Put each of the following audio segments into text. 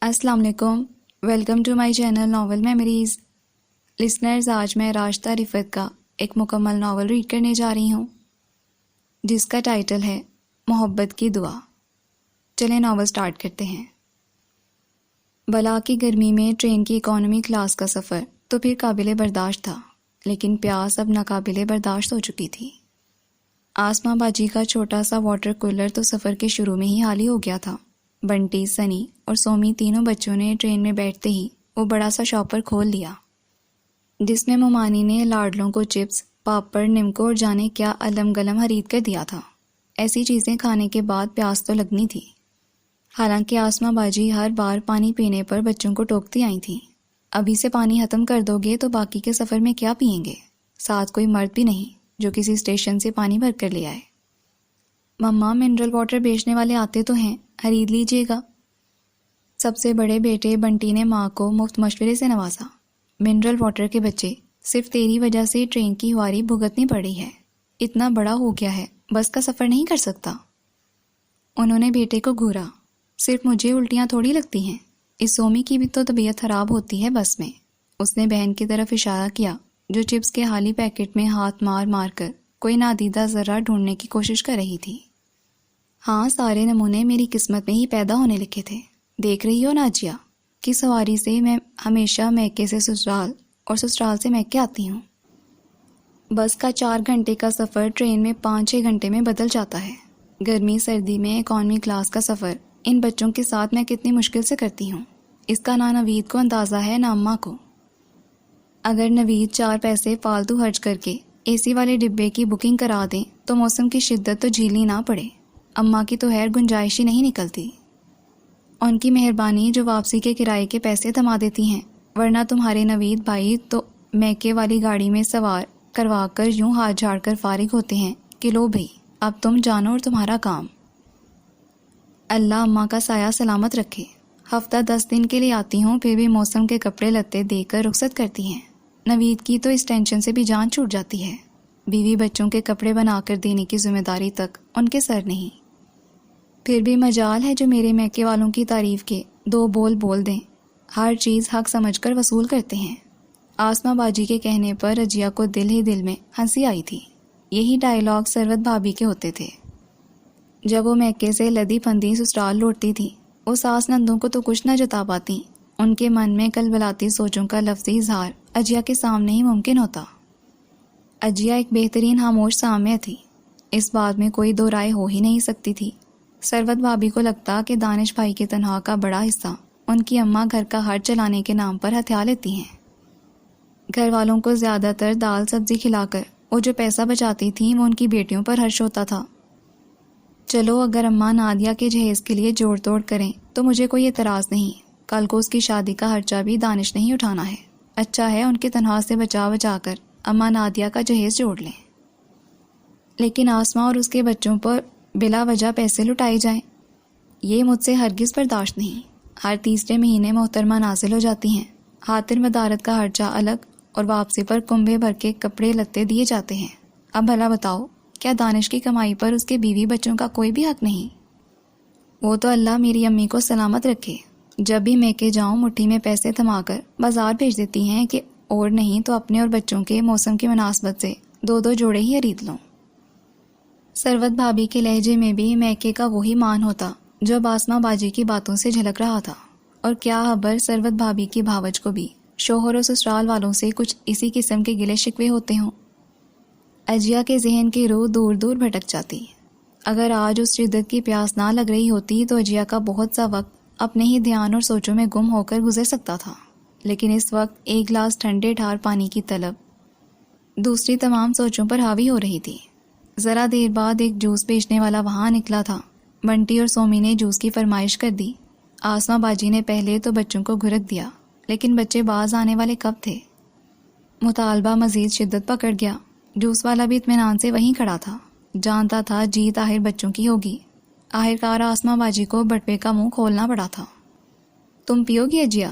السلام علیکم، welcome to my channel novel memories. Listeners, آج میں راشدہ رفعت کا ایک مکمل ناول ریڈ کرنے جا رہی ہوں جس کا ٹائٹل ہے محبت کی دعا۔ چلیں ناول سٹارٹ کرتے ہیں۔ بلا کی گرمی میں ٹرین کی اکانومی کلاس کا سفر تو پھر قابل برداشت تھا، لیکن پیاس اب ناقابل برداشت ہو چکی تھی۔ آسماں باجی کا چھوٹا سا واٹر کولر تو سفر کے شروع میں ہی خالی ہو گیا تھا۔ بنٹی، سنی اور سومی تینوں بچوں نے ٹرین میں بیٹھتے ہی وہ بڑا سا شاپر کھول لیا جس میں ممانی نے لاڈلوں کو چپس، پاپڑ، نمکو اور جانے کیا علم گلم خرید کر دیا تھا۔ ایسی چیزیں کھانے کے بعد پیاس تو لگنی تھی، حالانکہ آسماں باجی ہر بار پانی پینے پر بچوں کو ٹوکتی آئی تھیں۔ ابھی سے پانی ختم کر دو گے تو باقی کے سفر میں کیا پئیں گے؟ ساتھ کوئی مرد بھی نہیں جو کسی اسٹیشن سے پانی بھر کر لے آئے۔ مما، منرل واٹر بیچنے والے آتے تو ہیں، خرید لیجیے گا۔ سب سے بڑے بیٹے بنٹی نے ماں کو مفت مشورے سے نوازا۔ منرل واٹر کے بچے، صرف تیری وجہ سے ٹرین کی سواری بھگتنی پڑی ہے۔ اتنا بڑا ہو گیا ہے، بس کا سفر نہیں کر سکتا۔ انہوں نے بیٹے کو گھورا۔ صرف مجھے الٹیاں تھوڑی لگتی ہیں، اس سومی کی بھی تو طبیعت خراب ہوتی ہے بس میں۔ اس نے بہن کی طرف اشارہ کیا جو چپس کے خالی پیکٹ میں ہاتھ مار مار کر کوئی نادیدہ ذرہ ڈھونڈنے کی کوشش کر رہی تھی۔ ہاں، سارے نمونے میری قسمت میں ہی پیدا ہونے لکھے تھے۔ دیکھ رہی ہو ناجیہ کی سواری سے میں ہمیشہ میکے سے سسرال اور سسرال سے میکے آتی ہوں۔ بس کا 4 گھنٹے کا سفر ٹرین میں 5-6 گھنٹے میں بدل جاتا ہے۔ گرمی سردی میں اکانومی کلاس کا سفر ان بچوں کے ساتھ میں کتنی مشکل سے کرتی ہوں، اس کا نہ نوید کو اندازہ ہے نہ اماں کو۔ اگر نوید 4 پیسے فالتو خرچ کر کے اے سی والے ڈبے کی بکنگ کرا دیں تو موسم کی شدت تو جھیلنی نہ پڑے۔ اماں کی تو خیر گنجائش ہی نہیں نکلتی۔ ان کی مہربانی جو واپسی کے کرائے کے پیسے تھما دیتی ہیں، ورنہ تمہارے نوید بھائی تو میکے والی گاڑی میں سوار کروا کر یوں ہاتھ جھاڑ کر فارغ ہوتے ہیں کہ لو بھئی، اب تم جانو اور تمہارا کام۔ اللہ اماں کا سایہ سلامت رکھے۔ ہفتہ 10 دن کے لیے آتی ہوں، پھر بھی موسم کے کپڑے لتے دے کر رخصت کرتی ہیں۔ نوید کی تو اس ٹینشن سے بھی جان چھوٹ جاتی ہے۔ بیوی بچوں کے کپڑے بنا کر دینے کی ذمہ داری تک ان کے سر نہیں۔ پھر بھی مجال ہے جو میرے میکے والوں کی تعریف کے 2 بول بول دیں۔ ہر چیز حق سمجھ کر وصول کرتے ہیں۔ آسماں باجی کے کہنے پر رجیہ کو دل ہی دل میں ہنسی آئی تھی۔ یہی ڈائیلاگ سروت بھابی کے ہوتے تھے جب وہ میکے سے لدی پھندی سسرال لوٹتی تھی۔ وہ ساس نندوں کو تو کچھ نہ جتا پاتی، ان کے من میں کلبلاتی سوچوں کا لفظی اظہار اجیا کے سامنے ہی ممکن ہوتا۔ اجیا ایک بہترین خاموش سامع تھی، اس بات میں کوئی دو رائے ہو ہی نہیں سکتی تھی۔ سروت بھابی کو لگتا کہ دانش بھائی کی تنخواہ کا بڑا حصہ ان کی اماں گھر کا خرچ چلانے کے نام پر ہتھیا لیتی ہیں۔ گھر والوں کو زیادہ تر دال سبزی کھلا کر وہ جو پیسہ بچاتی تھیں وہ ان کی بیٹیوں پر خرچ ہوتا تھا۔ چلو، اگر اماں نادیہ کے جہیز کے لیے جوڑ توڑ کریں تو مجھے کوئی اعتراض نہیں۔ کل کو اس کی شادی کا خرچہ بھی دانش نہیں اٹھانا ہے۔ اچھا ہے ان کی تنخواہ سے بچا بچا کر اماں نادیہ کا جہیز جوڑ لیں، لیکن آسماں اور اس کے بچوں پر بلا وجہ پیسے لٹائے جائیں، یہ مجھ سے ہرگز برداشت نہیں۔ ہر تیسرے مہینے محترمہ نازل ہو جاتی ہیں، خاطر مدارت کا خرچہ الگ اور واپسی پر کنبے بھر کے کپڑے لتے دیے جاتے ہیں۔ اب بھلا بتاؤ، کیا دانش کی کمائی پر اس کے بیوی بچوں کا کوئی بھی حق نہیں؟ وہ تو اللہ میری امی کو سلامت رکھے، جب بھی میکے جاؤں مٹھی میں پیسے تھما کر بازار بھیج دیتی ہیں کہ اور نہیں تو اپنے اور بچوں کے موسم کی مناسبت سے 2 جوڑے ہی خرید لوں۔ سروت بھابی کے لہجے میں بھی میکے کا وہی مان ہوتا جو آسماں باجی کی باتوں سے جھلک رہا تھا۔ اور کیا خبر سروت بھابی کی بھاوج کو بھی شوہر و سسرال والوں سے کچھ اسی قسم کے گلے شکوے ہوتے ہوں۔ اجیا کے ذہن کی روح دور دور بھٹک جاتی۔ اگر آج اس شدت کی پیاس نہ لگ رہی ہوتی تو اجیا کا بہت سا وقت اپنے ہی دھیان اور سوچوں میں گم ہو کر گزر سکتا تھا، لیکن اس وقت ایک گلاس ٹھنڈے ٹھار پانی کی طلب دوسری تمام سوچوں پر حاوی ہو رہی تھی۔ ذرا دیر بعد ایک جوس بیچنے والا وہاں نکلا تھا۔ بنٹی اور سومی نے جوس کی فرمائش کر دی۔ آسماں باجی نے پہلے تو بچوں کو گھرک دیا، لیکن بچے باز آنے والے کب تھے؟ مطالبہ مزید شدت پکڑ گیا۔ جوس والا بھی اطمینان سے وہیں کھڑا تھا، جانتا تھا جیت آخر بچوں کی ہوگی۔ آخرکار آسماں باجی کو بٹوے کا منہ کھولنا پڑا تھا۔ تم پیو گی اجیا؟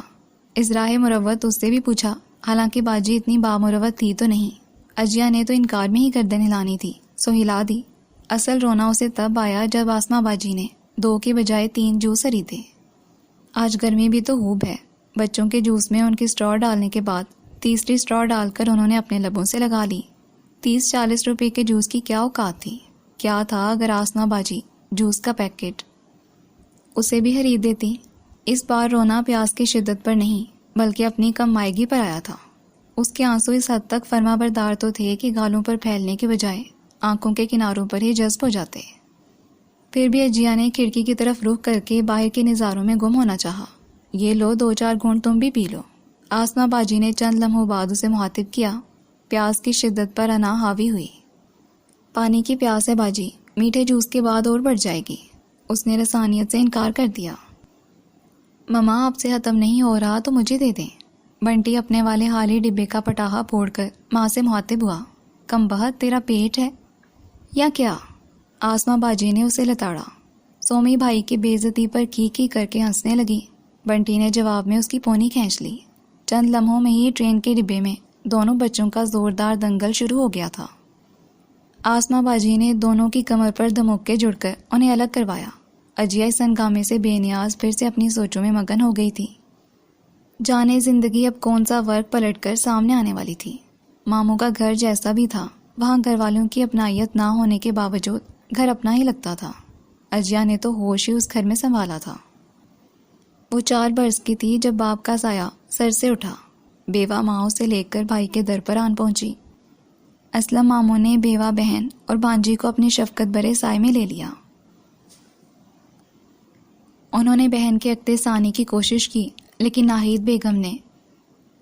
ازراہ مروت اس سے بھی پوچھا، حالانکہ باجی اتنی بامروت تھی تو نہیں۔ اجیا نے تو انکار میں ہی گردن ہلانی تھی، سو ہلا دی۔ اصل رونا اسے تب آیا جب آسماں باجی نے 2 کے بجائے 3 جوس خریدے۔ آج گرمی بھی تو خوب ہے۔ بچوں کے جوس میں ان کی اسٹرا ڈالنے کے بعد تیسری اسٹرا ڈال کر انہوں نے اپنے لبوں سے لگا لی۔ 30-40 روپے کے جوس کی کیا اوقات تھی؟ کیا تھا اگر آسما باجی جوس کا پیکٹ اسے بھی خرید دیتی؟ اس بار رونا پیاس کی شدت پر نہیں بلکہ اپنی کم مائیگی پر آیا تھا۔ اس کے آنسو اس حد تک فرما بردار تو تھے کہ گالوں پر پھیلنے کے بجائے آنکھوں کے کناروں پر ہی جذب ہو جاتے۔ پھر بھی اجیا نے کھڑکی کی طرف رخ کر کے باہر کے نظاروں میں گم ہونا چاہا۔ یہ لو 2-4 گھونٹ تم بھی پی لو۔ آسما باجی نے چند لمحوں بعد اسے مخاطب کیا۔ پیاس کی شدت پر انا حاوی ہوئی۔ پانی کی پیاس ہے باجی، میٹھے جوس کے بعد اور بڑھ جائے گی۔ اس نے رسانیت سے انکار کر دیا۔ مما آپ سے ختم نہیں ہو رہا تو مجھے دے دیں۔ بنٹی اپنے والے حالی ڈبے کا پٹاخا پھوڑ کر ماں سے مخاطب ہوا۔ کم بہت تیرا پیٹ ہے یا کیا؟ آسما باجی نے اسے لتاڑا۔ سومی بھائی کی بے عزتی پر کی کر کے ہنسنے لگی۔ بنٹی نے جواب میں اس کی پونی کھینچ لی۔ چند لمحوں میں ہی ٹرین کے ڈبے میں دونوں بچوں کا زوردار دنگل شروع ہو گیا تھا۔ آسما باجی نے دونوں کی کمر پر دھموکے جڑ کر انہیں الگ کروایا۔ اجیا اس ہنگامے سے بے نیاز پھر سے اپنی سوچوں میں مگن ہو گئی تھی۔ جانے زندگی اب کون سا ورق پلٹ کر سامنے آنے والی تھی۔ ماموں کا گھر جیسا بھی تھا، وہاں گھر والوں کی اپنائیت نہ ہونے کے باوجود گھر اپنا ہی لگتا تھا۔ اجیا نے تو ہوش ہی اس گھر میں سنبھالا تھا۔ وہ 4 برس کی تھی جب باپ کا سایہ سر سے اٹھا۔ بیوہ ماں اسے لے کر بھائی کے در پر آن پہنچی۔ اسلم ماموں نے بیوہ بہن اور بانجی کو اپنی شفقت بھرے سائے میں لے لیا۔ انہوں نے بہن کے عقد ثانی کی کوشش کی، لیکن ناہید بیگم نے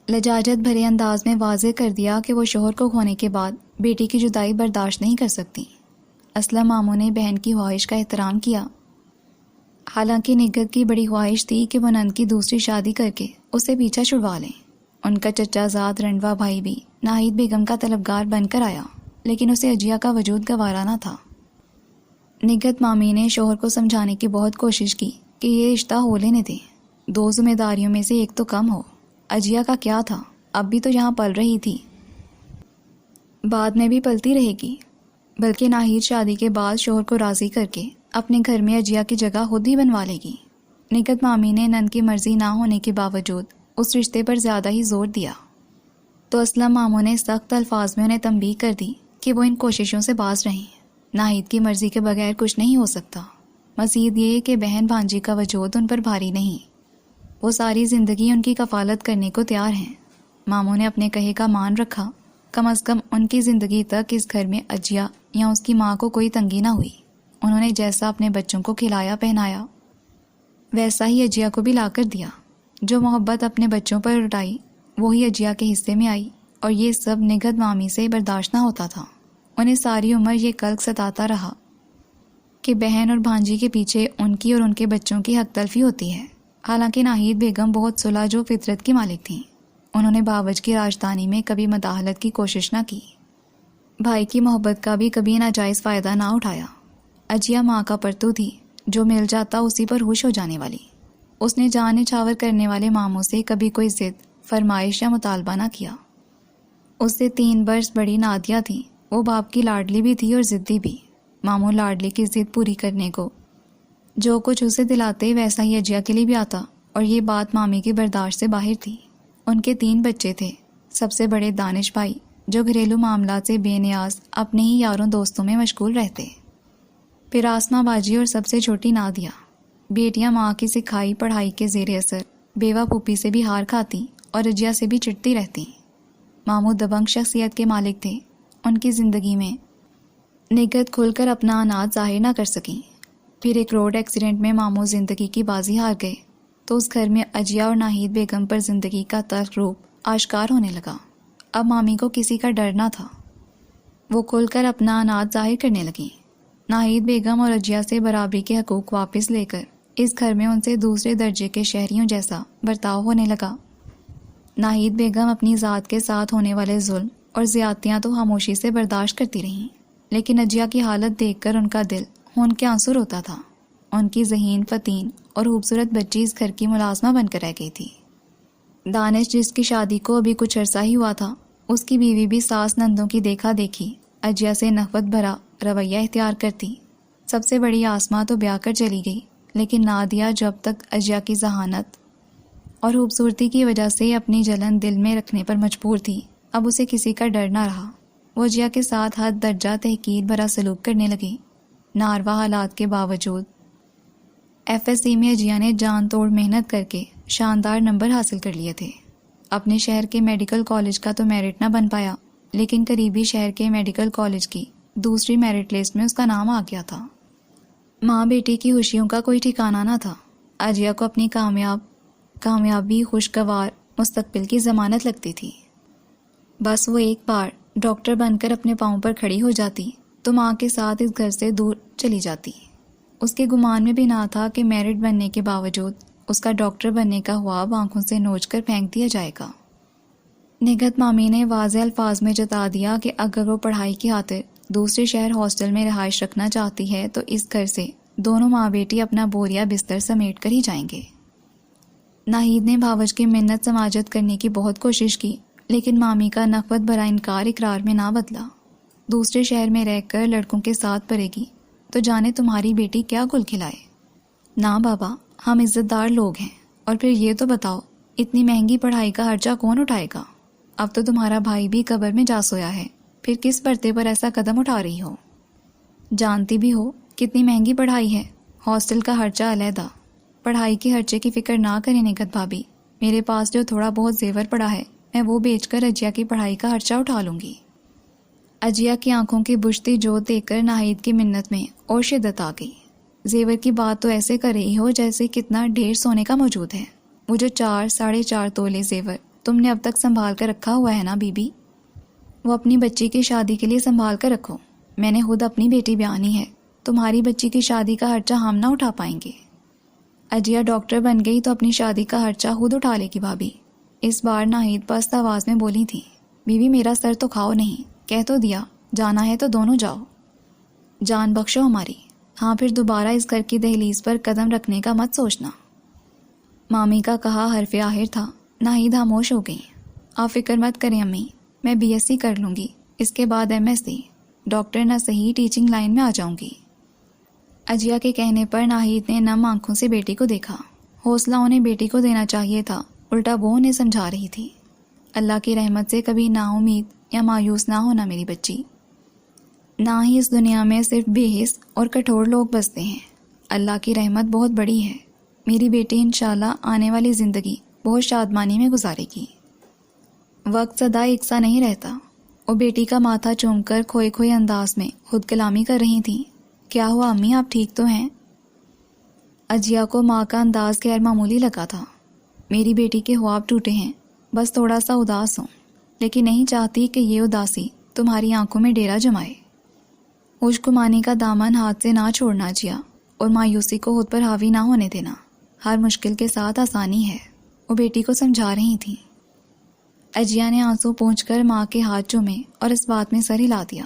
لجاجت بھرے انداز میں واضح کر دیا کہ وہ شوہر کو کھونے کے بعد بیٹی کی جدائی برداشت نہیں کر سکتی۔ اسلم ماموں نے بہن کی خواہش کا احترام کیا۔ حالانکہ نگہت کی بڑی خواہش تھی کہ وہ نند کی دوسری شادی کر کے اسے پیچھا چھڑوا لیں۔ ان کا چچا زاد رنڈوا بھائی بھی ناہید بیگم کا طلبگار بن کر آیا، لیکن اسے اجیا کا وجود گوارا نہ تھا۔ نگہت مامی نے شوہر کو سمجھانے کی بہت کوشش کی کہ یہ رشتہ ہو لینے دیں، 2 ذمہ داریوں میں سے ایک تو کم ہو۔ اجیا کا کیا تھا، اب بھی تو یہاں پل رہی تھی، بعد میں بھی پلتی رہے گی۔ بلکہ ناہید شادی کے بعد شوہر کو راضی کر کے اپنے گھر میں اجیا کی جگہ خود ہی بنوا لے گی۔ نگہت مامی نے نند کی مرضی نہ ہونے کے باوجود اس رشتے پر زیادہ ہی زور دیا، تو اسلم ماموں نے سخت الفاظ میں انہیں تنبیہ کر دی کہ وہ ان کوششوں سے باز رہیں۔ ناہید کی مرضی کے بغیر کچھ نہیں ہو سکتا۔ مزید یہ کہ بہن بانجی کا وجود ان پر بھاری نہیں، وہ ساری زندگی ان کی کفالت کرنے کو تیار ہیں۔ ماموں نے اپنے کہے کا مان رکھا۔ کم از کم ان کی زندگی تک اس گھر میں اجیا یا اس کی ماں کو کوئی تنگی نہ ہوئی۔ انہوں نے جیسا اپنے بچوں کو کھلایا پہنایا ویسا ہی اجیا کو بھی لا کر دیا۔ جو محبت اپنے بچوں پر لٹائی وہی اجیا کے حصے میں آئی، اور یہ سب نگہت مامی سے برداشت نہ ہوتا تھا۔ انہیں ساری عمر یہ قلق ستاتا رہا کہ بہن اور بھانجی کے پیچھے ان کی اور ان کے بچوں کی حق تلفی ہوتی ہے۔ حالانکہ ناہید بیگم بہت صلح جو فطرت کی مالک تھیں، انہوں نے باوج کی راجدھانی میں کبھی مداخلت کی کوشش نہ کی، بھائی کی محبت کا بھی کبھی ناجائز فائدہ نہ اٹھایا۔ اجیا ماں کا پرتو تھی، جو مل جاتا اسی پر خوش ہو جانے والی۔ اس نے جان نچھاور کرنے والے ماموں سے کبھی کوئی ضد، فرمائش یا مطالبہ نہ کیا۔ اس سے 3 برس بڑی نادیہ تھی، وہ باپ کی لاڈلی بھی تھی اور ضدی بھی۔ ماموں لاڈلی کی ضد پوری کرنے کو جو کچھ اسے دلاتے ویسا ہی اجیا کے لیے بھی آتا، اور یہ بات مامی کی برداشت سے باہر تھی۔ ان کے 3 بچے تھے، سب سے بڑے دانش بھائی جو گھریلو معاملات سے بے نیاز اپنے ہی یاروں دوستوں میں مشغول رہتے، پھر آسما باجی اور سب سے چھوٹی نادیہ۔ بیٹیاں ماں کی سکھائی پڑھائی کے زیر اثر بیوہ پھوپھی سے بھی ہار کھاتی اور اجیا سے بھی چڑھتی رہتی۔ ماموں دبنگ شخصیت کے مالک تھے۔ ان کی زندگی میں نگہت کھل کر اپنا اناج ظاہر نہ کر سکیں۔ پھر ایک روڈ ایکسیڈنٹ میں ماموں زندگی کی بازی ہار گئے تو اس گھر میں اجیا اور ناہید بیگم پر زندگی کا تلخ روپ آشکار ہونے لگا۔ اب مامی کو کسی کا ڈر نہ تھا، وہ کھل کر اپنا اناج ظاہر کرنے لگیں۔ ناہید بیگم اور اجیا سے برابری کے حقوق واپس لے کر اس گھر میں ان سے دوسرے درجے کے شہریوں جیسا برتاؤ ہونے لگا۔ ناہید بیگم اپنی ذات کے ساتھ ہونے والے ظلم اور زیادتیاں تو خاموشی سے برداشت کرتی رہیں، لیکن اجیا کی حالت دیکھ کر ان کا دل خون کے آنسو روتا تھا۔ ان کی ذہین فتین اور خوبصورت بچی اس گھر کی ملازمہ بن کر رہ گئی تھی۔ دانش جس کی شادی کو ابھی کچھ عرصہ ہی ہوا تھا، اس کی بیوی بھی ساس نندوں کی دیکھا دیکھی اجیا سے نفرت بھرا رویہ اختیار کرتی۔ سب سے بڑی آسما تو بیاہ کر چلی گئی، لیکن نادیہ جب تک اجیا کی ذہانت اور خوبصورتی کی وجہ سے اپنی جلن دل میں رکھنے پر مجبور تھی، اب اسے کسی کا ڈر نہ رہا۔ وہ اجیا کے ساتھ حد درجہ تحقیر بھرا سلوک کرنے لگی۔ ناروا حالات کے باوجود ایف ایس سی میں اجیا نے جان توڑ محنت کر کے شاندار نمبر حاصل کر لیے تھے۔ اپنے شہر کے میڈیکل کالج کا تو میرٹ نہ بن پایا، لیکن قریبی شہر کے میڈیکل کالج کی دوسری میرٹ لسٹ میں اس کا نام آ گیا تھا۔ ماں بیٹی کی خوشیوں کا کوئی ٹھکانہ نہ تھا۔ اجیا کو اپنی کامیابی خوشگوار مستقبل کی ضمانت لگتی تھی۔ بس وہ ایک بار ڈاکٹر بن کر اپنے پاؤں پر کھڑی ہو جاتی تو ماں کے ساتھ اس گھر سے دور چلی جاتی۔ اس کے گمان میں بھی نہ تھا کہ میرٹ بننے کے باوجود اس کا ڈاکٹر بننے کا خواب آنکھوں سے نوچ کر پھینک دیا جائے گا۔ نگہت مامی نے واضح الفاظ میں جتا دیا کہ اگر وہ پڑھائی کی خاطر دوسرے شہر ہاسٹل میں رہائش رکھنا چاہتی ہے تو اس گھر سے دونوں ماں بیٹی اپنا بوریا بستر سمیٹ کر ہی جائیں گے۔ ناہید نے بھاوج کی منت سماجت کرنے کی بہت کوشش کی، لیکن مامی کا نخوت بھرا انکار اقرار میں نہ بدلا۔ دوسرے شہر میں رہ کر لڑکوں کے ساتھ پڑے گی تو جانے تمہاری بیٹی کیا گل کھلائے۔ نہ بابا، ہم عزت دار لوگ ہیں، اور پھر یہ تو بتاؤ اتنی مہنگی پڑھائی کا خرچہ کون اٹھائے گا؟ اب تو تمہارا بھائی بھی قبر میں جا سویا ہے، پھر کس پرتے پر ایسا قدم اٹھا رہی ہو؟ جانتی بھی ہو کتنی مہنگی پڑھائی ہے، ہاسٹل کا خرچہ علیحدہ۔ پڑھائی کے خرچے کی فکر نہ کریں نگہت بھابی، میرے پاس جو تھوڑا بہت زیور پڑا ہے میں وہ بیچ کر اجیا کی پڑھائی کا خرچہ اٹھا لوں گی۔ اجیا کی آنکھوں کی بجھتی جوت دیکھ کر ناہید کی منت میں اور شدت آ گئی۔ زیور کی بات تو ایسے کر رہی ہو جیسے کتنا ڈھیر سونے کا موجود ہے۔ وہ جو 4-4.5 تولے زیور تم نے اب تک سنبھال کر رکھا ہوا ہے نا بی بی، وہ اپنی بچی کی شادی کے لیے سنبھال کر رکھو۔ میں نے خود اپنی بیٹی بیانی ہے، تمہاری بچی کی شادی کا خرچہ ہم نہ اٹھا پائیں گے۔ اجیا ڈاکٹر بن گئی تو اپنی شادی کا خرچہ خود اٹھا لے گی بھابی۔ اس بار ناہید پست آواز میں بولی تھی۔ بیوی میرا سر تو کھاؤ نہیں، کہہ تو دیا جانا ہے تو دونوں جاؤ، جان بخشو ہماری۔ ہاں پھر دوبارہ اس گھر کی دہلیز پر قدم رکھنے کا مت سوچنا۔ مامی کا کہا حرف آخر تھا۔ ناہید خاموش ہو گئی۔ آپ فکر مت کریں امی، میں بی ایس سی کر لوں گی، اس کے بعد ایم ایس سی، ڈاکٹر نہ صحیح ٹیچنگ لائن میں آ جاؤں گی۔ اجیا کے کہنے پر ناہید نے نم آنکھوں سے بیٹی کو دیکھا۔ حوصلہ انہیں بیٹی کو دینا چاہیے تھا، الٹا وہ انہیں سمجھا رہی تھی۔ اللہ کی رحمت سے کبھی نا امید یا مایوس نہ ہونا میری بچی۔ نہ ہی اس دنیا میں صرف بے حس اور کٹھور لوگ بستے ہیں، اللہ کی رحمت بہت بڑی ہے۔ میری بیٹی انشاءاللہ آنے والی زندگی بہت شادمانی میں گزارے گی۔ وقت سدا یکساں نہیں رہتا۔ وہ بیٹی کا ماتھا چوم کر کھوئے کھوئے انداز میں خود کلامی کر رہی تھیں۔ کیا ہوا امی، آپ ٹھیک تو ہیں؟ اجیا کو ماں کا انداز غیر معمولی لگا تھا۔ میری بیٹی کے خواب ٹوٹے ہیں، بس تھوڑا سا اداس ہوں، لیکن نہیں چاہتی کہ یہ اداسی تمہاری آنکھوں میں ڈیرا جمائے۔ خوشگمانی کا دامن ہاتھ سے نہ چھوڑنا اجیا، اور مایوسی کو خود پر حاوی نہ ہونے دینا۔ ہر مشکل کے ساتھ آسانی ہے، وہ بیٹی کو سمجھا رہی تھیں۔ اجیا نے آنسو پونچھ کر ماں کے ہاتھ چومے اور اس بات میں سر ہلا دیا۔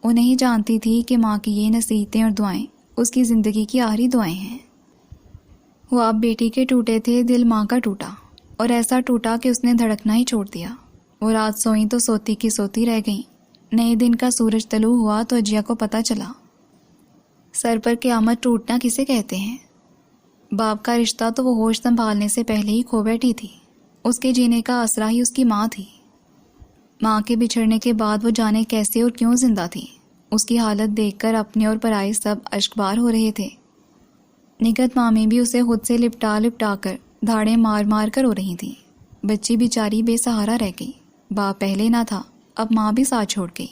وہ نہیں جانتی تھی کہ ماں کی یہ نصیحتیں اور دعائیں اس کی زندگی کی آخری دعائیں ہیں۔ وہ اب بیٹی کے ٹوٹے تھے، دل ماں کا ٹوٹا، اور ایسا ٹوٹا کہ اس نے دھڑکنا ہی چھوڑ دیا۔ وہ رات سوئیں تو سوتی کی سوتی رہ گئیں۔ نئے دن کا سورج طلوع ہوا تو اجیا کو پتہ چلا۔ سر پر قیامت ٹوٹنا کسے کہتے ہیں؟ باپ کا رشتہ تو وہ ہوش سنبھالنے سے پہلے ہی کھو بیٹھی تھی۔ اس کے جینے کا آسرا ہی اس کی ماں تھی۔ ماں کے بچھڑنے کے بعد وہ جانے کیسے اور کیوں زندہ تھی۔ اس کی حالت دیکھ کر اپنے اور پرائے سب اشکبار ہو رہے تھے۔ نگہت مامی بھی اسے خود سے لپٹا لپٹا کر دھاڑیں مار مار کر رو رہی تھی۔ بچی بیچاری بے سہارا رہ گئی۔ باپ پہلے نہ تھا، اب ماں بھی ساتھ چھوڑ گئی۔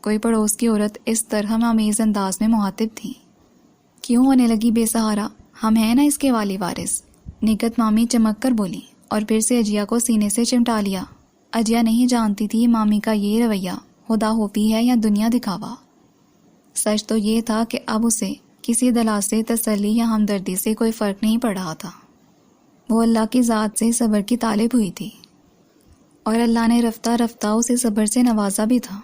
کوئی پڑوس کی عورت اس طرح آمیز انداز میں مخاطب تھی۔ کیوں ہونے لگی بے سہارا؟ ہم ہیں نا اس کے والی وارث۔ نگہت مامی چمک کر بولی اور پھر سے اجیا کو سینے سے چمٹا لیا۔ اجیا نہیں جانتی تھی مامی کا یہ رویہ خدا ہوفی ہے یا دنیا دکھاوا۔ سچ تو یہ تھا کہ اب اسے کسی دلا سے تسلی یا ہمدردی سے کوئی فرق نہیں پڑ رہا تھا۔ وہ اللہ کی ذات سے صبر کی طالب ہوئی تھی، اور اللہ نے رفتہ رفتہ اسے صبر سے نوازا بھی تھا۔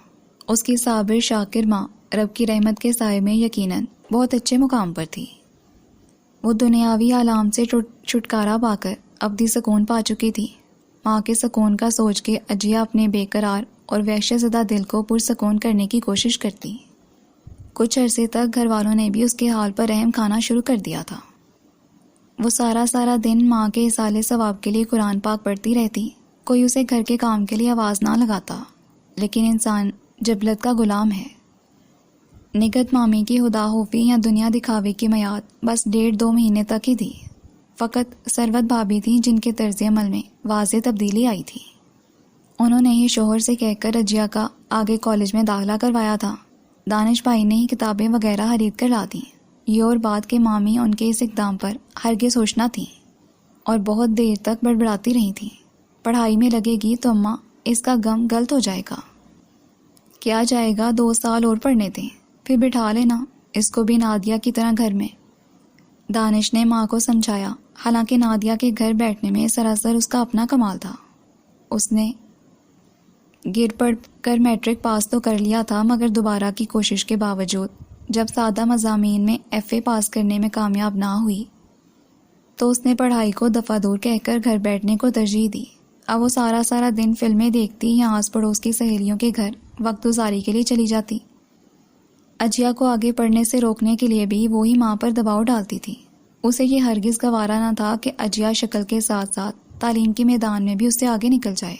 اس کی صابر شاکر ماں رب کی رحمت کے سائے میں یقیناً بہت اچھے مقام پر تھی۔ وہ دنیاوی آلام سے چھٹکارا پا کر ابدی سکون پا چکی تھی۔ ماں کے سکون کا سوچ کے اجیا اپنے بے قرار اور وحشت زدہ دل کو پرسکون کرنے کی کوشش کرتی۔ کچھ عرصے تک گھر والوں نے بھی اس کے حال پر رحم کھانا شروع کر دیا تھا۔ وہ سارا دن ماں کے اصالے ثواب کے لیے قرآن پاک پڑھتی رہتی، کوئی اسے گھر کے کام کے لیے آواز نہ لگاتا، لیکن انسان جبلت کا غلام ہے۔ نگہت مامی کی خدا خوفی یا دنیا دکھاوے کی میعاد بس 1.5-2 مہینے تک ہی تھی۔ فقط ثروت بھابی تھیں جن کے طرز عمل میں واضح تبدیلی آئی تھی۔ انہوں نے ہی شوہر سے کہہ کر رجیہ کا آگے کالج میں داخلہ کروایا تھا۔ دانش بھائی نے ہی کتابیں وغیرہ خرید کر لا دیں۔ یہ اور بات کہ مامی ان کے اس اقدام پر ہرگز سوچنا تھی اور بہت دیر تک بڑبڑاتی رہی تھیں، پڑھائی میں لگے گی تو اماں اس کا غم غلط ہو جائے گا۔ کیا جائے گا، 2 سال اور پڑھنے دیں، پھر بٹھا لینا اس کو بھی نادیہ کی طرح گھر میں۔ دانش نے ماں کو سمجھایا، حالانکہ نادیہ کے گھر بیٹھنے میں سراسر اس کا اپنا کمال تھا۔ اس نے گر پڑھ کر میٹرک پاس تو کر لیا تھا، مگر دوبارہ کی کوشش کے باوجود جب سادہ مضامین میں FA پاس کرنے میں کامیاب نہ ہوئی تو اس نے پڑھائی کو دفعہ دور کہہ کر گھر بیٹھنے کو ترجیح دی۔ اب وہ سارا دن فلمیں دیکھتی یا آس پڑوس کی سہیلیوں کے گھر وقت گزاری کے لیے چلی جاتی۔ اجیا کو آگے پڑھنے سے روکنے کے لیے بھی وہی ماں پر دباؤ ڈالتی تھی۔ اسے یہ ہرگز گوارا نہ تھا کہ اجیا شکل کے ساتھ ساتھ تعلیم کے میدان میں بھی اس سے آگے نکل جائے۔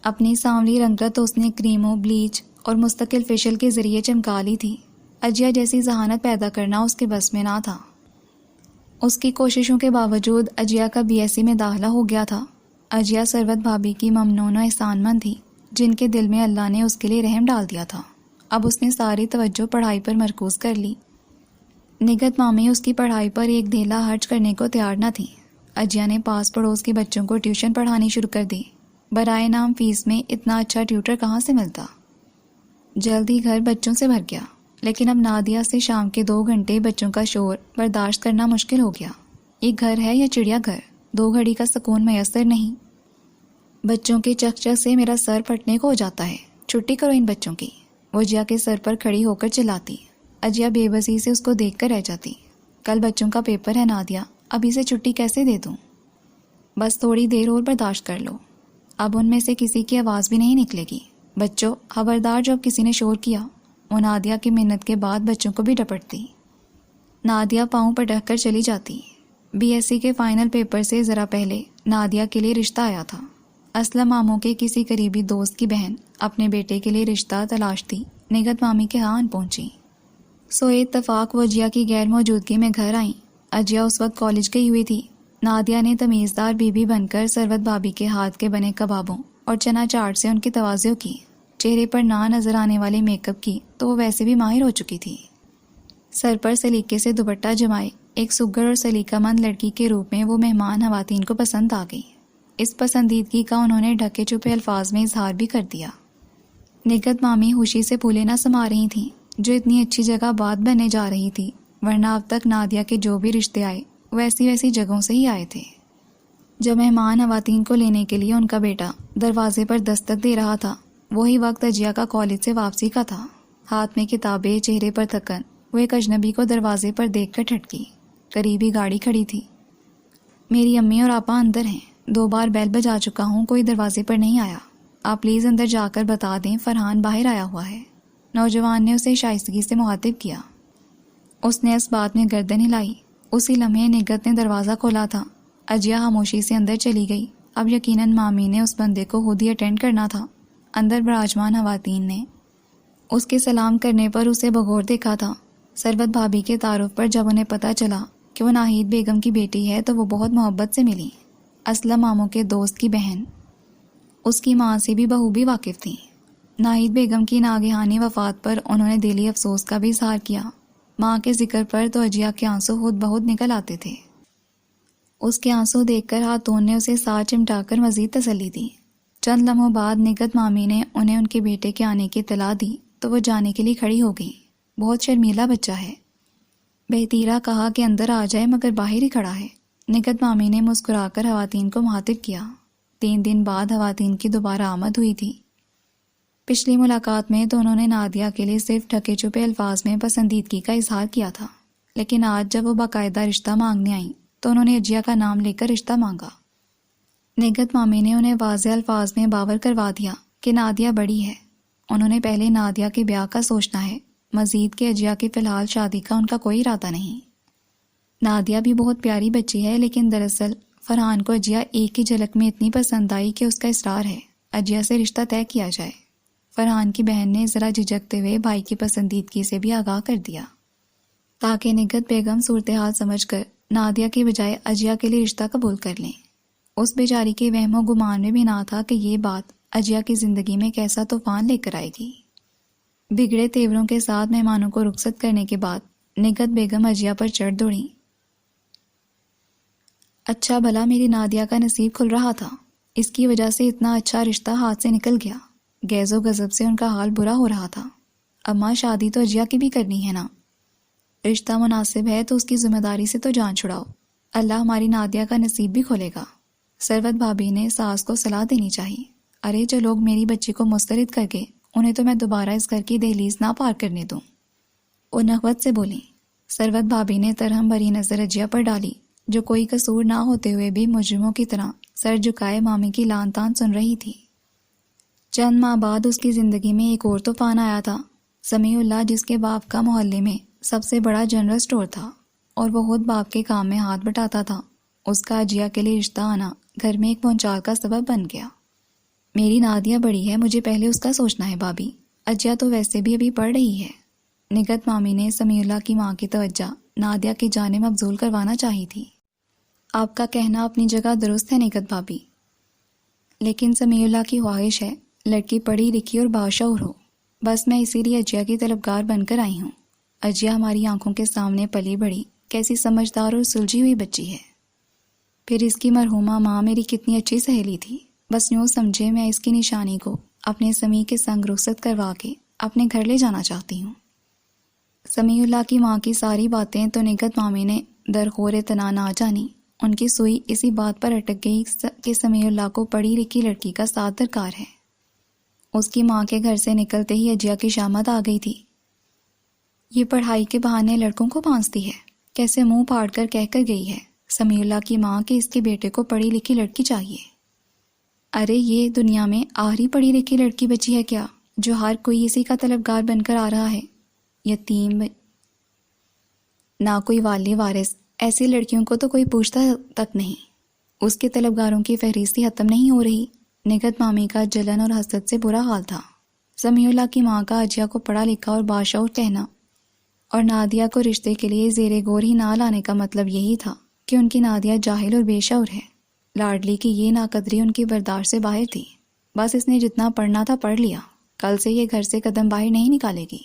اپنی سانولی رنگت اس نے کریموں، بلیچ اور مستقل فیشل کے ذریعے چمکا لی تھی۔ اجیا جیسی ذہانت پیدا کرنا اس کے بس میں نہ تھا۔ اس کی کوششوں کے باوجود اجیا کا BSc میں داخلہ ہو گیا تھا۔ اجیا ثروت بھابی کی ممنون و احسان مند تھی، جن کے دل میں اللہ نے اس کے لیے رحم ڈال دیا تھا۔ اب اس نے ساری توجہ پڑھائی پر مرکوز کر لی۔ نگہت مامی اس کی پڑھائی پر ایک دھیلا خرچ کرنے کو تیار نہ تھی۔ اجیا نے پاس پڑوس کے بچوں کو ٹیوشن پڑھانی شروع کر دی۔ برائے نام فیس میں اتنا اچھا ٹیوٹر کہاں سے ملتا؟ جلد ہی گھر بچوں سے بھر گیا، لیکن اب نادیہ سے شام کے 2 گھنٹے بچوں کا شور برداشت کرنا مشکل ہو گیا۔ یہ گھر ہے یا چڑیا گھر؟ 2 گھڑی کا سکون میسر نہیں۔ بچوں کے چک سے میرا سر پھٹنے کو ہو جاتا ہے، چھٹی کرو ان بچوں کی۔ وہ اجیا کے سر پر کھڑی ہو کر چلاتی۔ اجیا بے بسی سے اس کو دیکھ کر رہ جاتی۔ کل بچوں کا پیپر ہے نادیہ، ابھی سے چھٹی کیسے دے دوں؟ بس تھوڑی دیر اور برداشت کر لو۔ اب ان میں سے کسی کی آواز بھی نہیں نکلے گی۔ بچوں خبردار، جب کسی نے شور کیا۔ وہ نادیہ کی منت کے بعد بچوں کو بھی ڈپٹتی۔ نادیہ پاؤں پٹک کر چلی جاتی۔ BSc کے فائنل پیپر سے ذرا پہلے نادیہ کے لیے رشتہ آیا تھا۔ اسلم ماموں کے کسی قریبی دوست کی بہن اپنے بیٹے کے لیے رشتہ تلاشتی نگہت مامی کے ہاں پہنچی۔ سو اتفاق وہ اجیا کی غیر موجودگی میں گھر آئیں۔ اجیا اس وقت کالج گئی ہوئی تھی۔ نادیہ نے تمیزدار بیوی بن کر ثروت بھابی کے ہاتھ کے بنے کبابوں اور چنا چاٹ سے ان کی تواضع کی۔ چہرے پر نہ نظر آنے والے میک اپ کی تو وہ ویسے بھی ماہر ہو چکی تھی۔ سر پر سلیقے سے دوپٹہ جمائے ایک سگر اور سلیقہ مند لڑکی کے روپ میں وہ مہمان خواتین کو پسند آ گئی۔ اس پسندیدگی کا انہوں نے ڈھکے چھپے الفاظ میں اظہار بھی کر دیا۔ نگہت مامی خوشی سے پھولے نہ سما رہی تھیں، جو اتنی اچھی جگہ بات بننے جا رہی تھی، ورنہ اب تک نادیہ کے جو بھی رشتے آئے ویسی جگہوں سے ہی آئے تھے۔ جب مہمان خواتین کو لینے کے لیے ان کا بیٹا دروازے پر دستک دے رہا تھا، وہی وقت اجیا کا کالج سے واپسی کا تھا۔ ہاتھ میں کتابیں، چہرے پر تھکن، وہ ایک اجنبی کو دروازے پر دیکھ کر ٹھٹکی۔ قریبی گاڑی کھڑی تھی۔ میری امی اور آپا اندر ہیں، 2 بار بیل بجا چکا ہوں، کوئی دروازے پر نہیں آیا۔ آپ پلیز اندر جا کر بتا دیں فرحان باہر آیا ہوا ہے۔ نوجوان نے اسے شائستگی سے مخاطب کیا۔ اس نے اس بات میں گردن ہلائی۔ اسی لمحے نگہت نے دروازہ کھولا تھا۔ اجیا خاموشی سے اندر چلی گئی۔ اب یقیناً مامی نے اس بندے کو خود ہی اٹینڈ کرنا تھا۔ اندر براجمان خواتین نے اس کے سلام کرنے پر اسے بغور دیکھا تھا۔ ثروت بھابی کے تعارف پر جب انہیں پتہ چلا کہ وہ ناہید بیگم کی بیٹی ہے تو وہ بہت محبت سے ملی۔ اسلم ماموں کے دوست کی بہن اس کی ماں سے بھی بخوبی واقف تھی۔ ناہید بیگم کی ناگہانی وفات پر انہوں نے دلی افسوس کا بھی اظہار کیا۔ ماں کے ذکر پر تو اجیا کے آنسو خود بہت نکل آتے تھے۔ اس کے آنسو دیکھ کر خاتون نے اسے ساتھ چمٹا کر مزید تسلی دی۔ چند لمحوں بعد نگہت مامی نے انہیں ان کے بیٹے کے آنے کی اطلاع دی تو وہ جانے کے لیے کھڑی ہو گئی۔ بہت شرمیلا بچہ ہے، بہتیرا کہا کہ اندر آ جائے مگر باہر ہی کھڑا ہے۔ نگہت مامی نے مسکرا کر خواتین کو مخاطب کیا۔ 3 دن بعد خواتین کی دوبارہ آمد ہوئی تھی۔ پچھلی ملاقات میں تو انہوں نے نادیہ کے لیے صرف ڈھکے چھپے الفاظ میں پسندیدگی کا اظہار کیا تھا، لیکن آج جب وہ باقاعدہ رشتہ مانگنے آئیں تو انہوں نے اجیا کا نام لے کر رشتہ مانگا۔ نگہت مامی نے انہیں واضح الفاظ میں باور کروا دیا کہ نادیہ بڑی ہے، انہوں نے پہلے نادیہ کے بیاہ کا سوچنا ہے، مزید کہ اجیا کی فی الحال شادی کا ان کا کوئی ارادہ نہیں۔ نادیہ بھی بہت پیاری بچی ہے، لیکن دراصل فرحان کو اجیا ایک ہی جھلک میں اتنی پسند آئی کہ اس کا اصرار ہے اجیا سے رشتہ طے کیا جائے۔ فرحان کی بہن نے ذرا جھجکتے ہوئے بھائی کی پسندیدگی سے بھی آگاہ کر دیا تاکہ نگہت بیگم صورتحال سمجھ کر نادیہ کے بجائے اجیا کے لیے رشتہ قبول کر لیں۔ اس بیچاری کے وہم و گمان میں بھی نہ تھا کہ یہ بات اجیا کی زندگی میں کیسا طوفان لے کر آئے گی۔ بگڑے تیوروں کے ساتھ مہمانوں کو رخصت کرنے کے بعد نگہت بیگم اجیا پر چڑھ دوڑیں۔ اچھا بھلا میری نادیہ کا نصیب کھل رہا تھا، اس کی وجہ سے اتنا اچھا رشتہ ہاتھ سے نکل گیا۔ غیظ و غضب سے ان کا حال برا ہو رہا تھا۔ اماں شادی تو اجیا کی بھی کرنی ہے نا، رشتہ مناسب ہے تو اس کی ذمہ داری سے تو جان چھڑاؤ، اللہ ہماری نادیہ کا نصیب بھی کھولے گا۔ ثروت بھابی نے ساس کو صلاح دینی چاہیے۔ ارے جو لوگ میری بچی کو مسترد کر گئے انہیں تو میں دوبارہ اس گھر کی دہلیز نہ پار کرنے دوں۔ وہ نخوت سے بولی۔ ثروت بھابی نے ترہم بھری نظر اجیا پر ڈالی جو کوئی قصور نہ ہوتے ہوئے بھی مجرموں کی طرح سر جھکائے مامی کی لان تان سن رہی تھی۔ چند ماہ بعد اس کی زندگی میں ایک اور طوفان آیا تھا۔ سمیع اللہ جس کے باپ کا محلے میں سب سے بڑا جنرل سٹور تھا اور وہ خود باپ کے کام میں ہاتھ بٹاتا تھا، اس کا اجیا کے لیے رشتہ آنا گھر میں ایک بھونچال کا سبب بن گیا۔ میری نادیہ بڑی ہے، مجھے پہلے اس کا سوچنا ہے بھابی، اجیا تو ویسے بھی ابھی پڑھ رہی ہے۔ نگہت مامی نے سمیع اللہ کی ماں کی توجہ نادیہ کی جانب مبذول کروانا چاہی تھی۔ آپ کا کہنا اپنی جگہ درست ہے نگہت بھابی، لیکن سمیع اللہ کی خواہش ہے لڑکی پڑھی لکھی اور باشعور ہو، بس میں اسی لیے اجیا کی طلبگار بن کر آئی ہوں۔ اجیا ہماری آنکھوں کے سامنے پلی بڑھی کیسی سمجھدار اور سلجھی ہوئی بچی ہے، پھر اس کی مرحومہ ماں میری کتنی اچھی سہیلی تھی، بس یوں سمجھے میں اس کی نشانی کو اپنے سمیع کے سنگ رخصت کروا کے اپنے گھر لے جانا چاہتی ہوں۔ سمیع اللہ کی ماں کی ساری باتیں تو نگہت مامی نے درخور اطلاع نہ جانی، ان کی سوئی اسی بات پر اٹک گئی کہ سمیع اللہ کو پڑھی لکھی لڑکی کا ساتھ درکار ہے۔ اس کی ماں کے گھر سے نکلتے ہی اجیا کی شامت آ گئی تھی۔ یہ پڑھائی کے بہانے لڑکوں کو پانستی ہے، کیسے منہ پھاڑ کر کہہ کر گئی ہے سمیع اللہ کی ماں کہ اس کے بیٹے کو پڑھی لکھی لڑکی چاہیے۔ ارے یہ دنیا میں آخری پڑھی لکھی لڑکی بچی ہے کیا جو ہر کوئی اسی کا طلبگار بن کر آ رہا ہے؟ یتیم، نہ کوئی والی وارث، ایسی لڑکیوں کو تو کوئی پوچھتا تک نہیں، اس کے طلبگاروں کی فہرستی ختم نہیں ہو رہی۔ نگہت مامی کا جلن اور حسد سے برا حال تھا۔ سمیع اللہ کی ماں کا اجیا کو پڑھا لکھا اور باشعور کہنا اور نادیہ کو رشتے کے لیے زیر غور ہی نہ لانے کا مطلب یہی تھا کہ ان کی نادیہ جاہل اور بے شعور ہے۔ لاڈلی کی یہ ناقدری ان کی برداشت سے باہر تھی، بس اس نے جتنا پڑھنا تھا پڑھ لیا، کل سے یہ گھر سے قدم باہر نہیں نکالے گی۔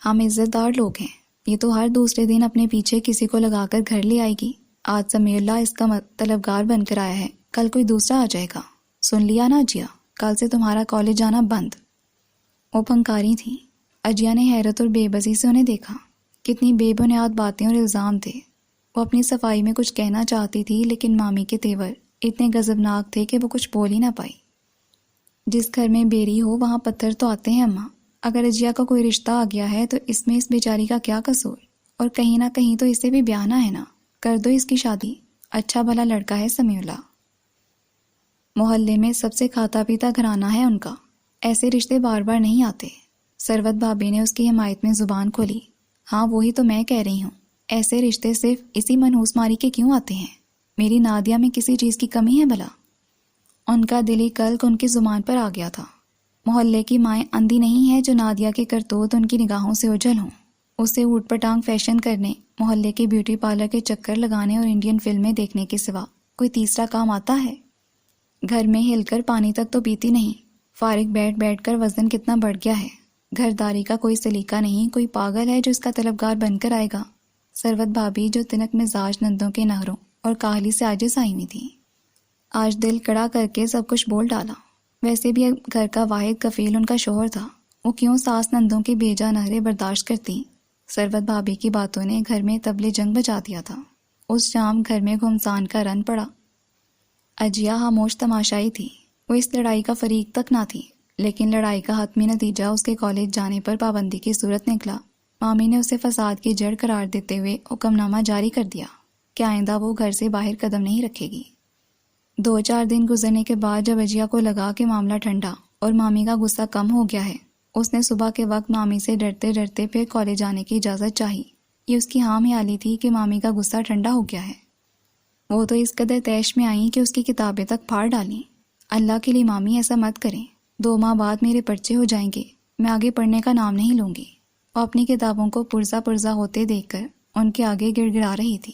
ہم عزت دار لوگ ہیں، یہ تو ہر دوسرے دن اپنے پیچھے کسی کو لگا کر گھر لے آئے گی۔ آج سمیع اللہ اس کا طلبگار بن کر آیا ہے، کل کوئی دوسرا آ جائے گا، سن لیا نا اجیا، کل سے تمہارا کالج جانا بند۔ وہ پھنکاری تھیں۔ اجیا نے حیرت اور بے بسی سے انہیں دیکھا، کتنی بے بنیاد باتیں اور الزام تھے۔ وہ اپنی صفائی میں کچھ کہنا چاہتی تھی لیکن مامی کے تیور اتنے غضبناک تھے کہ وہ کچھ بول ہی نہ پائی۔ جس گھر میں بیری ہو وہاں پتھر تو آتے ہیں اماں، اگر اجیا کا کوئی رشتہ آ گیا ہے تو اس میں اس بیچاری کا کیا قصور، اور کہیں نہ کہیں تو اسے بھی بیانا ہے نا، کر دو اس کی شادی، اچھا بھلا لڑکا ہے سمیع اللہ، محلے میں سب سے کھاتا پیتا گھرانہ ہے ان کا، ایسے رشتے بار بار نہیں آتے۔ ثروت بھابی نے اس کی حمایت میں زبان کھولی۔ ہاں وہی تو میں کہہ رہی ہوں، ایسے رشتے صرف اسی منحوس ماری کے کیوں آتے ہیں؟ میری نادیہ میں کسی چیز کی کمی ہے بھلا؟ ان کا دلی کلک ان کی زبان پر آ گیا تھا۔ محلے کی مائیں اندھی نہیں ہے جو نادیہ کے کرتوت ان کی نگاہوں سے اوجھل ہوں۔ اسے اوٹ پٹانگ فیشن کرنے، محلے کے بیوٹی پارلر کے چکر لگانے اور انڈین فلمیں دیکھنے کے سوا کوئی تیسرا کام آتا ہے؟ گھر میں ہل کر پانی تک تو پیتی نہیں، فارغ بیٹھ بیٹھ کر وزن کتنا بڑھ گیا ہے۔ گھرداری کا کوئی سلیقہ نہیں، کوئی پاگل ہے جو اس کا طلبگار بن کر آئے گا۔ ثروت بھابی جو تنک مزاج نندوں کے نہروں اور کاہلی سے عاجز آئی ہوئی تھی، آج دل کڑا کر کے سب کچھ بول ڈالا۔ ویسے بھی گھر کا واحد کفیل ان کا شوہر تھا، وہ کیوں ساس نندوں کے بیجا نہرے برداشت کرتی؟ ثروت بھابی کی باتوں نے گھر میں طبلِ جنگ بجا دیا تھا۔ اس شام گھر میں گھمسان کا رن پڑا۔ اجیا خاموش تماشائی تھی، وہ اس لڑائی کا فریق تک نہ تھی، لیکن لڑائی کا حتمی نتیجہ اس کے کالج جانے پر پابندی کی صورت نکلا۔ مامی نے اسے فساد کی جڑ قرار دیتے ہوئے حکم نامہ جاری کر دیا کہ آئندہ وہ گھر سے باہر قدم نہیں رکھے گی۔ 2-4 دن گزرنے کے بعد جب اجیا کو لگا کہ معاملہ ٹھنڈا اور مامی کا غصہ کم ہو گیا ہے، اس نے صبح کے وقت مامی سے ڈرتے ڈرتے پھر کالج جانے کی اجازت چاہی۔ یہ اس کی ہاں میں آلی تھی کہ مامی کا غصہ ٹھنڈا ہو گیا ہے۔ وہ تو اس قدر تیش میں آئیں کہ اس کی کتابیں تک پھاڑ ڈالیں۔ اللہ کے لیے مامی ایسا مت کریں، 2 ماہ بعد میرے پرچے ہو جائیں گے، میں آگے پڑھنے کا نام نہیں لوں گی۔ وہ اپنی کتابوں کو پرزا پرزا ہوتے دیکھ کر ان کے آگے گڑ گڑا رہی تھی۔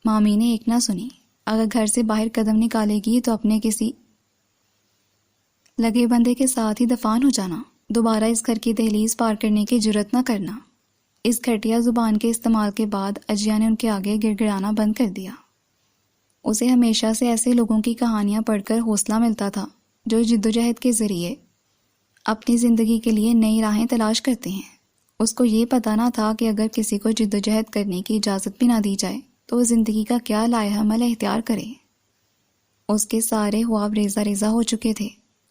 مامی نے ایک نہ سنی۔ اگر گھر سے باہر قدم نکالے گی تو اپنے کسی لگے بندے کے ساتھ ہی دفان ہو جانا، دوبارہ اس گھر کی دہلیز پار کرنے کی جرت نہ کرنا۔ اس گھٹیا زبان کے استعمال کے بعد اجیا نے ان کے آگے گڑ گڑانا بند کر دیا۔ اسے ہمیشہ سے ایسے لوگوں کی کہانیاں پڑھ کر حوصلہ ملتا تھا جو جدوجہد کے ذریعے اپنی زندگی کے لیے نئی راہیں تلاش کرتے ہیں۔ اس کو یہ پتہ نہ تھا کہ اگر کسی کو جدوجہد کرنے کی اجازت بھی نہ دی جائے تو وہ زندگی کا کیا لائحہ عمل اختیار کرے۔ اس کے سارے خواب ریزہ ریزہ ہو چکے تھے،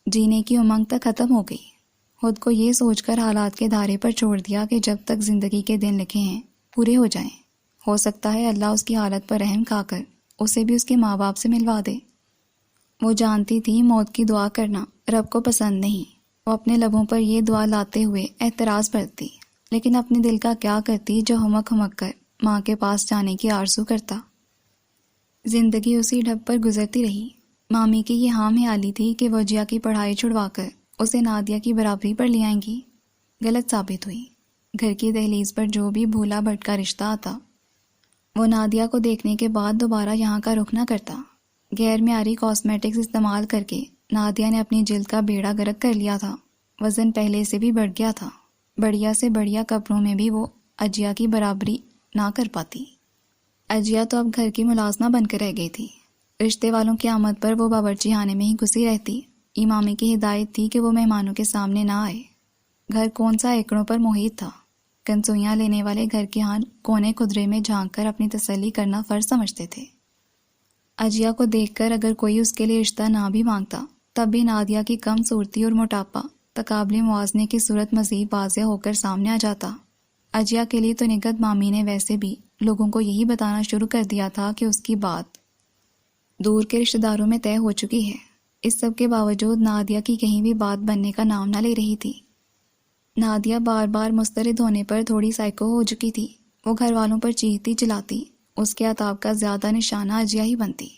جینے کی امنگ تک ختم ہو گئی۔ خود کو یہ سوچ کر حالات کے دھارے پر چھوڑ دیا کہ جب تک زندگی کے دن لکھے ہیں پورے ہو جائیں، ہو سکتا ہے اللہ اس کی حالت پر رحم کھا کر اسے بھی اس کے ماں باپ سے ملوا دے۔ وہ جانتی تھی موت کی دعا کرنا رب کو پسند نہیں۔ وہ اپنے لبوں پر یہ دعا لاتے ہوئے اعتراض برتتی، لیکن اپنے دل کا کیا کرتی جو ہمک ہمک کر ماں کے پاس جانے کی آرزو کرتا۔ زندگی اسی ڈھب پر گزرتی رہی۔ مامی کی یہ ہاں میں آلی تھی کہ وہ جیا کی پڑھائی چھڑوا کر اسے نادیہ کی برابری پر لے آئیں گی، غلط ثابت ہوئی۔ گھر کی دہلیز پر جو بھی بھولا بھٹکا رشتہ آتا وہ نادیہ کو دیکھنے کے بعد دوبارہ یہاں کا رخ نہ کرتا۔ غیر معیاری کاسمیٹکس استعمال کر کے نادیہ نے اپنی جلد کا بیڑا غرق کر لیا تھا۔ وزن پہلے سے بھی بڑھ گیا تھا۔ بڑھیا سے بڑھیا کپڑوں میں بھی وہ اجیا کی برابری نہ کر پاتی۔ اجیا تو اب گھر کی ملازمہ بن کر رہ گئی تھی۔ رشتے والوں کی آمد پر وہ باورچی خانے میں ہی گھسی رہتی۔ امامی کی ہدایت تھی کہ وہ مہمانوں کے سامنے نہ آئے۔ گھر کون سا ایکڑوں پر محیط تھا۔ کنسوئیاں لینے والے گھر کے ہاں کونے قدرے میں جھانک کر اپنی تسلی کرنا فرض سمجھتے تھے۔ اجیا کو دیکھ کر اگر کوئی اس کے لیے رشتہ نہ بھی مانگتا تب بھی نادیہ کی کم صورتی اور موٹاپا تقابلی موازنے کی صورت مزید واضح ہو کر سامنے آ جاتا۔ اجیا کے لیے تو نگہت مامی نے ویسے بھی لوگوں کو یہی بتانا شروع کر دیا تھا کہ اس کی بات دور کے رشتہ داروں میں طے ہو چکی ہے۔ اس سب کے باوجود نادیہ کی کہیں بھی بات بننے کا نام نہ لے رہی تھی۔ نادیہ بار بار مسترد ہونے پر تھوڑی سائیکو ہو چکی تھی۔ وہ گھر والوں پر چیختی چلاتی، اس کے عتاب کا زیادہ نشانہ اجیا ہی بنتی۔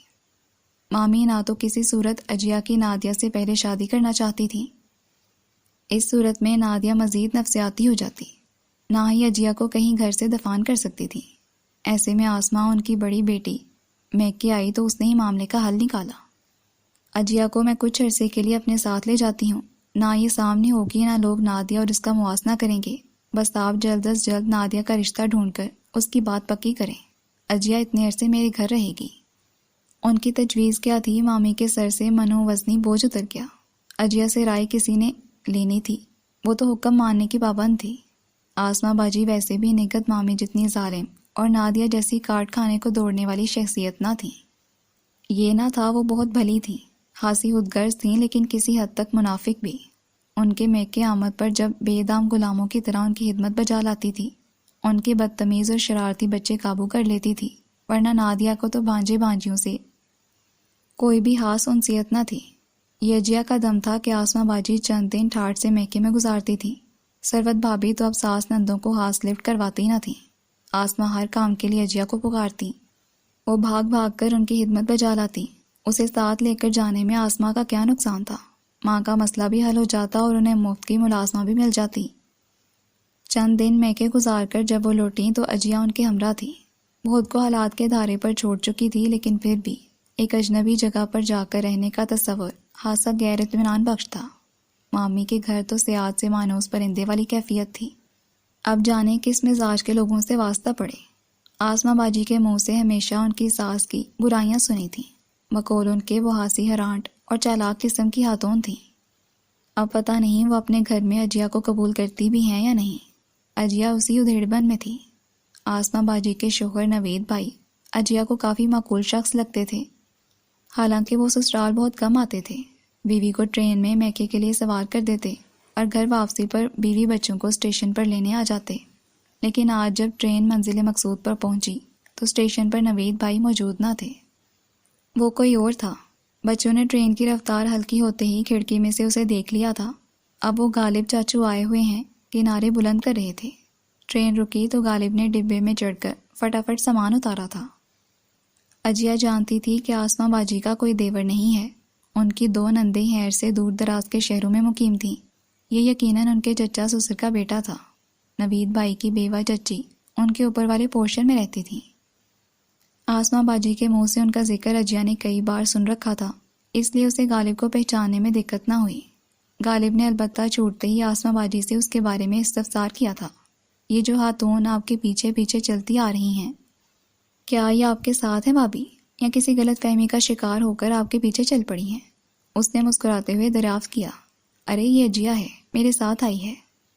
مامی نہ تو کسی صورت اجیا کی نادیہ سے پہلے شادی کرنا چاہتی تھی۔ اس صورت میں نادیہ مزید نفسیاتی ہو جاتی، نہ ہی اجیا کو کہیں گھر سے دفان کر سکتی تھی۔ ایسے میں آسماں ان کی بڑی بیٹی میکے آئی تو اس نے ہی معاملے کا حل نکالا۔ اجیا کو میں کچھ عرصے کے لیے اپنے ساتھ لے جاتی ہوں، نہ یہ سامنے ہوگی نہ لوگ نادیہ اور اس کا موازنہ کریں گے۔ بس آپ جلد از جلد نادیہ کا رشتہ ڈھونڈ کر اس کی بات پکی کریں۔ اجیا اتنے عرصے میرے گھر رہے گی۔ ان کی تجویز کیا تھی، مامی کے سر سے منو وزنی بوجھ اتر گیا۔ اجیا سے رائے کسی نے لینی تھی، وہ تو حکم ماننے کی پابند تھی۔ آسماں باجی ویسے بھی نگہت مامی جتنی ظالم اور نادیہ جیسی کاٹ کھانے کو دوڑنے والی شخصیت نہ تھی۔ یہ نہ تھا وہ بہت بھلی تھیں، خاصی خودغرض تھیں، لیکن کسی حد تک منافق بھی۔ ان کے میکے آمد پر جب بے دام غلاموں کی طرح ان کی خدمت بجا لاتی تھی، ان کے بدتمیز اور شرارتی بچے قابو کر لیتی تھی، ورنہ نادیہ کو تو بھانجے بھانجیوں سے کوئی بھی خاص انسیت نہ تھی۔ یہ اجیا کا دم تھا کہ آسماں باجی چند دن ٹھاٹھ سے میکے میں گزارتی تھی۔ سروت بھابی تو اب ساس نندوں کو ہاس لفٹ کرواتی نہ تھی۔ آسماں ہر کام کے لیے اجیا کو پکارتی، وہ بھاگ بھاگ کر ان کی خدمت بجا لاتی۔ اسے ساتھ لے کر جانے میں آسماں کا کیا نقصان تھا؟ ماں کا مسئلہ بھی حل ہو جاتا اور انہیں مفت کی ملازمہ بھی مل جاتی۔ چند دن میکے گزار کر جب وہ لوٹیں تو اجیا ان کے ہمراہ تھی۔ وہ خود کو حالات کے دھارے پر چھوڑ چکی تھی، لیکن پھر بھی ایک اجنبی جگہ پر جا کر رہنے کا تصور خاصا غیر اطمینان بخش تھا۔ مامی کے گھر تو سیاحت سے مانوس پرندے والی کیفیت تھی۔ اب جانے کس مزاج کے لوگوں سے واسطہ پڑے۔ آسماں باجی کے منہ سے ہمیشہ ان کی ساس کی برائیاں سنی تھیں، مقول ان کے وہ ہاسی ہرانٹ اور چالاک قسم کی خاتون تھیں۔ اب پتہ نہیں وہ اپنے گھر میں اجیا کو قبول کرتی بھی ہیں یا نہیں۔ اجیا اسی ادھیڑ بن میں تھی۔ آسماں باجی کے شوہر نوید بھائی اجیا کو کافی معقول شخص لگتے تھے، حالانکہ وہ سسرال بہت کم آتے تھے۔ بیوی کو ٹرین میں میکے کے لیے سوار کر دیتے اور گھر واپسی پر بیوی بچوں کو اسٹیشن پر لینے آ جاتے، لیکن آج جب ٹرین منزل مقصود پر پہنچی تو اسٹیشن پر نوید بھائی موجود نہ تھے، وہ کوئی اور تھا۔ بچوں نے ٹرین کی رفتار ہلکی ہوتے ہی کھڑکی میں سے اسے دیکھ لیا تھا۔ اب وہ غالب چاچو آئے ہوئے ہیں کہ نعرے بلند کر رہے تھے۔ ٹرین رکی تو غالب نے ڈبے میں چڑھ کر فٹافٹ سامان اتارا تھا۔ اجیا جانتی تھی کہ آسماں باجی کا کوئی دیور نہیں ہے، ان کی 2 نندیں خیر سے دور دراز کے شہروں میں مقیم تھیں۔ یہ یقیناً ان کے چچا سسر کا بیٹا تھا۔ نوید بھائی کی بیوہ چچی ان کے اوپر والے پورشن میں رہتی تھی۔ آسماں باجی کے منہ سے ان کا ذکر اجیا نے کئی بار سن رکھا تھا، اس لیے اسے غالب کو پہچاننے میں دقت نہ ہوئی۔ غالب نے البتہ چھوٹتے ہی آسماں باجی سے اس کے بارے میں استفسار کیا تھا۔ یہ جو خاتون آپ کے پیچھے پیچھے چلتی آ رہی ہیں، کیا یہ آپ کے ساتھ ہیں بھابی، یا کسی غلط فہمی کا شکار ہو کر آپ کے پیچھے چل پڑی ہیں؟ اس نے مسکراتے ہوئے دریافت کیا۔ ارے یہ اجیا ہے، میرے ساتھ آئی ہے۔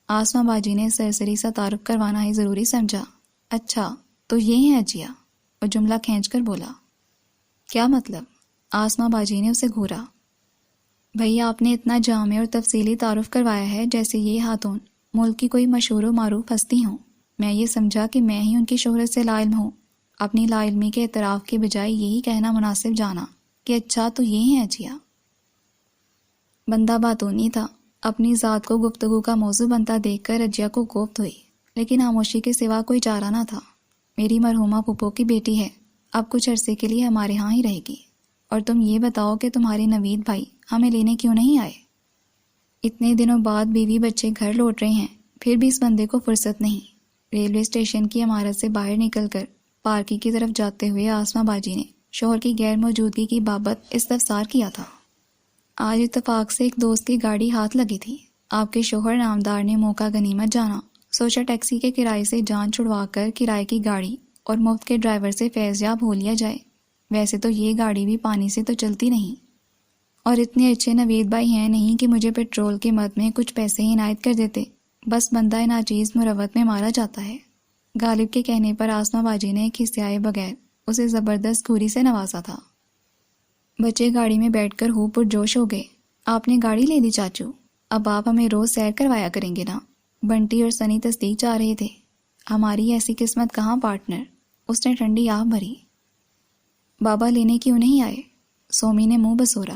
آسماں باجی نے سرسری سا تعارف کروانا ہی ضروری سمجھا۔ اچھا تو یہ ہیں اجیا، وہ جملہ کھینچ کر بولا۔ کیا مطلب؟ آسماں باجی نے اسے گھورا۔ بھئی آپ نے اتنا جامع اور تفصیلی تعارف کروایا ہے جیسے یہ خاتون ملک کی کوئی مشہور و معروف ہستی ہوں۔ میں یہ سمجھا کہ میں ہی ان کی شہرت سے لا علم ہوں۔ اپنی لا علمی کے اعتراف کے بجائے یہی کہنا مناسب جانا کہ اچھا تو یہ ہیں اجیا۔ بندہ باتونی تھا، اپنی ذات کو گفتگو کا موضوع بنتا دیکھ کر اجیا کو کوفت ہوئی، لیکن خاموشی کے سوا کوئی چارہ نہ تھا۔ میری مرحومہ پھپھو کی بیٹی ہے، اب کچھ عرصے کے لیے ہمارے ہاں ہی رہے گی، اور تم یہ بتاؤ کہ تمہارے نوید بھائی ہمیں لینے کیوں نہیں آئے؟ اتنے دنوں بعد بیوی بچے گھر لوٹ رہے ہیں، پھر بھی اس بندے کو فرصت نہیں۔ ریلوے اسٹیشن کی عمارت سے باہر نکل کر پارکنگ کی طرف جاتے ہوئے آسماں باجی نے شوہر کی غیر موجودگی کی بابت استفسار کیا تھا۔ آج اتفاق سے ایک دوست کی گاڑی ہاتھ لگی تھی۔ آپ کے شوہر نامدار نے موقع غنیمت جانا، سوچا ٹیکسی کے کرائے سے جان چھڑوا کر کرائے کی گاڑی اور مفت کے ڈرائیور سے فیضیاب ہو لیا جائے۔ ویسے تو یہ گاڑی بھی پانی سے تو چلتی نہیں، اور اتنے اچھے نوید بھائی ہیں نہیں کہ مجھے پیٹرول کے مد میں کچھ پیسے ہی عنایت کر دیتے۔ بس بندہ ناچیز مروت میں مارا جاتا ہے۔ غالب کے کہنے پر آسماں باجی نے کھسیائے بغیر اسے زبردست گھوری سے نوازا تھا۔ بچے گاڑی میں بیٹھ کر ہو پرجوش ہو گئے۔ آپ نے گاڑی لے دی چاچو، اب آپ ہمیں روز سیر کروایا کریں گے نا؟ بنٹی اور سنی تصدیق چاہ رہے تھے۔ ہماری ایسی قسمت کہاں پارٹنر، اس نے ٹھنڈی آہ بھری۔ بابا لینے کیوں نہیں آئے؟ سومی نے منہ بسورا۔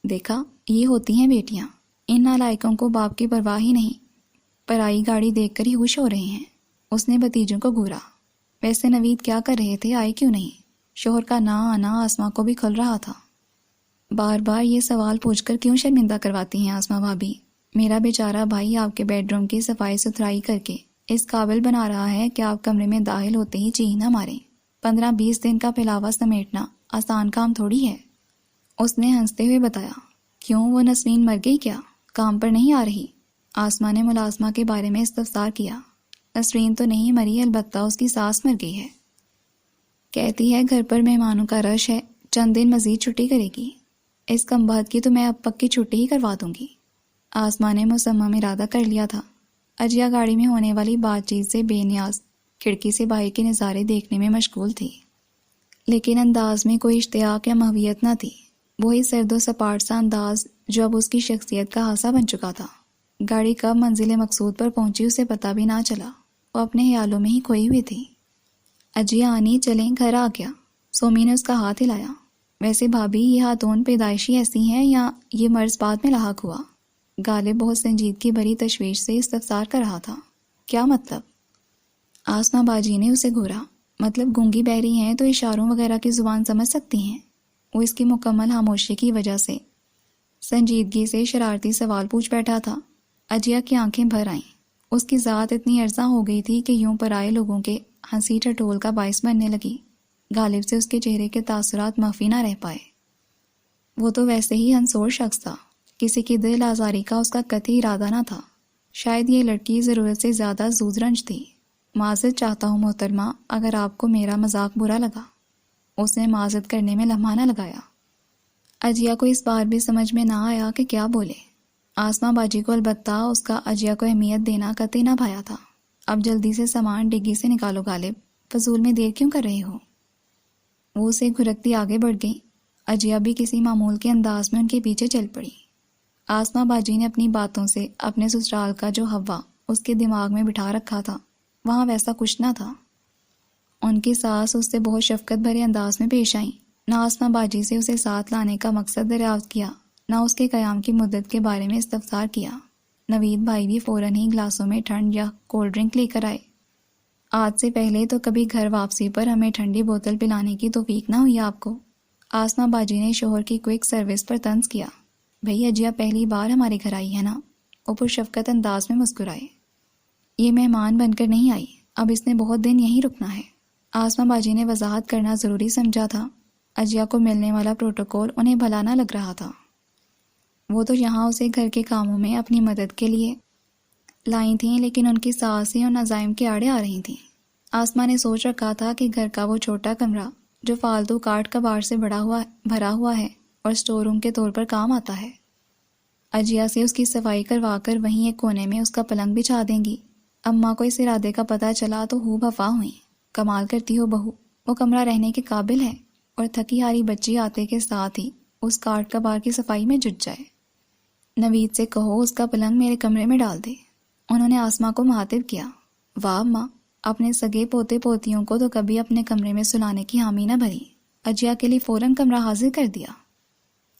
دیکھا، یہ ہوتی ہیں بیٹیاں، ان نالائکوں کو باپ کی پرواہ ہی نہیں، پرائی گاڑی دیکھ کر ہی خوش ہو رہے ہیں۔ اس نے بھتیجوں کو گھورا۔ ویسے نوید کیا کر رہے تھے، آئے کیوں نہیں؟ شوہر کا نہ آنا آسماں کو بھی کھل رہا تھا۔ بار بار یہ سوال پوچھ کر کیوں شرمندہ کرواتی ہیں آسماں بھابی؟ میرا بیچارہ بھائی آپ کے بیڈ روم کی صفائی ستھرائی کر کے اس قابل بنا رہا ہے کہ آپ کمرے میں داخل ہوتے ہی چینھ نہ ماریں۔ 15-20 دن کا پھیلاوا سمیٹنا آسان کام تھوڑی ہے۔ اس نے ہنستے ہوئے بتایا۔ کیوں، وہ نسرین مر گئی کیا؟ کام پر نہیں آ رہی؟ آسماں نے ملازمہ کے بارے میں استفسار کیا۔ نسرین تو نہیں مری، البتہ اس کی ساس مر گئی ہے۔ کہتی ہے گھر پر مہمانوں کا رش ہے، چند دن مزید چھٹی کرے گی۔ اس کم بخت کی تو میں اب پکی چھٹی ہی کروا دوں گی۔ آسماں نے مصمم ارادہ کر لیا تھا۔ اجیا گاڑی میں ہونے والی بات چیت سے بے نیاز کھڑکی سے باہر کے نظارے دیکھنے میں مشغول تھی، لیکن انداز میں کوئی اشتیاق یا محویت نہ تھی۔ وہی سرد و سپاٹ سا انداز جو اب اس کی شخصیت کا حصہ بن چکا تھا۔ گاڑی کب منزل مقصود پر پہنچی اسے پتہ بھی نہ چلا، وہ اپنے خیالوں میں ہی کھوئی ہوئی تھی۔ اجیا آنی، چلیں، گھر آ گیا۔ سومی نے اس کا ہاتھ ہلایا۔ ویسے بھابی، یہ خاتون پیدائشی ایسی ہیں یا یہ مرض بعد میں لاحق ہوا؟ غالب بہت سنجیدگی بھری تشویش سے استفسار کر رہا تھا۔ کیا مطلب؟ آسماں باجی نے اسے گھورا۔ مطلب گونگی بہری ہیں تو اشاروں وغیرہ کی زبان سمجھ سکتی ہیں؟ وہ اس کی مکمل خاموشی کی وجہ سے سنجیدگی سے شرارتی سوال پوچھ بیٹھا تھا۔ اجیا کی آنکھیں بھر آئیں۔ اس کی ذات اتنی ارزاں ہو گئی تھی کہ یوں پرائے لوگوں کے ہنسی ٹھٹول کا باعث بننے لگی۔ غالب سے اس کے چہرے کے تاثرات مخفی نہ رہ پائے۔ وہ تو ویسے ہی ہنسور شخص تھا، کسی کی دل آزاری کا اس کا قطعی ارادہ نہ تھا۔ شاید یہ لڑکی ضرورت سے زیادہ زود رنج تھی۔ معذرت چاہتا ہوں محترمہ اگر آپ کو میرا مذاق برا لگا۔ اس نے معذرت کرنے میں لمحہ نہ لگایا۔ اجیا کو اس بار بھی سمجھ میں نہ آیا کہ کیا بولے۔ آسماں باجی کو البتہ اس کا اجیا کو اہمیت دینا قطعی نہ بھایا تھا۔ اب جلدی سے سامان ڈگی سے نکالو غالب، فضول میں دیر کیوں کر رہے ہو؟ وہ اسے گھرکتی آگے بڑھ گئی۔ اجیا بھی کسی معمول کے انداز میں ان کے پیچھے چل پڑی۔ آسماں باجی نے اپنی باتوں سے اپنے سسرال کا جو ہوا اس کے دماغ میں بٹھا رکھا تھا وہاں ویسا کچھ نہ تھا۔ ان کی ساس اس سے بہت شفقت بھرے انداز میں پیش آئیں۔ نہ آسماں باجی سے اسے ساتھ لانے کا مقصد دریافت کیا، نہ اس کے قیام کی مدت کے بارے میں استفسار کیا۔ نوید بھائی بھی فوراً ہی گلاسوں میں ٹھنڈ یا کولڈ ڈرنک لے کر آئے۔ آج سے پہلے تو کبھی گھر واپسی پر ہمیں ٹھنڈی بوتل پلانے کی توفیق نہ ہوئی آپ کو۔ آسماء باجی نے شوہر کی کوئک سروس پر طنز کیا۔ بھئی اجیا پہلی بار ہمارے گھر آئی ہے نا؟ وہ پرشفقت انداز میں مسکرائے۔ یہ مہمان بن کر نہیں آئی، اب اس نے بہت دن یہیں رکنا ہے۔ آسماء باجی نے وضاحت کرنا ضروری سمجھا تھا۔ اجیا کو ملنے والا پروٹوکول انہیں بھلا نہ لگ رہا تھا۔ وہ تو یہاں اسے گھر کے کاموں میں اپنی مدد کے لیے لائی تھیں، لیکن ان کی سانسیں ان عزائم کے آڑے آ رہی تھیں۔ آسماء نے سوچ رکھا تھا کہ گھر کا وہ چھوٹا کمرہ جو فالتو کاٹ کباڑ سے بھرا ہوا ہے اور اسٹور روم کے طور پر کام آتا ہے، اجیا سے اس کی صفائی کروا کر وہیں ایک کونے میں اس کا پلنگ بچھا دیں گی۔ اماں کو اس ارادے کا پتہ چلا تو ہو بفا ہوئیں۔ کمال کرتی ہو بہو، وہ کمرہ رہنے کے قابل ہے، اور تھکی ہاری بچی آتے کے ساتھ ہی اس کاٹ کباڑ کی صفائی میں جٹ جائے۔ نوید سے کہو اس کا پلنگ میرے کمرے میں ڈال دے۔ انہوں نے آسماء کو مخاطب کیا۔ واہ ماں، اپنے سگے پوتے پوتیوں کو تو کبھی اپنے کمرے میں سلانے کی حامی نہ بھری، اجیا کے لیے فوراً کمرہ حاضر کر دیا۔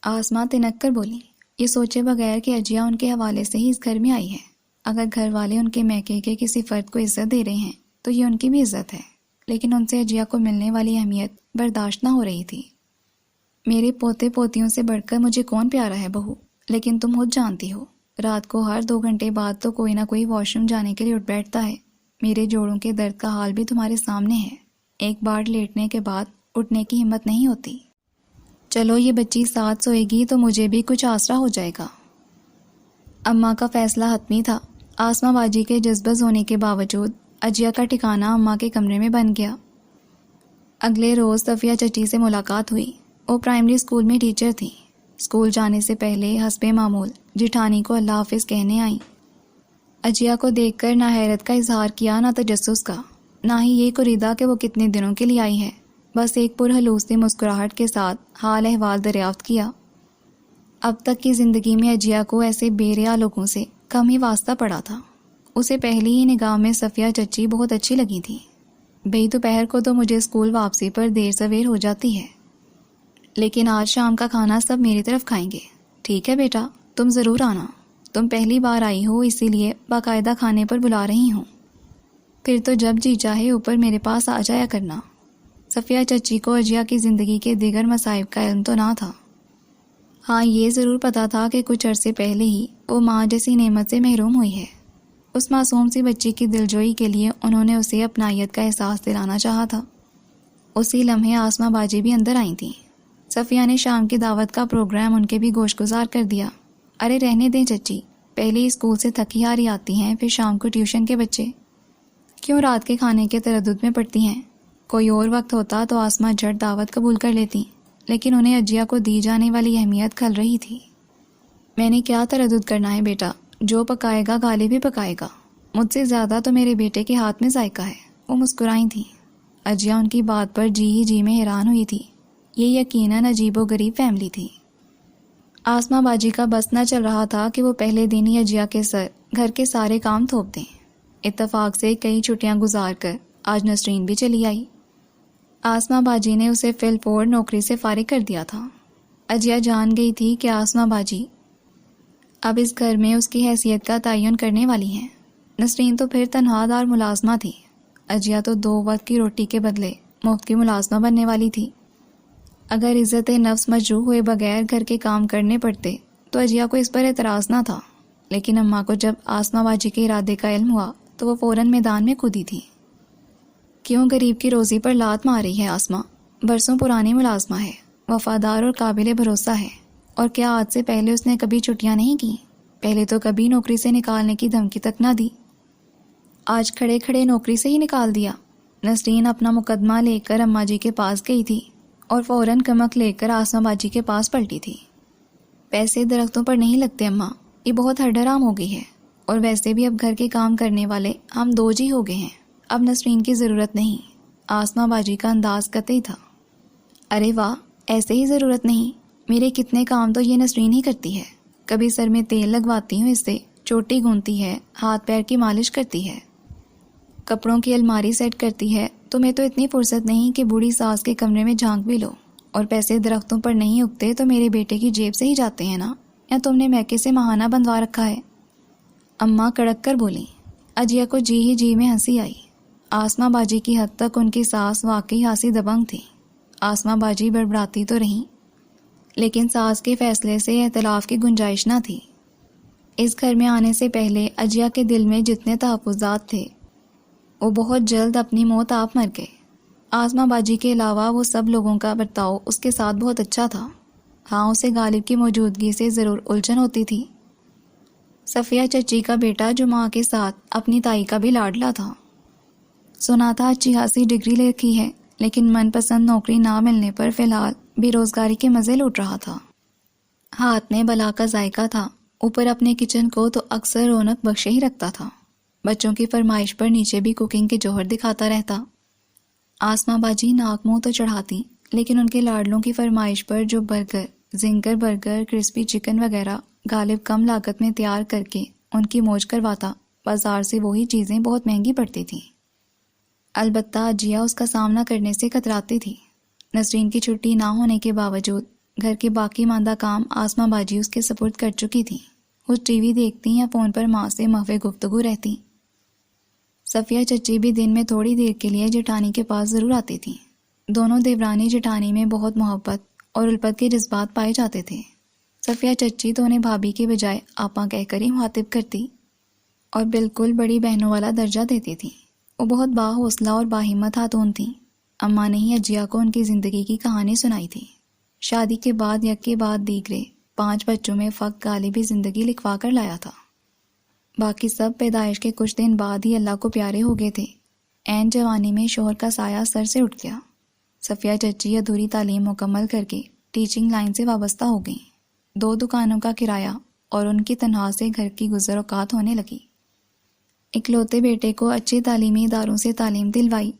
آسماء تنک کر بولی، یہ سوچے بغیر کہ اجیا ان کے حوالے سے ہی اس گھر میں آئی ہے۔ اگر گھر والے ان کے میکے کے کسی فرد کو عزت دے رہے ہیں تو یہ ان کی بھی عزت ہے، لیکن ان سے اجیا کو ملنے والی اہمیت برداشت نہ ہو رہی تھی۔ میرے پوتے پوتیوں سے بڑھ کر مجھے کون پیارا ہے بہو، لیکن تم خود جانتی ہو رات کو ہر 2 گھنٹے بعد تو کوئی نہ کوئی واش روم جانے کے لیے اٹھ بیٹھتا ہے۔ میرے جوڑوں کے درد کا حال بھی تمہارے سامنے ہے، ایک بار لیٹنے کے بعد اٹھنے کی ہمت نہیں ہوتی۔ چلو یہ بچی ساتھ سوئے گی تو مجھے بھی کچھ آسرا ہو جائے گا۔ اماں کا فیصلہ حتمی تھا۔ آسماء باجی کے جذبز ہونے کے باوجود اجیا کا ٹھکانہ اماں کے کمرے میں بن گیا۔ اگلے روز صفیہ چچی سے ملاقات ہوئی۔ وہ پرائمری اسکول میں ٹیچر تھیں۔ اسکول جانے سے پہلے حسب معمول جٹھانی کو اللہ حافظ کہنے آئیں۔ اجیا کو دیکھ کر نہ حیرت کا اظہار کیا، نہ تجسس کا، نہ ہی یہ قریدا کہ وہ کتنے دنوں کے لیے آئی ہے، بس ایک پرہلوس سی مسکراہٹ کے ساتھ حال احوال دریافت کیا۔ اب تک کی زندگی میں اجیا کو ایسے بے ریا لوگوں سے کم ہی واسطہ پڑا تھا۔ اسے پہلی ہی نگاہ میں صفیہ چچی بہت اچھی لگی تھی۔ بھئی دوپہر کو تو مجھے اسکول واپسی پر دیر سویر ہو جاتی ہے، لیکن آج شام کا کھانا سب میری طرف کھائیں گے، ٹھیک ہے بیٹا؟ تم ضرور آنا، تم پہلی بار آئی ہو اسی لیے باقاعدہ کھانے پر بلا رہی ہوں، پھر تو جب جی چاہے اوپر میرے پاس آ جایا کرنا۔ صفیہ چچی کو اجیا کی زندگی کے دیگر مصائب کا علم تو نہ تھا، ہاں یہ ضرور پتا تھا کہ کچھ عرصے پہلے ہی وہ ماں جیسی نعمت سے محروم ہوئی ہے۔ اس معصوم سی بچی کی دلجوئی کے لیے انہوں نے اسے اپنائیت کا احساس دلانا چاہا تھا۔ اسی لمحے آسماء باجی بھی اندر آئی تھیں۔ صفیہ نے شام کی دعوت کا پروگرام ان کے بھی گوش گزار کر دیا۔ ارے رہنے دیں چچی، پہلے اسکول سے تھکی ہاری آتی ہیں، پھر شام کو ٹیوشن کے بچے، کیوں رات کے کھانے کے تردد میں پڑتی ہیں؟ کوئی اور وقت ہوتا تو آسماء جھٹ دعوت قبول کر لیتی، لیکن انہیں اجیا کو دی جانے والی اہمیت کھل رہی تھی۔ میں نے کیا تردد کرنا ہے بیٹا، جو پکائے گا غالب بھی پکائے گا، مجھ سے زیادہ تو میرے بیٹے کے ہاتھ میں ذائقہ ہے۔ وہ مسکرائی تھیں۔ اجیا ان کی بات پر جی ہی جی میں حیران ہوئی تھی۔ یہ یقیناً عجیب و غریب فیملی تھی۔ آسماء باجی کا بس نہ چل رہا تھا کہ وہ پہلے دن ہی اجیا کے سر گھر کے سارے کام تھوپ دیں۔ اتفاق سے کئی چھٹیاں گزار کر آج نسرین بھی چلی آئی۔ آسماء باجی نے اسے فی الفور نوکری سے فارغ کر دیا تھا۔ اجیا جان گئی تھی کہ آسماء باجی اب اس گھر میں اس کی حیثیت کا تعین کرنے والی ہیں۔ نسرین تو پھر تنہا دار ملازمہ تھی، اجیا تو 2 وقت کی روٹی کے بدلے مفت کی ملازمہ بننے والی تھی۔ اگر عزت نفس مجروح ہوئے بغیر گھر کے کام کرنے پڑتے تو اجیا کو اس پر اعتراض نہ تھا، لیکن اماں کو جب آسماء باجی کے ارادے کا علم ہوا تو وہ فوراً میدان میں کودی تھی۔ کیوں غریب کی روزی پر لات مار رہی ہے آسماء؟ برسوں پرانی ملازمہ ہے، وفادار اور قابل بھروسہ ہے، اور کیا آج سے پہلے اس نے کبھی چھٹیاں نہیں کی؟ پہلے تو کبھی نوکری سے نکالنے کی دھمکی تک نہ دی، آج کھڑے کھڑے نوکری سے ہی نکال دیا۔ نسرین اپنا مقدمہ لے کر اماں جی کے پاس گئی تھی اور فوراً کمک لے کر آسماء باجی کے پاس پلٹی تھی۔ پیسے درختوں پر نہیں لگتے اماں، یہ بہت ہرڈرام ہو گئی ہے، اور ویسے بھی اب گھر کے کام کرنے والے ہم 2 جی ہو گئے ہیں، اب نسرین کی ضرورت نہیں۔ آسماء باجی کا انداز قطعی تھا۔ ارے واہ، ایسے ہی ضرورت نہیں، میرے کتنے کام تو یہ نسرین ہی کرتی ہے، کبھی سر میں تیل لگواتی ہوں اس سے، چوٹی گونتی ہے، ہاتھ پیر کی مالش کرتی ہے، کپڑوں کی الماری سیٹ کرتی ہے۔ تمہیں تو اتنی فرصت نہیں کہ بوڑھی ساس کے کمرے میں جھانک بھی لو، اور پیسے درختوں پر نہیں اگتے تو میرے بیٹے کی جیب سے ہی جاتے ہیں نا، یا تم نے میکے سے ماہانہ بندوا رکھا ہے؟ اماں کڑک کر بولیں۔ اجیا کو جی ہی جی میں ہنسی آئی۔ آسماں باجی کی حد تک ان کی ساس واقعی ہنسی دبنگ تھی۔ آسماں باجی بڑبڑاتی تو رہیں، لیکن ساس کے فیصلے سے اختلاف کی گنجائش نہ تھی۔ اس گھر میں آنے سے پہلے اجیا کے دل میں جتنے تحفظات تھے وہ بہت جلد اپنی موت آپ مر گئے۔ آسماں باجی کے علاوہ وہ سب لوگوں کا برتاؤ اس کے ساتھ بہت اچھا تھا۔ ہاں، اسے غالب کی موجودگی سے ضرور الجھن ہوتی تھی۔ صفیہ چچی کا بیٹا جو ماں کے ساتھ اپنی تائی کا بھی لاڈلا تھا، سنا تھا اچھی خاصی ڈگری لکھی ہے، لیکن من پسند نوکری نہ ملنے پر فی الحال بے روزگاری کے مزے لوٹ رہا تھا۔ ہاتھ میں بلا کا ذائقہ تھا، اوپر اپنے کچن کو تو اکثر رونق بخشے ہی رکھتا تھا۔ بچوں کی فرمائش پر نیچے بھی کوکنگ کے جوہر دکھاتا رہتا۔ آسماں باجی ناک منہ تو چڑھاتی، لیکن ان کے لاڈلوں کی فرمائش پر جو burger, zinger burger, crispy chicken وغیرہ غالب کم لاگت میں تیار کر کے ان کی موج کرواتا، بازار سے وہی چیزیں بہت مہنگی پڑتی تھیں۔ البتہ اجیا اس کا سامنا کرنے سے کتراتی تھی۔ نسرین کی چھٹی نہ ہونے کے باوجود گھر کے باقی ماندہ کام آسماں باجی اس کے سپرد کر چکی تھی۔ وہ ٹی وی دیکھتی یا فون پر ماں سے محو گفتگو رہتی۔ صفیہ چچی بھی دن میں تھوڑی دیر کے لیے جٹانی کے پاس ضرور آتی تھیں۔ دونوں دیورانی جٹانی میں بہت محبت اور الفت کے جذبات پائے جاتے تھے۔ صفیہ چچی تو انہیں بھابھی کے بجائے آپا کہہ کر ہی مخاطب کرتی اور بالکل بڑی بہنوں والا درجہ دیتی تھی۔ وہ بہت باحوصلہ اور باہمت خاتون تھیں۔ اماں نے ہی اجیا کو ان کی زندگی کی کہانی سنائی تھی۔ شادی کے بعد یک کے بعد دیگرے 5 بچوں میں فقط غالبی زندگی لکھوا کر لایا تھا۔ باقی سب پیدائش کے کچھ دن بعد ہی اللہ کو پیارے ہو گئے تھے۔ عین جوانی میں شوہر کا سایہ سر سے اٹھ گیا۔ صفیہ چچی ادھوری تعلیم مکمل کر کے ٹیچنگ لائن سے وابستہ ہو گئیں۔ 2 دکانوں کا کرایہ اور ان کی تنخواہ سے گھر کی گزر اوقات ہونے لگی۔ اکلوتے بیٹے کو اچھے تعلیمی اداروں سے تعلیم دلوائی،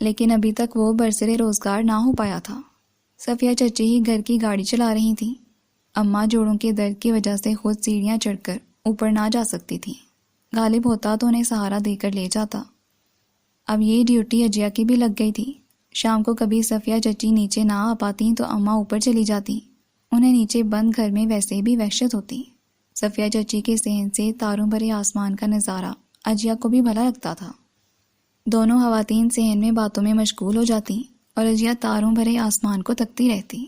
لیکن ابھی تک وہ برسر روزگار نہ ہو پایا تھا۔ صفیہ چچی ہی گھر کی گاڑی چلا رہی تھیں۔ اماں جوڑوں کے درد کی وجہ سے خود سیڑھیاں چڑھ کر اوپر نہ جا سکتی تھیں۔ غالب ہوتا تو انہیں سہارا دے کر لے جاتا۔ اب یہ ڈیوٹی اجیا کی بھی لگ گئی تھی۔ شام کو کبھی صفیہ چچی نیچے نہ آ پاتی تو اماں اوپر چلی جاتی۔ انہیں نیچے بند گھر میں ویسے بھی وحشت ہوتی۔ صفیہ چچی کے صحن سے تاروں بھرے آسمان کا نظارہ اجیا کو بھی بھلا لگتا تھا۔ دونوں خواتین صحن میں باتوں میں مشغول ہو جاتی اور اجیا تاروں بھرے آسمان کو تکتی رہتی۔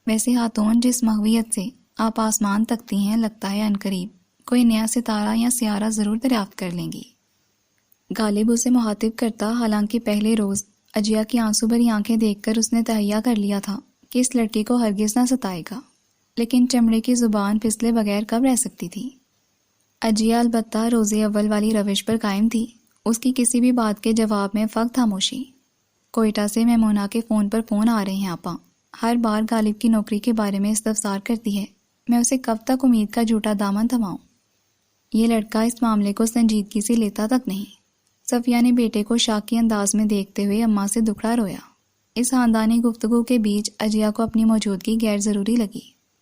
ویسے خاتون جس مغویت سے آپ آسمان تکتی ہیں، لگتا ہے عنقریب کوئی نیا ستارہ یا سیارہ ضرور دریافت کر لیں گی۔ غالب اسے مخاطب کرتا، حالانکہ پہلے روز اجیا کی آنسو بھری آنکھیں دیکھ کر اس نے تہیہ کر لیا تھا کہ اس لڑکی کو ہرگز نہ ستائے گا، لیکن چمڑے کی زبان پھسلے بغیر کب رہ سکتی تھی؟ اجیا البتہ روز اول والی روش پر قائم تھی۔ اس کی کسی بھی بات کے جواب میں فقط خاموشی۔ کوئٹہ سے میمونہ کے فون پر فون آ رہے ہیں آپا۔ ہر بار غالب کی نوکری کے بارے میں استفسار کرتی ہے۔ میں اسے کب تک امید کا جھوٹا دامن تھماؤں؟ یہ لڑکا اس معاملے کو سنجیدگی سے لیتا تک نہیں۔ صفیہ نے بیٹے کو شاکی انداز میں دیکھتے ہوئے اماں سے دکھڑا رویا۔ اس خاندانی گفتگو کے بیچ اجیا کو اپنی موجودگی غیر ضروری لگی۔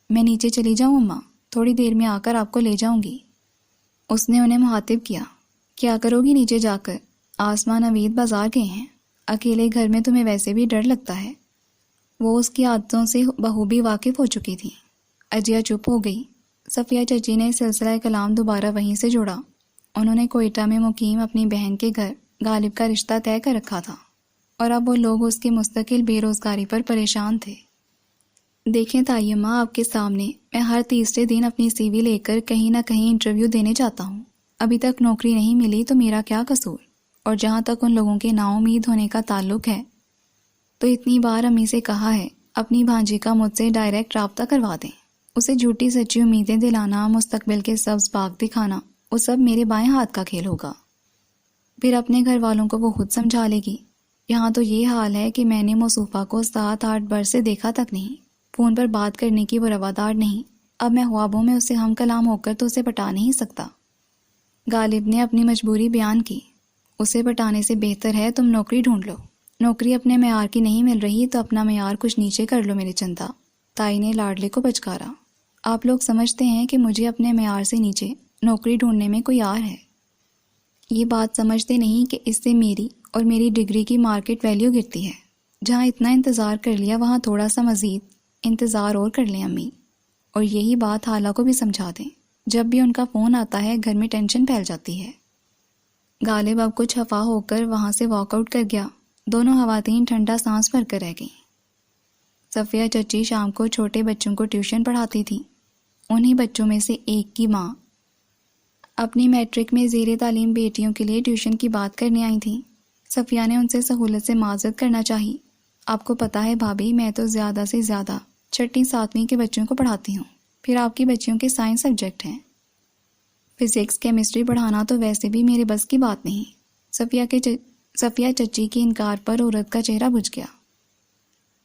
میں نیچے چلی جاؤں اماں؟ تھوڑی دیر میں آ کر آپ کو لے جاؤں گی۔ اس نے انہیں مخاطب کیا۔ کیا کرو گی نیچے جا کر؟ آسماں نوید بازار گئے ہیں، اکیلے گھر میں تمہیں ویسے بھی ڈر لگتا ہے۔ وہ اس کی عادتوں سے بخوبی واقف ہو چکی تھی۔ اجیا چپ ہو گئی۔ صفیہ چچی نے سلسلہ کلام دوبارہ وہیں سے جوڑا۔ انہوں نے کوئٹہ میں مقیم اپنی بہن کے گھر غالب کا رشتہ طے کر رکھا تھا، اور اب وہ لوگ اس کی مستقل بے روزگاری پر پریشان تھے۔ دیکھیں تائی اماں، آپ کے سامنے میں ہر تیسرے دن اپنی سی وی لے کر کہیں نہ کہیں انٹرویو دینے جاتا ہوں۔ ابھی تک نوکری نہیں ملی تو میرا کیا قصور؟ اور جہاں تک ان لوگوں کے نا امید ہونے کا تعلق ہے تو اتنی بار امی سے کہا ہے اپنی بھانجی کا مجھ سے ڈائریکٹ رابطہ کروا دیں۔ اسے جھوٹی سچی امیدیں دلانا، مستقبل کے سبز باغ دکھانا، وہ سب میرے بائیں ہاتھ کا کھیل ہوگا۔ پھر اپنے گھر والوں کو وہ خود سمجھا لے گی۔ یہاں تو یہ حال ہے کہ میں نے موصوفہ کو 7-8 برس سے دیکھا تک نہیں، فون پر بات کرنے کی وہ روادار نہیں۔ اب میں خوابوں میں اسے ہم کلام ہو کر تو اسے پٹا نہیں سکتا۔ غالب نے اپنی مجبوری بیان کی۔ اسے پٹانے سے بہتر ہے تم نوکری ڈھونڈ لو۔ نوکری اپنے معیار کی نہیں مل رہی تو اپنا معیار کچھ نیچے کر لو میرے چندا۔ تائی نے لاڈلے کو بچکارا۔ آپ لوگ سمجھتے ہیں کہ مجھے اپنے معیار سے نیچے نوکری ڈھونڈنے میں کوئی آر ہے۔ یہ بات سمجھتے نہیں کہ اس سے میری اور میری ڈگری کی مارکیٹ ویلیو گرتی ہے۔ جہاں اتنا انتظار کر لیا وہاں تھوڑا سا مزید انتظار اور کر لیں امی، اور یہی بات حالہ کو بھی سمجھا دیں۔ جب بھی ان کا فون آتا ہے گھر میں ٹینشن پھیل جاتی ہے۔ غالب اب کچھ خفا ہو کر وہاں سے واک آؤٹ کر گیا۔ دونوں خواتین ٹھنڈا سانس بھر کر رہ گئیں۔ صفیہ چچی شام کو چھوٹے بچوں کو ٹیوشن پڑھاتی تھی۔ انہی بچوں میں سے ایک کی ماں اپنی میٹرک میں زیر تعلیم بیٹیوں کے لیے ٹیوشن کی بات کرنے آئی تھیں۔ صفیہ نے ان سے سہولت سے معذرت کرنا چاہی۔ آپ کو پتہ ہے بھابھی، میں تو زیادہ سے زیادہ 6 7ویں کے بچوں کو پڑھاتی ہوں، پھر آپ کی بچیوں کے سائنس سبجیکٹ ہیں۔ فزکس کیمسٹری پڑھانا تو ویسے بھی میرے بس کی بات نہیں۔ صفیہ چچی کے انکار پر عورت کا چہرہ بجھ گیا۔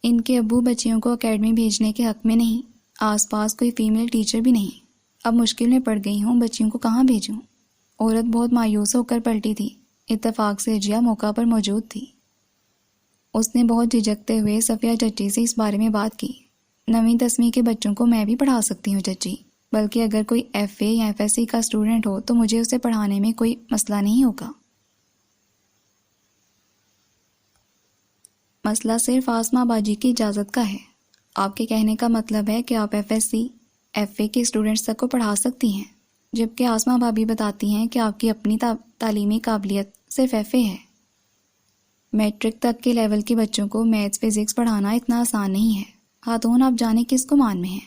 ان کے ابو بچیوں کو اکیڈمی بھیجنے کے حق میں نہیں، آس پاس کوئی فیمیل ٹیچر بھی نہیں۔ اب مشکل میں پڑ گئی ہوں، بچیوں کو کہاں بھیجوں؟ عورت بہت مایوس ہو کر پلٹی تھی۔ اتفاق سے اجیا موقع پر موجود تھی۔ اس نے بہت جھجکتے ہوئے صفیہ چچی سے اس بارے میں بات کی۔ 9ویں 10ویں کے بچوں کو میں بھی پڑھا سکتی ہوں چچی، بلکہ اگر کوئی FA یا FSC کا اسٹوڈنٹ ہو تو مجھے اسے پڑھانے میں کوئی مسئلہ نہیں ہوگا۔ مسئلہ صرف آسمہ باجی کی اجازت کا ہے۔ آپ کے کہنے کا مطلب ہے کہ آپ FSC FA کے اسٹوڈنٹس تک کو پڑھا سکتی ہیں، جبکہ آسمہ بھابی بتاتی ہیں کہ آپ کی اپنی تعلیمی قابلیت صرف FA ہے۔ میٹرک تک کے لیول کے بچوں کو میتھس فزکس پڑھانا اتنا آسان نہیں ہے۔ خاتون، آپ جانے کس کو مان میں ہیں؟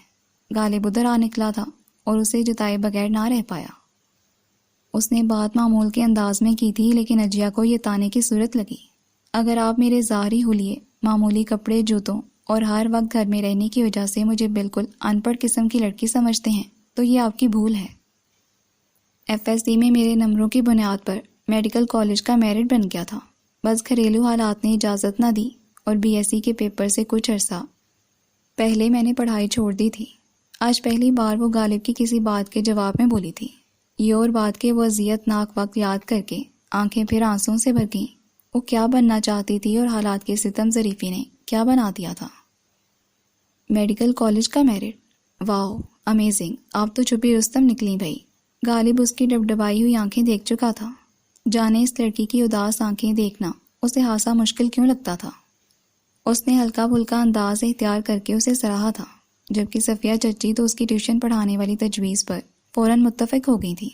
غالب ادھر آ نکلا تھا اور اسے جتائے بغیر نہ رہ پایا۔ اس نے بات معمول کے انداز میں کی تھی، لیکن اجیا کو یہ تانے کی صورت لگی۔ اگر آپ میرے ظاہری حلیے، معمولی کپڑے، جوتوں اور ہر وقت گھر میں رہنے کی وجہ سے مجھے بالکل ان پڑھ قسم کی لڑکی سمجھتے ہیں تو یہ آپ کی بھول ہے۔ FSC میں میرے نمبروں کی بنیاد پر میڈیکل کالج کا میرٹ بن گیا تھا، بس گھریلو حالات نے اجازت نہ دی اور BSc کے پیپر سے کچھ عرصہ پہلے میں نے پڑھائی چھوڑ دی تھی۔ آج پہلی بار وہ غالب کی کسی بات کے جواب میں بولی تھی۔ یہ اور بات کے وہ اذیت ناک وقت یاد کر کے آنکھیں پھر آنسوں سے بھر گئیں۔ وہ کیا بننا چاہتی تھی اور حالات کے ستم ظریفی نے کیا بنا دیا تھا؟ میڈیکل کالج کا میرٹ، واو امیزنگ! آپ تو چھپی رستم نکلی بھائی۔ غالب اس کی ڈبڈبائی ہوئی آنکھیں دیکھ چکا تھا۔ جانے اس لڑکی کی اداس آنکھیں دیکھنا اسے خاصا مشکل کیوں لگتا تھا۔ اس نے ہلکا پھلکا انداز اختیار کر کے اسے سراہا تھا، جبکہ صفیہ چچی تو اس کی ٹیوشن پڑھانے والی تجویز پر فوراً متفق ہو گئی تھی۔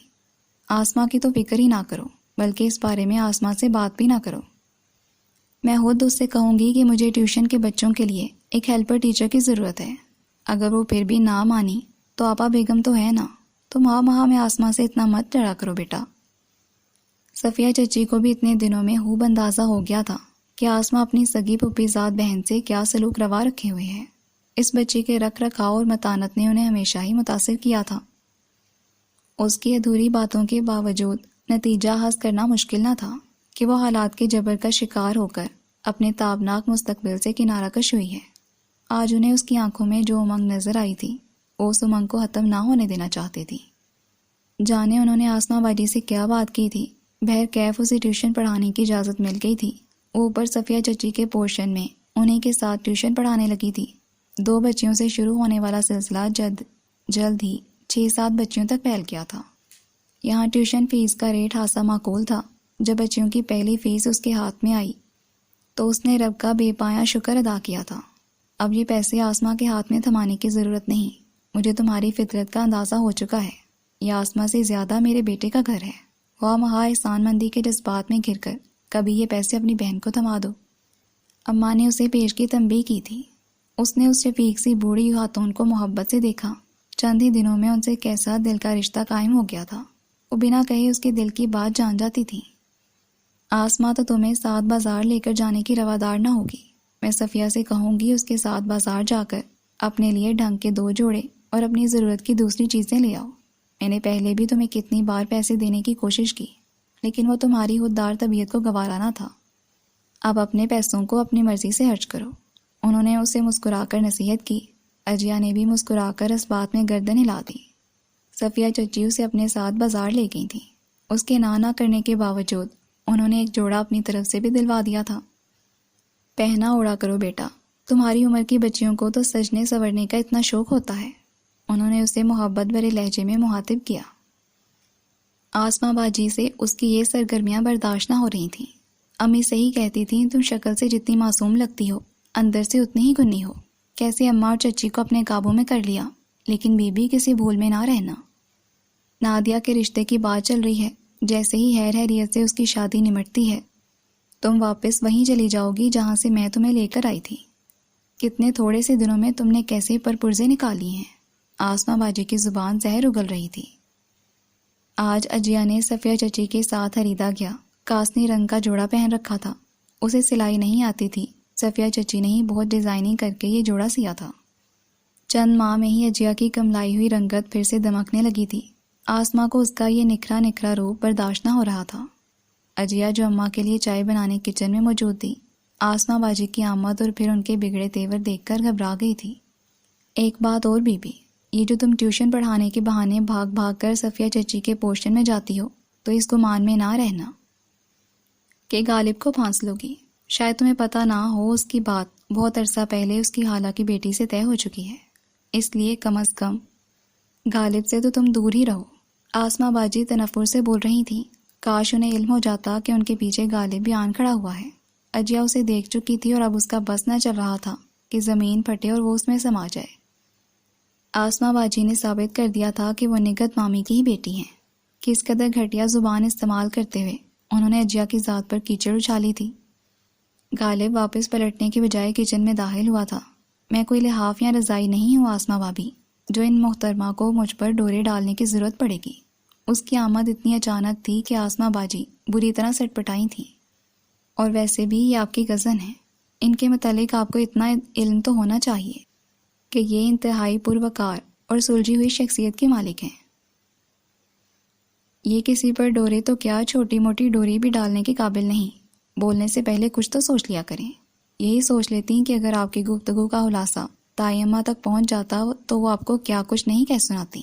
آسمہ کی تو فکر ہی نہ کرو، بلکہ اس بارے میں آسمہ سے بات بھی نہ کرو۔ میں خود اس سے کہوں گی کہ مجھے ٹیوشن کے بچوں کے لیے ایک ہیلپر ٹیچر کی ضرورت ہے۔ اگر وہ پھر بھی نہ مانی تو آپا بیگم تو ہے نا، تو ماں میں آسمہ سے اتنا مت ڈرا کرو بیٹا۔ صفیہ چچی کو بھی اتنے دنوں میں خوب اندازہ ہو گیا تھا کہ آسمہ اپنی سگی پھوپھی زاد بہن سے کیا سلوک روا رکھے ہوئے ہے۔ اس بچی کے رکھ رکھاؤ اور متانت نے انہیں ہمیشہ ہی متاثر کیا تھا۔ اس کی ادھوری باتوں کے باوجود نتیجہ حاصل کرنا مشکل نہ تھا کہ وہ حالات کے جبر کا شکار ہو کر اپنے تابناک مستقبل سے کنارہ کش ہوئی ہے۔ آج انہیں اس کی آنکھوں میں جو امنگ نظر آئی تھی، وہ اس امنگ کو ختم نہ ہونے دینا چاہتی تھی۔ جانے انہوں نے آسمہ باجی سے کیا بات کی تھی، بہر کیف اسے ٹیوشن پڑھانے کی اجازت مل گئی تھی۔ وہ اوپر صفیہ چچی کے پورشن میں انہیں کے ساتھ ٹیوشن پڑھانے لگی تھی۔ 2 بچیوں سے شروع ہونے والا سلسلہ جلد ہی 6 7 بچیوں تک پھیل گیا تھا۔ یہاں ٹیوشن فیس کا ریٹ خاصا معقول تھا۔ جب بچیوں کی پہلی فیس اس کے ہاتھ میں آئی تو اس نے رب کا بے پایاں شکر ادا کیا تھا۔ اب یہ پیسے آسمہ کے ہاتھ میں تھمانے کی ضرورت نہیں، مجھے تمہاری فطرت کا اندازہ ہو چکا ہے۔ یہ آسمہ سے زیادہ میرے بیٹے کا گھر ہے۔ خواہ مہا احسان مندی کے جذبات میں گھر کر کبھی یہ پیسے اپنی بہن کو تھما دو۔ اماں نے اسے پیش کی تنبیہ کی تھی۔ اس نے اس شفیق سی بوڑھی خاتون کو محبت سے دیکھا۔ چند ہی دنوں میں ان سے کیسا دل کا رشتہ قائم ہو گیا تھا۔ وہ بنا کہے اس کے دل کی بات جان جاتی تھی۔ آسمہ تو تمہیں ساتھ بازار لے کر جانے کی روادار نہ ہوگی۔ میں صفیہ سے کہوں گی اس کے ساتھ بازار جا کر اپنے لیے ڈھنگ کے 2 جوڑے اور اپنی ضرورت کی دوسری چیزیں لے آؤ۔ میں نے پہلے بھی تمہیں کتنی بار پیسے دینے کی کوشش کی، لیکن وہ تمہاری خوددار طبیعت کو گوارا نہ تھا۔ اب اپنے پیسوں کو اپنی مرضی سے خرچ کرو۔ انہوں نے اسے مسکرا کر نصیحت کی۔ اجیا نے بھی مسکرا کر اس بات میں گردن ہلا دی۔ صفیہ چچی اسے اپنے ساتھ بازار لے گئی تھی۔ اس کے نہ کرنے کے باوجود انہوں نے ایک جوڑا اپنی طرف سے بھی دلوا دیا تھا۔ پہنا اوڑا کرو بیٹا، تمہاری عمر کی بچیوں کو تو سجنے سورنے کا اتنا شوق ہوتا ہے۔ انہوں نے اسے محبت بھرے لہجے میں مخاطب کیا۔ آسمہ باجی سے اس کی یہ سرگرمیاں برداشت نہ ہو رہی تھیں۔ امی صحیح کہتی تھیں، تم شکل سے جتنی معصوم لگتی ہو اندر سے اتنی ہی گنی ہو۔ کیسے اماں اور چچی کو اپنے قابو میں کر لیا، لیکن بی بی کسی بھول میں نہ رہنا۔ نادیہ کے رشتے کی بات چل رہی ہے، جیسے ہی خیر خیریت سے اس کی شادی نمٹتی ہے تم واپس وہیں چلی جاؤ گی جہاں سے میں تمہیں لے کر آئی تھی۔ کتنے تھوڑے سے دنوں میں تم نے کیسے پرپرزے نکالی ہیں۔ آسماں باجی کی زبان زہر اگل رہی تھی۔ آج اجیا نے صفیہ چچی کے ساتھ خریدا گیا کاسنی رنگ کا جوڑا پہن رکھا تھا۔ اسے سلائی نہیں آتی تھی، صفیہ چچی نے ہی بہت ڈیزائننگ کر کے یہ جوڑا سیا تھا۔ چند ماہ میں ہی اجیا کی کملائی ہوئی رنگت پھر سے دمکنے لگی تھی۔ آسماں کو اس کا یہ نکھرا نکھرا روپ برداشت نہ ہو رہا تھا۔ اجیا جو اماں کے لیے چائے بنانے کچن میں موجود تھی، آسماں باجی کی آمد اور پھر ان کے بگڑے تیور دیکھ کر گھبرا گئی تھی۔ ایک بات اور بی بی، یہ جو تم ٹیوشن پڑھانے کے بہانے بھاگ بھاگ کر صفیہ چچی کے پوشن میں جاتی ہو تو اس گمان میں نہ رہنا کہ غالب کو پھانس لو گی۔ شاید تمہیں پتہ نہ ہو اس کی بات بہت عرصہ پہلے اس کی خالہ کی بیٹی سے طے ہو چکی ہے، اس لیے کم از کم غالب سے تو تم دور ہی رہو۔ آسماں باجی تنفر سے بول رہی تھیں۔ کاش انہیں علم ہو جاتا کہ ان کے پیچھے غالب بھی آن کھڑا ہوا ہے۔ اجیا اسے دیکھ چکی تھی اور اب اس کا بس نہ چل رہا تھا کہ زمین پھٹے اور وہ اس میں سما جائے۔ آسماں باجی نے ثابت کر دیا تھا کہ وہ نگہت مامی کی ہی بیٹی ہیں۔ کس قدر گھٹیا زبان استعمال کرتے ہوئے انہوں نے اجیا کی ذات پر کیچڑ اچھالی تھی۔ غالب واپس پلٹنے کے بجائے کچن میں داخل ہوا تھا۔ میں کوئی لحاف یا رضائی نہیں ہوں آسماں بھابی جو ان محترمہ کو مجھ پر ڈورے ڈالنے کی ضرورت پڑے گی۔ اس کی آمد اتنی اچانک تھی کہ آسماں باجی بری طرح سٹ پٹائی تھیں۔ اور ویسے بھی یہ آپ کی کزن ہے، ان کے متعلق آپ کو اتنا علم تو ہونا چاہیے کہ یہ انتہائی پروقار اور سلجھی ہوئی شخصیت کے مالک ہیں۔ یہ کسی پر ڈورے تو کیا چھوٹی موٹی ڈوری بھی ڈالنے کے قابل نہیں۔ بولنے سے پہلے کچھ تو سوچ لیا کریں۔ یہی سوچ لیتی کہ اگر آپ کی گفتگو کا خلاصہ تائیمہ تک پہنچ جاتا تو وہ آپ کو کیا کچھ نہیں کہہ سناتی۔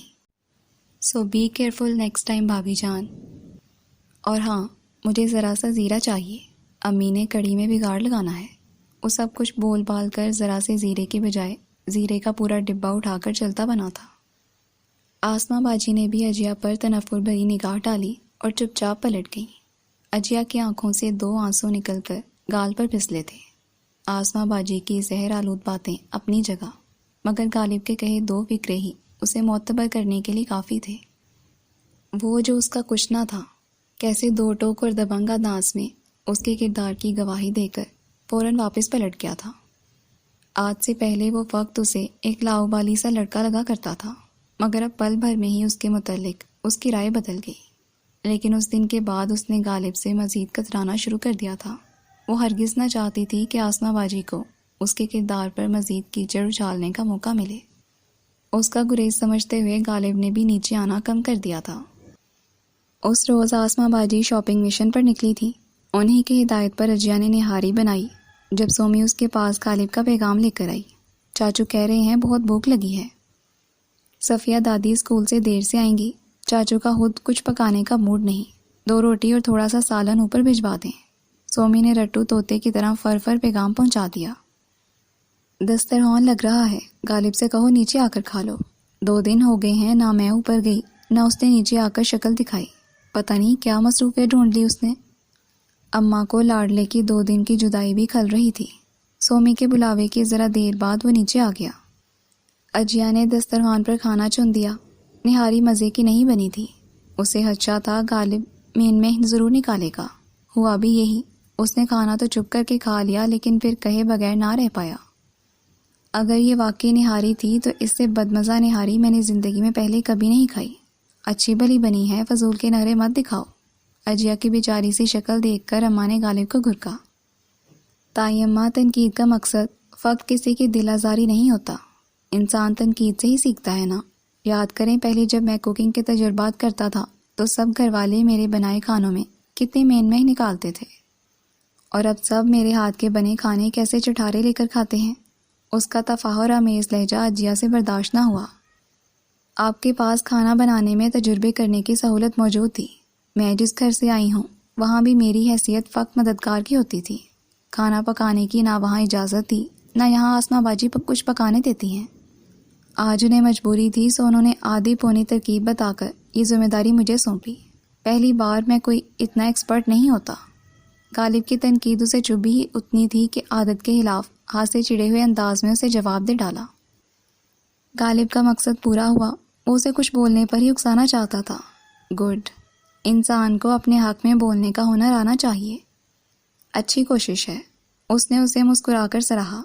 سو بی کیئرفل نیکسٹ ٹائم بھابی جان۔ اور ہاں، مجھے ذرا سا زیرہ چاہیے، امی نے کڑھی میں بگاڑ لگانا ہے۔ وہ سب کچھ بول بال کر ذرا سے زیرے کے بجائے زیرے کا پورا ڈبہ اٹھا کر چلتا بنا تھا۔ آسماں باجی نے بھی اجیا پر تنفر بھری نگاہ ڈالی اور چپ چاپ پلٹ گئی۔ اجیا کی آنکھوں سے 2 آنسو نکل کر گال پر پھسلے تھے۔ آسماں باجی کی زہر آلود باتیں اپنی جگہ، مگر غالب کے کہے 2 فکرے ہی اسے معتبر کرنے کے لیے کافی تھے۔ وہ جو اس کا کچھ نہ تھا، کیسے 2 ٹوک اور دبنگ انداز میں اس کے کردار کی گواہی دے کر فوراً واپس پلٹ گیا تھا۔ آج سے پہلے وہ وقت اسے ایک لاؤبالی سا لڑکا لگا کرتا تھا، مگر اب پل بھر میں ہی اس کے متعلق اس کی رائے بدل گئی۔ لیکن اس دن کے بعد اس نے غالب سے مزید کترانا شروع کر دیا تھا۔ وہ ہرگز نہ چاہتی تھی کہ آسماں باجی کو اس کے کردار پر مزید کیچڑ اچھالنے کا موقع ملے۔ اس کا گریز سمجھتے ہوئے غالب نے بھی نیچے آنا کم کر دیا تھا۔ اس روز آسماں باجی شاپنگ مشن پر نکلی تھی۔ انہی کی ہدایت پر اجیا نے نہاری بنائی۔ جب سومی اس کے پاس غالب کا پیغام لے کر آئی، چاچو کہہ رہے ہیں بہت بھوک لگی ہے۔ صفیہ دادی اسکول سے دیر سے آئیں گی، چاچو کا خود کچھ پکانے کا موڈ نہیں، 2 روٹی اور تھوڑا سا سالن اوپر بھجوا دیں۔ سومی نے رٹو طوطے کی طرح فر پیغام پہنچا دیا۔ دسترخوان لگ رہا ہے، غالب سے کہو نیچے آ کر کھا لو۔ 2 دن ہو گئے ہیں نہ میں اوپر گئی نہ اس نے نیچے آ کر شکل دکھائی۔ پتہ نہیں کیا مصروفیت ڈھونڈ لی اس نے۔ اماں کو لاڈلے کی 2 دن کی جدائی بھی کھل رہی تھی۔ سومی کے بلاوے کی ذرا دیر بعد وہ نیچے آ گیا۔ اجیا نے دسترخوان پر کھانا چن دیا۔ نہاری مزے کی نہیں بنی تھی۔ اسے خدشہ تھا غالب مین میں ضرور نکالے گا۔ ہوا بھی یہی، اس نے کھانا تو چپ کر کے کھا لیا لیکن پھر کہے بغیر نہ رہ پایا۔ اگر یہ واقعی نہاری تھی تو اس سے بدمزہ نہاری میں نے زندگی میں پہلے کبھی نہیں کھائی۔ اچھی بھلی بنی ہے، فضول کے نعرے مت دکھاؤ۔ اجیا کی بیچاری سی شکل دیکھ کر اماں نے غالب کو گھرکا۔ تائی اماں، تنقید کا مقصد فقط کسی کی دل آزاری نہیں ہوتا، انسان تنقید سے ہی سیکھتا ہے نا۔ یاد کریں پہلے جب میں کوکنگ کے تجربات کرتا تھا تو سب گھر والے میرے بنائے کھانوں میں کتنے مین میں نکالتے تھے، اور اب سب میرے ہاتھ کے بنے کھانے کیسے چٹھارے لے کر کھاتے ہیں۔ اس کا تفاہر آمیز لہجہ اجیا سے برداشت نہ ہوا۔ آپ کے پاس کھانا بنانے میں تجربے کرنے کی سہولت موجود تھی۔ میں جس گھر سے آئی ہوں وہاں بھی میری حیثیت فقط مددگار کی ہوتی تھی۔ کھانا پکانے کی نہ وہاں اجازت تھی نہ یہاں آسماں باجی کچھ پکانے دیتی ہیں۔ آج انہیں مجبوری تھی، سو انہوں نے آدھی پونی ترکیب بتا کر یہ ذمہ داری مجھے سونپی۔ پہلی بار میں کوئی اتنا ایکسپرٹ نہیں ہوتا۔ غالب کی تنقید اسے چبھی ہی اتنی تھی کہ عادت کے خلاف ہاتھ سے چڑے ہوئے انداز میں اسے جواب دے ڈالا۔ غالب کا مقصد پورا ہوا۔ وہ اسے کچھ بولنے پر ہی اکسانا چاہتا تھا۔ گڈ، انسان کو اپنے حق میں بولنے کا ہنر آنا چاہیے۔ اچھی کوشش ہے، اس نے اسے مسکرا کر سراہا۔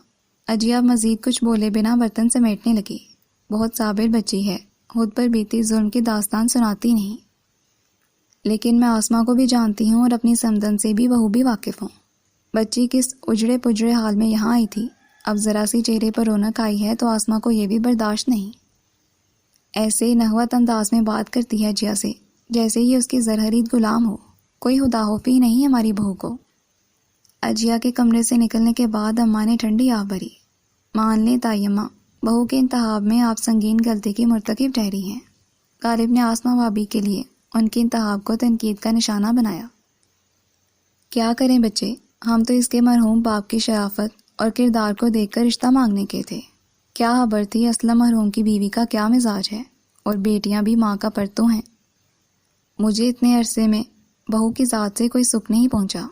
اجیا مزید کچھ بولے بنا برتن سمیٹنے لگی۔ بہت صابر بچی ہے، خود پر بیتی ظلم کی داستان سناتی نہیں۔ لیکن میں آسما کو بھی جانتی ہوں اور اپنی سمدن سے بھی بہو بھی واقف ہوں۔ بچی کس اجڑے پجڑے حال میں یہاں آئی تھی، اب ذرا سی چہرے پر رونق آئی ہے تو آسما کو یہ بھی برداشت نہیں۔ ایسے نحوت انداز میں بات کرتی ہے اجیا سے جیسے یہ اس کی زرہرید غلام ہو، کوئی خدا خوفی نہیں ہماری بہو کو۔ اجیا کے کمرے سے نکلنے کے بعد اماں نے ٹھنڈی آہ بھری۔ مان لیں تائی اماں، بہو کے انتخاب میں آپ سنگین غلطی کی مرتکب ٹھہری ہیں۔ غالب نے آسما بھابی کے لیے ان کے انتخاب کو تنقید کا نشانہ بنایا۔ کیا کریں بچے، ہم تو اس کے مرحوم باپ کی شرافت اور کردار کو دیکھ کر رشتہ مانگنے کے تھے۔ کیا خبر تھی اسلم مرحوم کی بیوی کا کیا مزاج ہے، اور بیٹیاں بھی ماں کا پرتو ہیں۔ مجھے اتنے عرصے میں بہو کی ذات سے کوئی سکھ نہیں پہنچا۔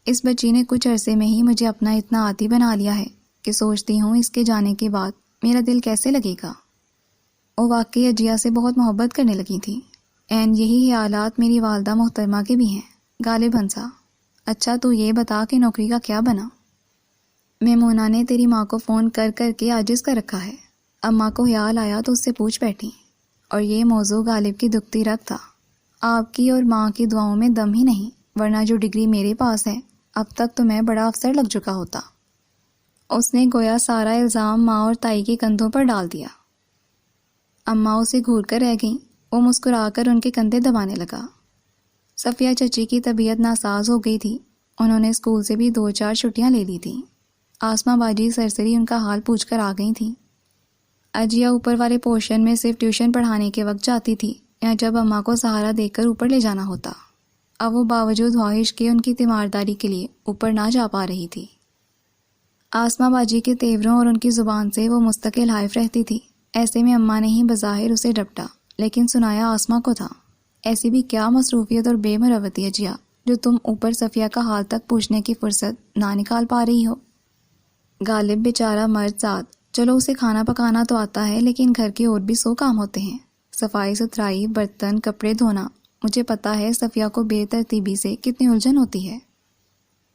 اس بچی نے کچھ عرصے میں ہی مجھے اپنا اتنا عادی بنا لیا ہے کہ سوچتی ہوں اس کے جانے کے بعد میرا دل کیسے لگے گا۔ وہ واقعی اجیا سے بہت محبت کرنے لگی تھی۔ عین یہی خیالات میری والدہ محترمہ کے بھی ہیں۔ غالب ہنسا۔ اچھا تو یہ بتا کہ نوکری کا کیا بنا؟ میمونہ نے تیری ماں کو فون کر کر کے عاجز کر رکھا ہے۔ اماں کو خیال آیا تو اس سے پوچھ بیٹھی، اور یہ موضوع غالب کی دکھتی رکھ تھا۔ آپ کی اور ماں کی دعاؤں میں دم ہی نہیں، ورنہ جو ڈگری میرے پاس ہے اب تک تو میں بڑا افسر لگ چکا ہوتا۔ اس نے گویا سارا الزام ماں اور تائی کے کندھوں پر ڈال دیا۔ اماں اسے گھور کر رہ گئیں۔ وہ مسکرا کر ان کے کندھے دبانے لگا۔ صفیہ چچی کی طبیعت ناساز ہو گئی تھی۔ انہوں نے اسکول سے بھی 2-4 چھٹیاں لے لی تھیں۔ آسما باجی سرسری ان کا حال پوچھ کر آ گئی تھیں۔ اجیا اوپر والے پورشن میں صرف ٹیوشن پڑھانے کے وقت جاتی تھی یا جب اماں کو سہارا دے کر اوپر لے جانا ہوتا۔ اب وہ باوجود خواہش کے ان کی تیمارداری کے لیے اوپر نہ جا پا رہی تھی۔ آسما باجی کے تیوروں اور ان کی زبان سے وہ مستقل حائف رہتی تھی۔ ایسے میں اماں نے ہی بظاہر اسے ڈپٹا، لیکن سنایا آسما کو تھا۔ ایسی بھی کیا مصروفیت اور بے مروتی اجیا جو تم اوپر صفیہ کا حال تک پوچھنے کی فرصت نہ نکال پا رہی ہو؟ غالب بیچارہ مرد ذات، چلو اسے کھانا پکانا تو آتا ہے لیکن گھر کے اور بھی 100 کام ہوتے ہیں، صفائی ستھرائی، برتن، کپڑے دھونا۔ مجھے پتا ہے صفیہ کو بے ترتیبی سے کتنی الجھن ہوتی ہے۔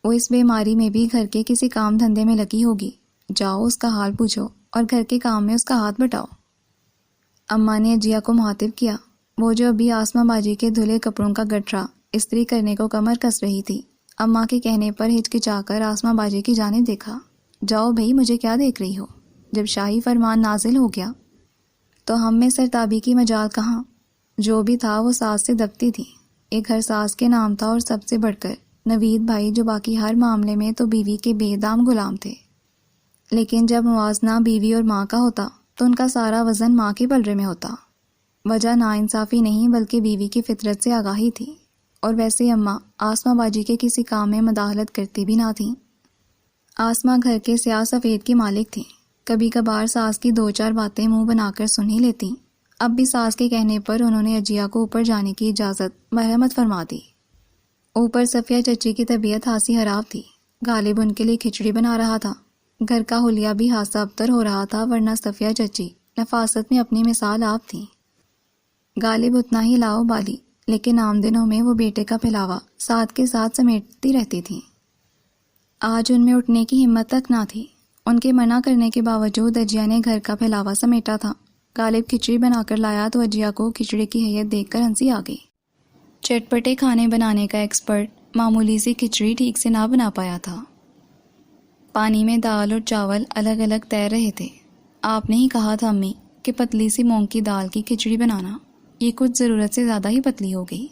وہ اس بیماری میں بھی گھر کے کسی کام دھندے میں لگی ہوگی۔ جاؤ اس کا حال پوچھو اور گھر کے کام میں اس کا ہاتھ بٹاؤ۔ اماں نے اجیا کو مخاطب کیا، وہ جو ابھی آسما باجی کے دھلے کپڑوں کا گٹھرا استری کرنے کو کمر کس رہی تھی۔ اماں کے کہنے پر ہچکچا کر آسما باجی کی جانب دیکھا۔ جاؤ بھئی، مجھے کیا دیکھ رہی ہو؟ جب شاہی فرمان نازل ہو گیا تو ہم میں سرتابی کی مجال کہاں؟ جو بھی تھا وہ ساس سے دبتی تھی۔ ایک گھر ساس کے نام تھا، اور سب سے بڑھ کر نوید بھائی جو باقی ہر معاملے میں تو بیوی کے بے دام غلام تھے، لیکن جب موازنہ بیوی اور ماں کا ہوتا تو ان کا سارا وزن ماں کے پلڑے میں ہوتا۔ وجہ ناانصافی نہیں بلکہ بیوی کی فطرت سے آگاہی تھی، اور ویسے اماں آسما باجی کے کسی کام میں مداخلت کرتی بھی نہ تھیں۔ آسما گھر کے سیاہ سفید کی مالک تھیں۔ کبھی کبھار ساس کی 2-4 باتیں منہ بنا کر سن ہی لیتی۔ اب بھی ساس کے کہنے پر انہوں نے اجیا کو اوپر جانے کی اجازت مرحمت فرما دی۔ اوپر صفیہ چچی کی طبیعت خاصی خراب تھی۔ غالب ان کے لیے کھچڑی بنا رہا تھا۔ گھر کا حلیہ بھی حادثہ ابتر ہو رہا تھا، ورنہ صفیہ چچی نفاست میں اپنی مثال آپ تھیں۔ غالب اتنا ہی لاؤ بالی، لیکن عام دنوں میں وہ بیٹے کا پھیلاوا ساتھ کے ساتھ سمیٹتی رہتی تھی۔ آج ان میں اٹھنے کی ہمت تک نہ تھی۔ ان کے منع کرنے کے باوجود اجیا نے گھر کا پھیلاوا سمیٹا تھا۔ غالب کھچڑی بنا کر لایا تو اجیا کو کھچڑی کی حیت دیکھ کر ہنسی آ گئی۔ چٹپٹے کھانے بنانے کا ایکسپرٹ معمولی سی کھچڑی ٹھیک سے نہ بنا پایا تھا۔ پانی میں دال اور چاول الگ الگ تیر رہے تھے۔ آپ نے ہی کہا تھا امی کہ پتلی سی مونگ کی دال کی کھچڑی بنانا، یہ کچھ ضرورت سے زیادہ ہی پتلی ہو گئی۔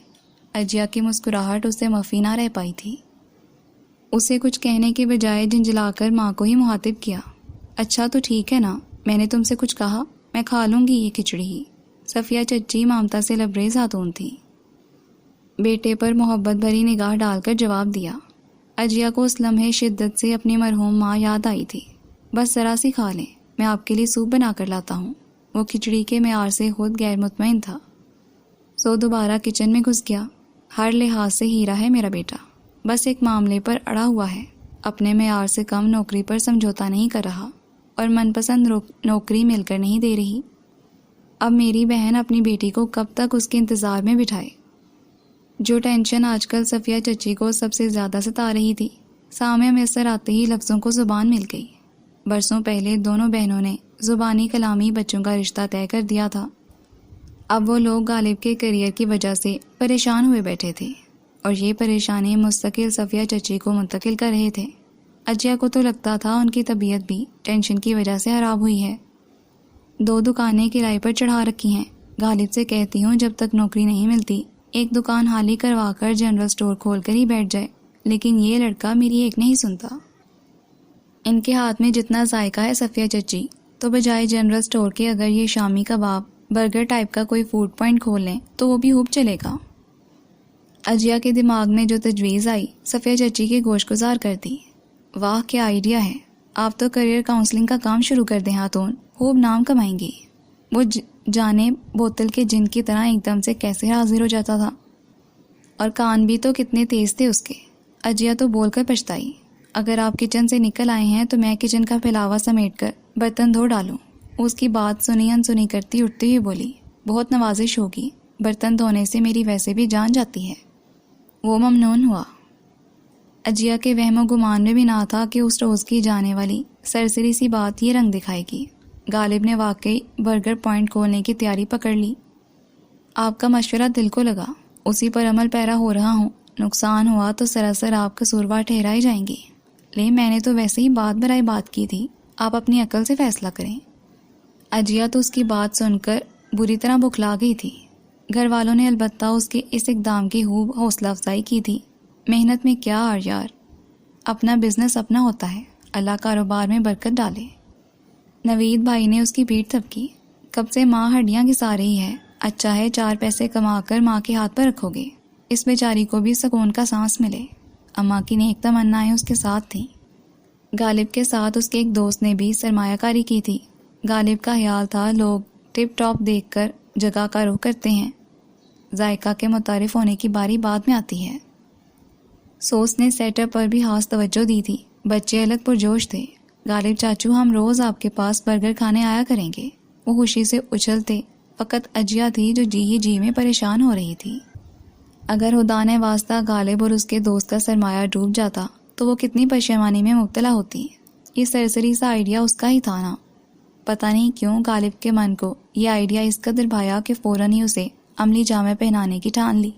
اجیا کی مسکراہٹ اس سے مفی نہ رہ پائی تھی۔ اسے کچھ کہنے کے بجائے جھنجھلا کر ماں کو ہی مخاطب کیا۔ اچھا تو ٹھیک ہے نا، میں نے تم سے کچھ کہا؟ میں کھا لوں گی یہ کھچڑی ہی۔ صفیہ چچی ممتا سے لبریز خاتون تھی۔ بیٹے پر محبت بھری نگاہ ڈال کر جواب دیا۔ اجیا کو اس لمحے شدت سے اپنی مرحوم ماں یاد آئی تھی۔ بس ذرا سی کھا لیں، میں آپ کے لیے سوپ بنا کر لاتا ہوں۔ وہ کھچڑی کے معیار سے خود غیر مطمئن تھا، سو دوبارہ کچن میں گھس گیا۔ ہر لحاظ سے ہیرا ہے میرا بیٹا، بس ایک معاملے پر اڑا ہوا ہے، اپنے معیار سے کم نوکری پر سمجھوتا نہیں کر رہا، اور من پسند نوکری مل کر نہیں دے رہی۔ اب میری بہن اپنی بیٹی کو کب تک اس کے انتظار میں بٹھائے؟ جو ٹینشن آج کل صفیہ چچی کو سب سے زیادہ ستا رہی تھی، سامنے میسر آتے ہی لفظوں کو زبان مل گئی۔ برسوں پہلے دونوں بہنوں نے زبانی کلامی بچوں کا رشتہ طے کر دیا تھا۔ اب وہ لوگ غالب کے کیریئر کی وجہ سے پریشان ہوئے بیٹھے تھے، اور یہ پریشانی مستقل صفیہ چچی کو منتقل کر رہے تھے۔ اجیا کو تو لگتا تھا ان کی طبیعت بھی ٹینشن کی وجہ سے خراب ہوئی ہے۔ 2 دکانیں کرائے پر چڑھا رکھی ہیں۔ غالب سے کہتی ہوں جب تک نوکری نہیں ملتی ایک دکان حالی کروا کر جنرل سٹور کھول کر ہی بیٹھ جائے، لیکن یہ لڑکا میری ایک نہیں سنتا۔ ان کے ہاتھ میں جتنا ذائقہ ہے صفیہ چچی، تو بجائے جنرل سٹور کے اگر یہ شامی کباب برگر ٹائپ کا کوئی فوڈ پوائنٹ کھول لیں تو وہ بھی خوب چلے گا۔ اجیا کے دماغ میں جو تجویز آئی صفیہ چچی کے گوش گزار کر دی۔ واہ کیا آئیڈیا ہے، آپ تو کریئر کاؤنسلنگ کا کام شروع کر دیں ہاتھون، خوب نام کمائیں گی۔ وہ جانے بوتل کے جن کی طرح ایک دم سے کیسے حاضر ہو جاتا تھا، اور کان بھی تو کتنے تیز تھے اس کے۔ اجیا تو بول کر پچھتائی، اگر آپ کچن سے نکل آئے ہیں تو میں کچن کا پھیلاوا سمیٹ کر برتن دھو ڈالوں۔ اس کی بات سنی انسنی کرتی اٹھتی ہوئی بولی، بہت نوازش ہوگی، برتن دھونے سے میری ویسے بھی جان جاتی ہے۔ وہ ممنون ہوا۔ اجیا کے وہم و گمان میں بھی نہ تھا کہ اس روز کی جانے والی سرسری سی بات یہ رنگ دکھائے گی۔ غالب نے واقعی برگر پوائنٹ کھولنے کی تیاری پکڑ لی۔ آپ کا مشورہ دل کو لگا، اسی پر عمل پیرا ہو رہا ہوں، نقصان ہوا تو سراسر آپ قصوروار ٹھہرائی جائیں گی۔ لے میں نے تو ویسے ہی بات برائے بات کی تھی، آپ اپنی عقل سے فیصلہ کریں۔ اجیا تو اس کی بات سن کر بری طرح بکھلا گئی تھی۔ گھر والوں نے البتہ اس کے اس اقدام کی خوب حوصلہ افزائی کی تھی۔ محنت میں کیا ہار یار، اپنا بزنس اپنا ہوتا ہے، اللہ کاروبار میں برکت ڈالے۔ نوید بھائی نے اس کی پیٹھ تھپکی، کب سے ماں ہڈیاں گھسا رہی ہے، اچھا ہے 4 پیسے کما کر ماں کے ہاتھ پر رکھو گے، اس بیچاری کو بھی سکون کا سانس ملے۔ اماں کی نیک تمنائیں اس کے ساتھ تھیں۔ غالب کے ساتھ اس کے ایک دوست نے بھی سرمایہ کاری کی تھی۔ غالب کا خیال تھا لوگ ٹپ ٹاپ دیکھ کر جگہ کا رخ کرتے ہیں، ذائقہ کے متعارف ہونے کی باری بعد میں آتی ہے۔ سوس نے سیٹ اپ پر بھی خاص توجہ دی تھی، بچے الگ پرجوش تھے۔ غالب چاچو ہم روز آپ کے پاس برگر کھانے آیا کریں گے، وہ خوشی سے اچھلتے۔ فقط اجیا تھی جو جی ہی جی میں پریشان ہو رہی تھی۔ اگر خدا نے واسطہ غالب اور اس کے دوست کا سرمایہ ڈوب جاتا تو وہ کتنی پشیمانی میں مبتلا ہوتی۔ یہ سرسری سا آئیڈیا اس کا ہی تھا نا۔ پتہ نہیں کیوں غالب کے من کو یہ آئیڈیا اس قدر بھایا کہ فوراً ہی اسے عملی جامہ پہنانے کی ٹھان لی۔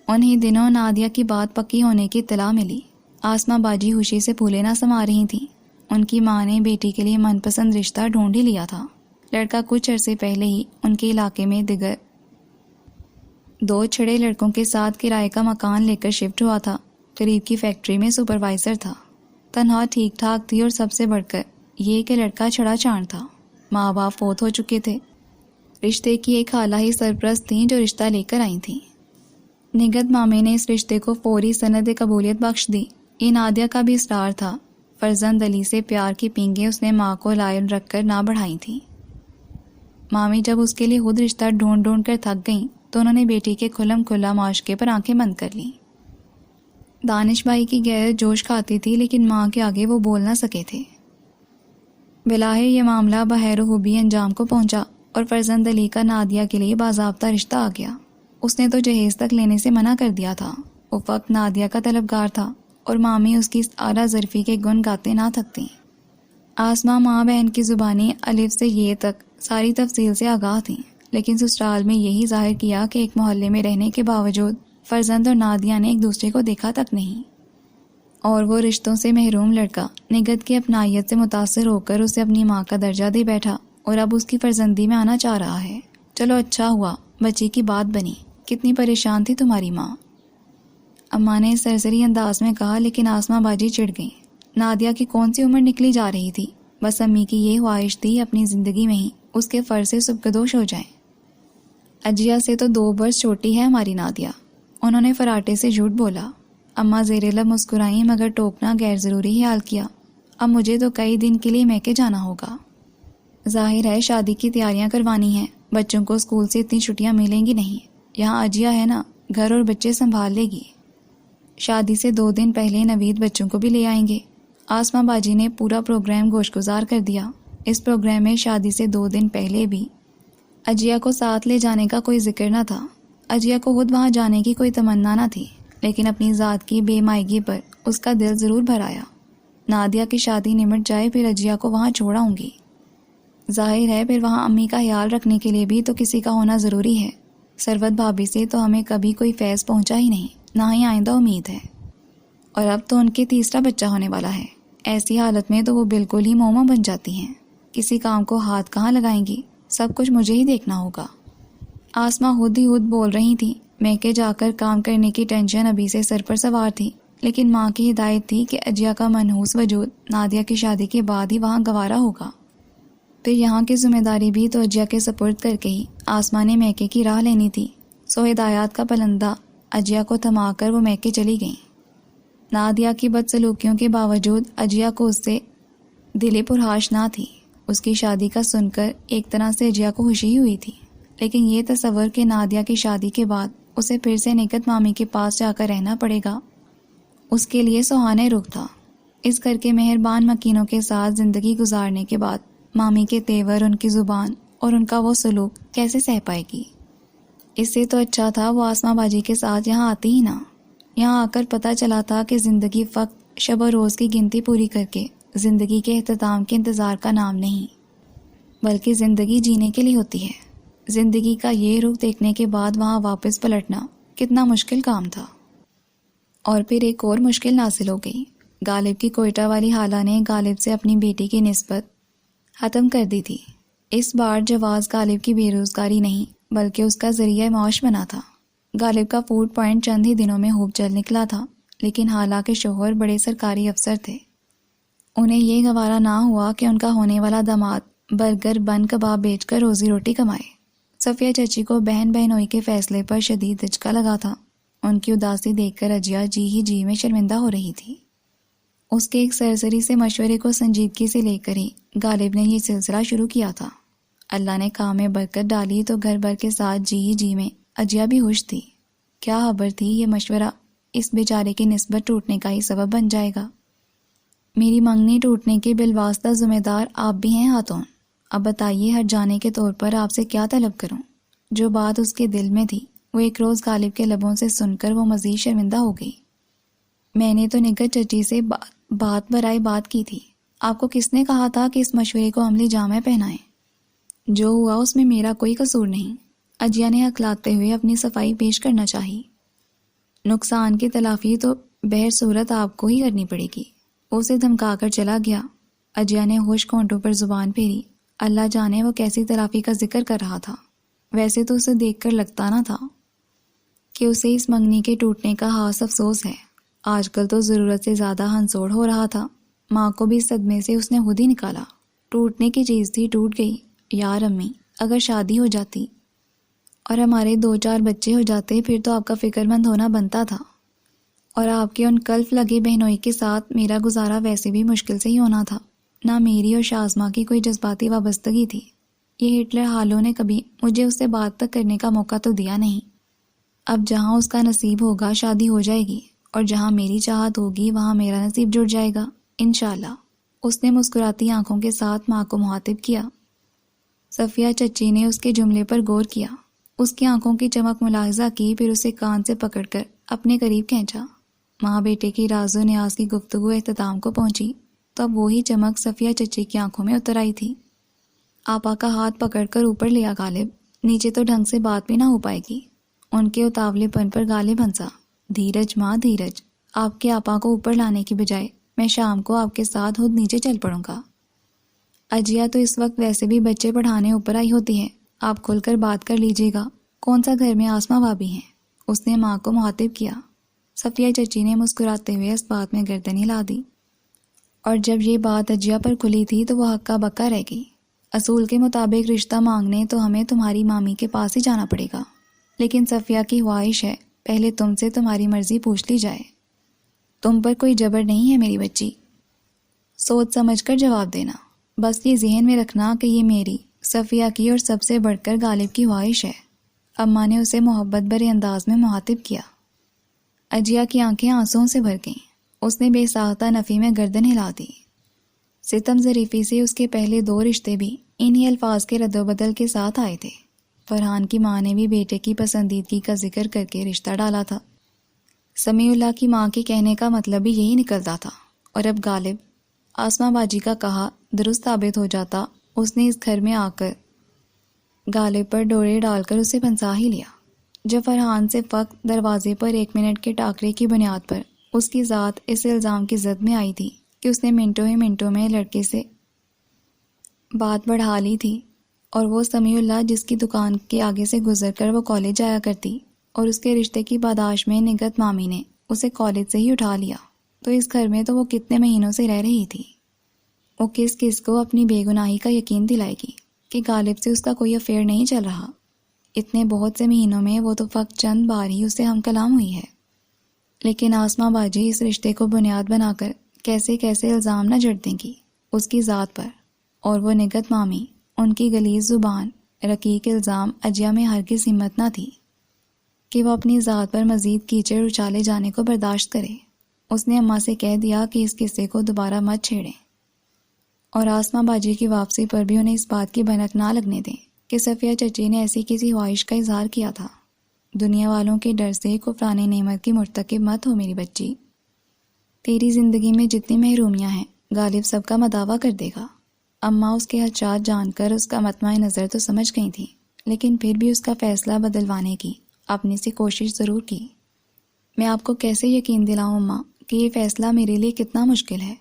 انہی دنوں نادیہ کی بات پکی ہونے کی اطلاع ملی۔ آسمہ باجی خوشی سے پھولے نہ سما رہی تھیں۔ ان کی ماں نے بیٹی کے لیے من پسند رشتہ ڈھونڈ ہی لیا تھا۔ لڑکا کچھ عرصے پہلے ہی ان کے علاقے میں دیگر 2 چھڑے لڑکوں کے ساتھ کرائے کا مکان لے کر شفٹ ہوا تھا۔ قریب کی فیکٹری میں سپروائزر تھا۔ تنہا ٹھیک ٹھاک تھی، اور سب سے بڑھ کر یہ کہ لڑکا چھڑا چاند تھا۔ ماں باپ فوت ہو چکے تھے۔ رشتے کی ایک خالہ ہی سرپرست تھیں جو رشتہ لے کر آئی تھیں۔ نگہت مامے نے اس رشتے کو فوری سند قبولیت بخش دی۔ یہ نادیہ کا بھی اصرار تھا۔ فرزند علی سے پیار کی پینگیں اس نے ماں کو لائل رکھ کر نہ بڑھائی تھیں۔ مامی جب اس کے لیے خود رشتہ ڈھونڈ ڈھونڈ کر تھک گئیں تو انہوں نے بیٹی کے کھلم کھلا معاشقے پر آنکھیں بند کر لیں۔ دانش بھائی کی غیرت جوش کھاتی تھی، لیکن ماں کے آگے وہ بول نہ سکے تھے۔ بلاخر یہ معاملہ بخیر و خوبی انجام کو پہنچا، اور فرزند علی کا نادیہ کے لیے باضابطہ رشتہ آ گیا۔ اس نے تو جہیز تک لینے سے منع کر دیا تھا۔ وہ وقت نادیہ کا طلبگار تھا، اور مامی اس کی اعلیٰ ظرفی کے گن گاتے نہ تھکتی۔ آسمہ ماں بہن کی زبانی الف سے یہ تک ساری تفصیل سے آگاہ تھیں، لیکن سسرال میں یہی ظاہر کیا کہ ایک محلے میں رہنے کے باوجود فرزند اور نادیہ نے ایک دوسرے کو دیکھا تک نہیں، اور وہ رشتوں سے محروم لڑکا نگہت کی اپنائیت سے متاثر ہو کر اسے اپنی ماں کا درجہ دے بیٹھا، اور اب اس کی فرزندی میں آنا چاہ رہا ہے۔ چلو اچھا ہوا بچی کی بات بنی، کتنی پریشان تھی تمہاری ماں، اماں نے سرسری انداز میں کہا، لیکن آسمہ باجی چڑ گئیں۔ نادیہ کی کون سی عمر نکلی جا رہی تھی، بس امی کی یہ خواہش تھی اپنی زندگی میں ہی اس کے فرض سے سبکدوش ہو جائیں۔ اجیا سے تو 2 برس چھوٹی ہے ہماری نادیہ، انہوں نے فراٹے سے جھوٹ بولا۔ اماں زیر لب مسکرائیں، مگر ٹوکنا غیر ضروری حال کیا۔ اب مجھے تو کئی دن کے لیے میکے جانا ہوگا۔ ظاہر ہے شادی کی تیاریاں کروانی ہیں، بچوں کو اسکول سے اتنی چھٹیاں ملیں گی نہیں۔ یہاں اجیا ہے نا، گھر اور بچے سنبھال لے گی۔ شادی سے 2 دن پہلے نوید بچوں کو بھی لے آئیں گے۔ آسمہ باجی نے پورا پروگرام گوشگزار کر دیا۔ اس پروگرام میں شادی سے 2 دن پہلے بھی اجیا کو ساتھ لے جانے کا کوئی ذکر نہ تھا. اجیا کو خود وہاں جانے کی کوئی تمنا نہ تھی، لیکن اپنی ذات کی بے مائگی پر اس کا دل ضرور بھر آیا. نادیہ کی شادی نمٹ جائے پھر اجیا کو وہاں چھوڑ آؤں گی. ظاہر ہے پھر وہاں امی کا خیال رکھنے کے لیے بھی تو کسی کا ہونا ضروری ہے. ثروت بھابھی سے تو ہمیں کبھی کوئی فیض پہنچا ہی نہیں، نہ ہی آئندہ امید ہے. اور اب تو ان کے تیسرا بچہ ہونے والا ہے. ایسی حالت میں تو وہ بالکل ہی موما بن جاتی ہیں. کسی کام کو ہاتھ کہاں لگائیں گی؟ سب کچھ مجھے ہی دیکھنا ہوگا. آسمہ خود ہی خود بول رہی تھی. میکے جا کر کام کرنے کی ٹینشن ابھی سے سر پر سوار تھی، لیکن ماں کی ہدایت تھی کہ اجیا کا منحوس وجود نادیہ کی شادی کے بعد ہی وہاں گوارا ہوگا. پھر یہاں کی ذمہ داری بھی تو اجیا کے سپرد کر کے ہی آسمہ نے میکے کی راہ لینی تھی. سو ہدایات کا پلندہ اجیا کو تھما کر وہ میکے چلی گئیں. نادیہ کی بدسلوکیوں کے باوجود اجیا کو اس سے دلی پرہاش نہ تھی. اس کی شادی کا سن کر ایک طرح سے اجیا کو خوشی ہوئی تھی، لیکن یہ تصور کہ نادیہ کی شادی کے بعد اسے پھر سے نکت مامی کے پاس جا کر رہنا پڑے گا اس کے لیے سہانے رخ تھا. اس گھر کے مہربان مکینوں کے ساتھ زندگی گزارنے کے بعد مامی کے تیور، ان کی زبان اور ان کا وہ سلوک کیسے سہ پائے گی؟ اس سے تو اچھا تھا وہ آسمہ باجی کے ساتھ یہاں آتی ہی نہ. یہاں آ کر پتہ چلا تھا کہ زندگی فقط شب و روز کی گنتی پوری کر کے زندگی کے اختتام کے انتظار کا نام نہیں، بلکہ زندگی جینے کے لیے ہوتی ہے. زندگی کا یہ رخ دیکھنے کے بعد وہاں واپس پلٹنا کتنا مشکل کام تھا. اور پھر ایک اور مشکل نازل ہو گئی. غالب کی کوئٹہ والی خالہ نے غالب سے اپنی بیٹی کی نسبت ختم کر دی تھی. اس بار جواز غالب کی بے روزگاری نہیں بلکہ اس کا ذریعہ معاش بنا تھا. غالب کا فوڈ پوائنٹ چند ہی دنوں میں خوب چل نکلا تھا، لیکن خالہ کے شوہر بڑے سرکاری افسر تھے. انہیں یہ گوارا نہ ہوا کہ ان کا ہونے والا داماد برگر بن کباب بیچ کر روزی روٹی کمائے. صفیہ چچی کو بہن بہنوئی کے فیصلے پر شدید دھچکا لگا تھا. ان کی اداسی دیکھ کر اجیا جی ہی جی میں شرمندہ ہو رہی تھی. اس کے ایک سرسری سے مشورے کو سنجیدگی سے لے کر ہی غالب نے یہ سلسلہ شروع کیا تھا. اللہ نے کام میں برکت ڈالی تو گھر بھر کے ساتھ جی ہی جی میں اجیا بھی خوش تھی. کیا خبر تھی یہ مشورہ اس بیچارے کی نسبت ٹوٹنے کا ہی سبب بن جائے گا. میری منگنی ٹوٹنے کے بالواسطہ ذمہ دار آپ بھی ہیں خاتون. اب بتائیے ہر جانے کے طور پر آپ سے کیا طلب کروں؟ جو بات اس کے دل میں تھی وہ ایک روز غالب کے لبوں سے سن کر وہ مزید شرمندہ ہو گئی. میں نے تو نگہت چچی سے بات برائے بات کی تھی. آپ کو کس نے کہا تھا کہ اس مشورے کو عملی جامہ پہنائیں؟ جو ہوا اس میں میرا کوئی قصور نہیں. اجیا نے ہکلاتے ہوئے اپنی صفائی پیش کرنا چاہی. نقصان کی تلافی تو بہر صورت آپ کو ہی کرنی پڑے گی. اسے دھمکا کر چلا گیا. اجیا نے خشک ہونٹوں پر زبان پھیری. اللہ جانے وہ کیسی تلافی کا ذکر کر رہا تھا. ویسے تو اسے دیکھ کر لگتا نہ تھا کہ اسے اس منگنی کے ٹوٹنے کا خاص افسوس ہے. آج کل تو ضرورت سے زیادہ ہنسوڑ ہو رہا تھا. ماں کو بھی صدمے سے اس نے خود ہی نکالا. ٹوٹنے کی چیز تھی، ٹوٹ گئی. یار امی، اگر شادی ہو جاتی اور ہمارے 2-4 بچے ہو جاتے پھر تو آپ کا فکر مند ہونا بنتا تھا. اور آپ کے ان کلف لگے بہنوئی کے ساتھ میرا گزارا ویسے بھی مشکل سے ہی ہونا تھا. نہ میری اور شازمہ کی کوئی جذباتی وابستگی تھی. یہ ہٹلر حالوں نے کبھی مجھے اس سے بات تک کرنے کا موقع تو دیا نہیں. اب جہاں اس کا نصیب ہوگا شادی ہو جائے گی، اور جہاں میری چاہت ہوگی وہاں میرا نصیب جڑ جائے گا انشاءاللہ. اس نے مسکراتی آنکھوں کے ساتھ ماں کو مخاطب کیا. صفیہ چچی نے اس کے جملے پر غور کیا. اس کی آنکھوں کی چمک ملاحظہ کی، پھر اسے کان سے پکڑ کر اپنے قریب کھینچا. ماں بیٹے کی راز و نیاز کی گفتگو اختتام کو پہنچی تو اب وہی چمک صفیہ چچی کی آنکھوں میں اتر آئی تھی. آپا کا ہاتھ پکڑ کر اوپر لیا غالب. نیچے تو ڈھنگ سے بات بھی نہ ہو پائے گی. ان کے اتاولے پن پر غالب ہنسا. دھیرج ماں دھیرج. آپ کے آپا کو اوپر لانے کی بجائے میں شام کو آپ کے ساتھ خود نیچے چل پڑوں گا. اجیا تو اس وقت ویسے بھی بچے پڑھانے اوپر آئی ہوتی ہے. آپ کھل کر بات کر لیجیے گا. کون سا گھر میں آسمہ بھابی ہیں؟ اس نے ماں کو مخاطب کیا. صفیہ چچی نے مسکراتے ہوئے اس بات میں گردن ہلا دی. اور جب یہ بات اجیا پر کھلی تھی تو وہ ہکا بکا رہ گئی. اصول کے مطابق رشتہ مانگنے تو ہمیں تمہاری مامی کے پاس ہی جانا پڑے گا، لیکن صفیہ کی خواہش ہے پہلے تم سے تمہاری مرضی پوچھ لی جائے. تم پر کوئی جبر نہیں ہے میری بچی. سوچ سمجھ کر جواب دینا. بس یہ ذہن میں رکھنا کہ یہ میری، صفیہ کی اور سب سے بڑھ کر غالب کی خواہش ہے. اماں نے اسے محبت بھرے انداز میں مخاطب کیا. اجیا کی آنکھیں آنسوؤں سے بھر گئیں. اس نے بے ساختہ نفی میں گردن ہلا دی. ستم ظریفی سے اس کے پہلے 2 رشتے بھی انہی الفاظ کے رد و بدل کے ساتھ آئے تھے. فرحان کی ماں نے بھی بیٹے کی پسندیدگی کا ذکر کر کے رشتہ ڈالا تھا۔ سمیع اللہ کی ماں کے کہنے کا مطلب بھی یہی نکلتا تھا، اور اب غالب آسماں باجی کا کہا درست ثابت ہو جاتا۔ اس نے اس گھر میں آ کر غالب پر ڈورے ڈال کر اسے پھنسا ہی لیا۔ جب فرحان سے فقط دروازے پر 1 منٹ کے ٹاکرے کی بنیاد پر اس کی ذات اس الزام کی زد میں آئی تھی کہ اس نے منٹوں میں لڑکے سے بات بڑھا لی تھی، اور وہ سمیع اللہ جس کی دکان کے آگے سے گزر کر وہ کالج جایا کرتی، اور اس کے رشتے کی پاداش میں نگہت مامی نے اسے کالج سے ہی اٹھا لیا، تو اس گھر میں تو وہ کتنے مہینوں سے رہ رہی تھی۔ وہ کس کو اپنی بے گناہی کا یقین دلائے گی کہ غالب سے اس کا کوئی افیئر نہیں چل رہا؟ اتنے بہت سے مہینوں میں وہ تو فقط چند بار ہی اسے ہم کلام ہوئی ہے، لیکن آسماں باجی اس رشتے کو بنیاد بنا کر کیسے الزام نہ جڑ دیں گی اس کی ذات پر، اور وہ نگہت مامی، ان کی غلیظ زبان، رقیق الزام اجیا میں ہرگز ہمت نہ تھی کہ وہ اپنی ذات پر مزید کیچڑ اچالے جانے کو برداشت کرے۔ اس نے اماں سے کہہ دیا کہ اس قصے کو دوبارہ مت چھیڑیں، اور آسماں باجی کی واپسی پر بھی انہیں اس بات کی بھنک نہ لگنے دیں کہ صفیہ چچی نے ایسی کسی خواہش کا اظہار کیا تھا۔ دنیا والوں کے ڈر سے کفران نعمت کی مرتکب مت ہو میری بچی، تیری زندگی میں جتنی محرومیاں ہیں غالب سب کا مداوع کر دے گا۔ اماں اس کے خدشات جان کر اس کا مطمع نظر تو سمجھ گئی تھیں، لیکن پھر بھی اس کا فیصلہ بدلوانے کی اپنی سے کوشش ضرور کی۔ میں آپ کو کیسے یقین دلاؤں اماں کہ یہ فیصلہ میرے لیے کتنا مشکل ہے؟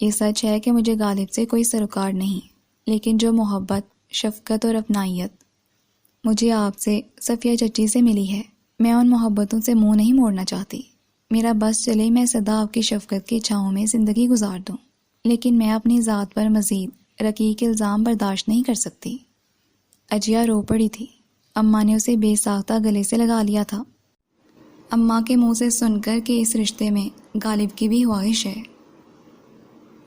یہ سچ ہے کہ مجھے غالب سے کوئی سروکار نہیں، لیکن جو محبت، شفقت اور اپنائیت مجھے آپ سے، صفیہ چچی سے ملی ہے، میں ان محبتوں سے منہ نہیں موڑنا چاہتی۔ میرا بس چلے میں سدا آپ کی شفقت کی چھاؤں میں زندگی گزار دوں، لیکن میں اپنی ذات پر مزید رقیق الزام برداشت نہیں کر سکتی۔ اجیا رو پڑی تھی۔ اماں نے اسے بے ساختہ گلے سے لگا لیا تھا۔ اماں کے منہ سے سن کر کہ اس رشتے میں غالب کی بھی خواہش ہے،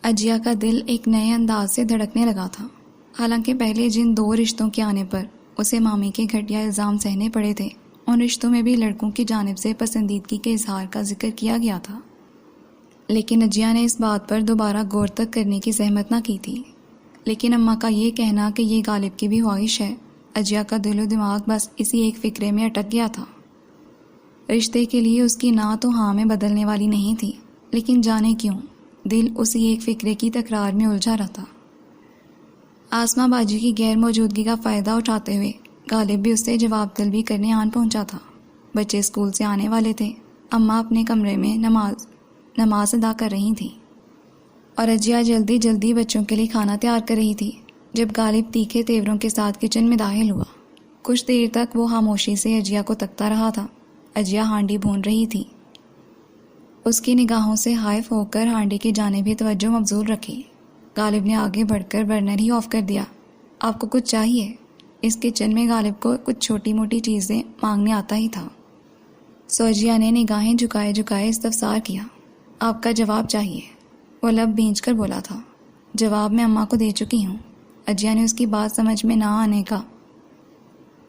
اجیا کا دل ایک نئے انداز سے دھڑکنے لگا تھا۔ حالانکہ پہلے جن 2 رشتوں کے آنے پر اسے مامی کے گھٹیا الزام سہنے پڑے تھے، ان رشتوں میں بھی لڑکوں کی جانب سے پسندیدگی کے اظہار کا ذکر کیا گیا تھا، لیکن اجیا نے اس بات پر دوبارہ غور تک کرنے کی زحمت نہ کی تھی۔ لیکن اماں کا یہ کہنا کہ یہ غالب کی بھی خواہش ہے، اجیا کا دل و دماغ بس اسی ایک فکرے میں اٹک گیا تھا۔ رشتے کے لیے اس کی نہ تو ہاں میں بدلنے والی نہیں تھی، لیکن جانے کیوں دل اسی ایک فکرے کی تکرار میں الجھا رہتا۔ آسماں باجی کی غیر موجودگی کا فائدہ اٹھاتے ہوئے غالب بھی اس سے جواب طلبی کرنے آن پہنچا تھا۔ بچے اسکول سے آنے والے تھے، اماں اپنے کمرے میں نماز ادا کر رہی تھیں، اور اجیا جلدی بچوں کے لیے کھانا تیار کر رہی تھی جب غالب تیکھے تیوروں کے ساتھ کچن میں داخل ہوا۔ کچھ دیر تک وہ خاموشی سے اجیا کو تکتا رہا تھا۔ اجیا ہانڈی بھون رہی تھی، اس کی نگاہوں سے حائف ہو کر ہانڈی کی جانب بھی توجہ مبذول رکھی۔ غالب نے آگے بڑھ کر برنر ہی آف کر دیا۔ آپ کو کچھ چاہیے؟ اس کچن میں غالب کو کچھ چھوٹی موٹی چیزیں مانگنے آتا ہی تھا۔ سوجیا نے نگاہیں جھکائے استفسار کیا۔ آپ کا جواب چاہیے، وہ لب بھینچ کر بولا تھا۔ جواب میں اماں کو دے چکی ہوں۔ اجیا نے اس کی بات سمجھ میں نہ آنے کا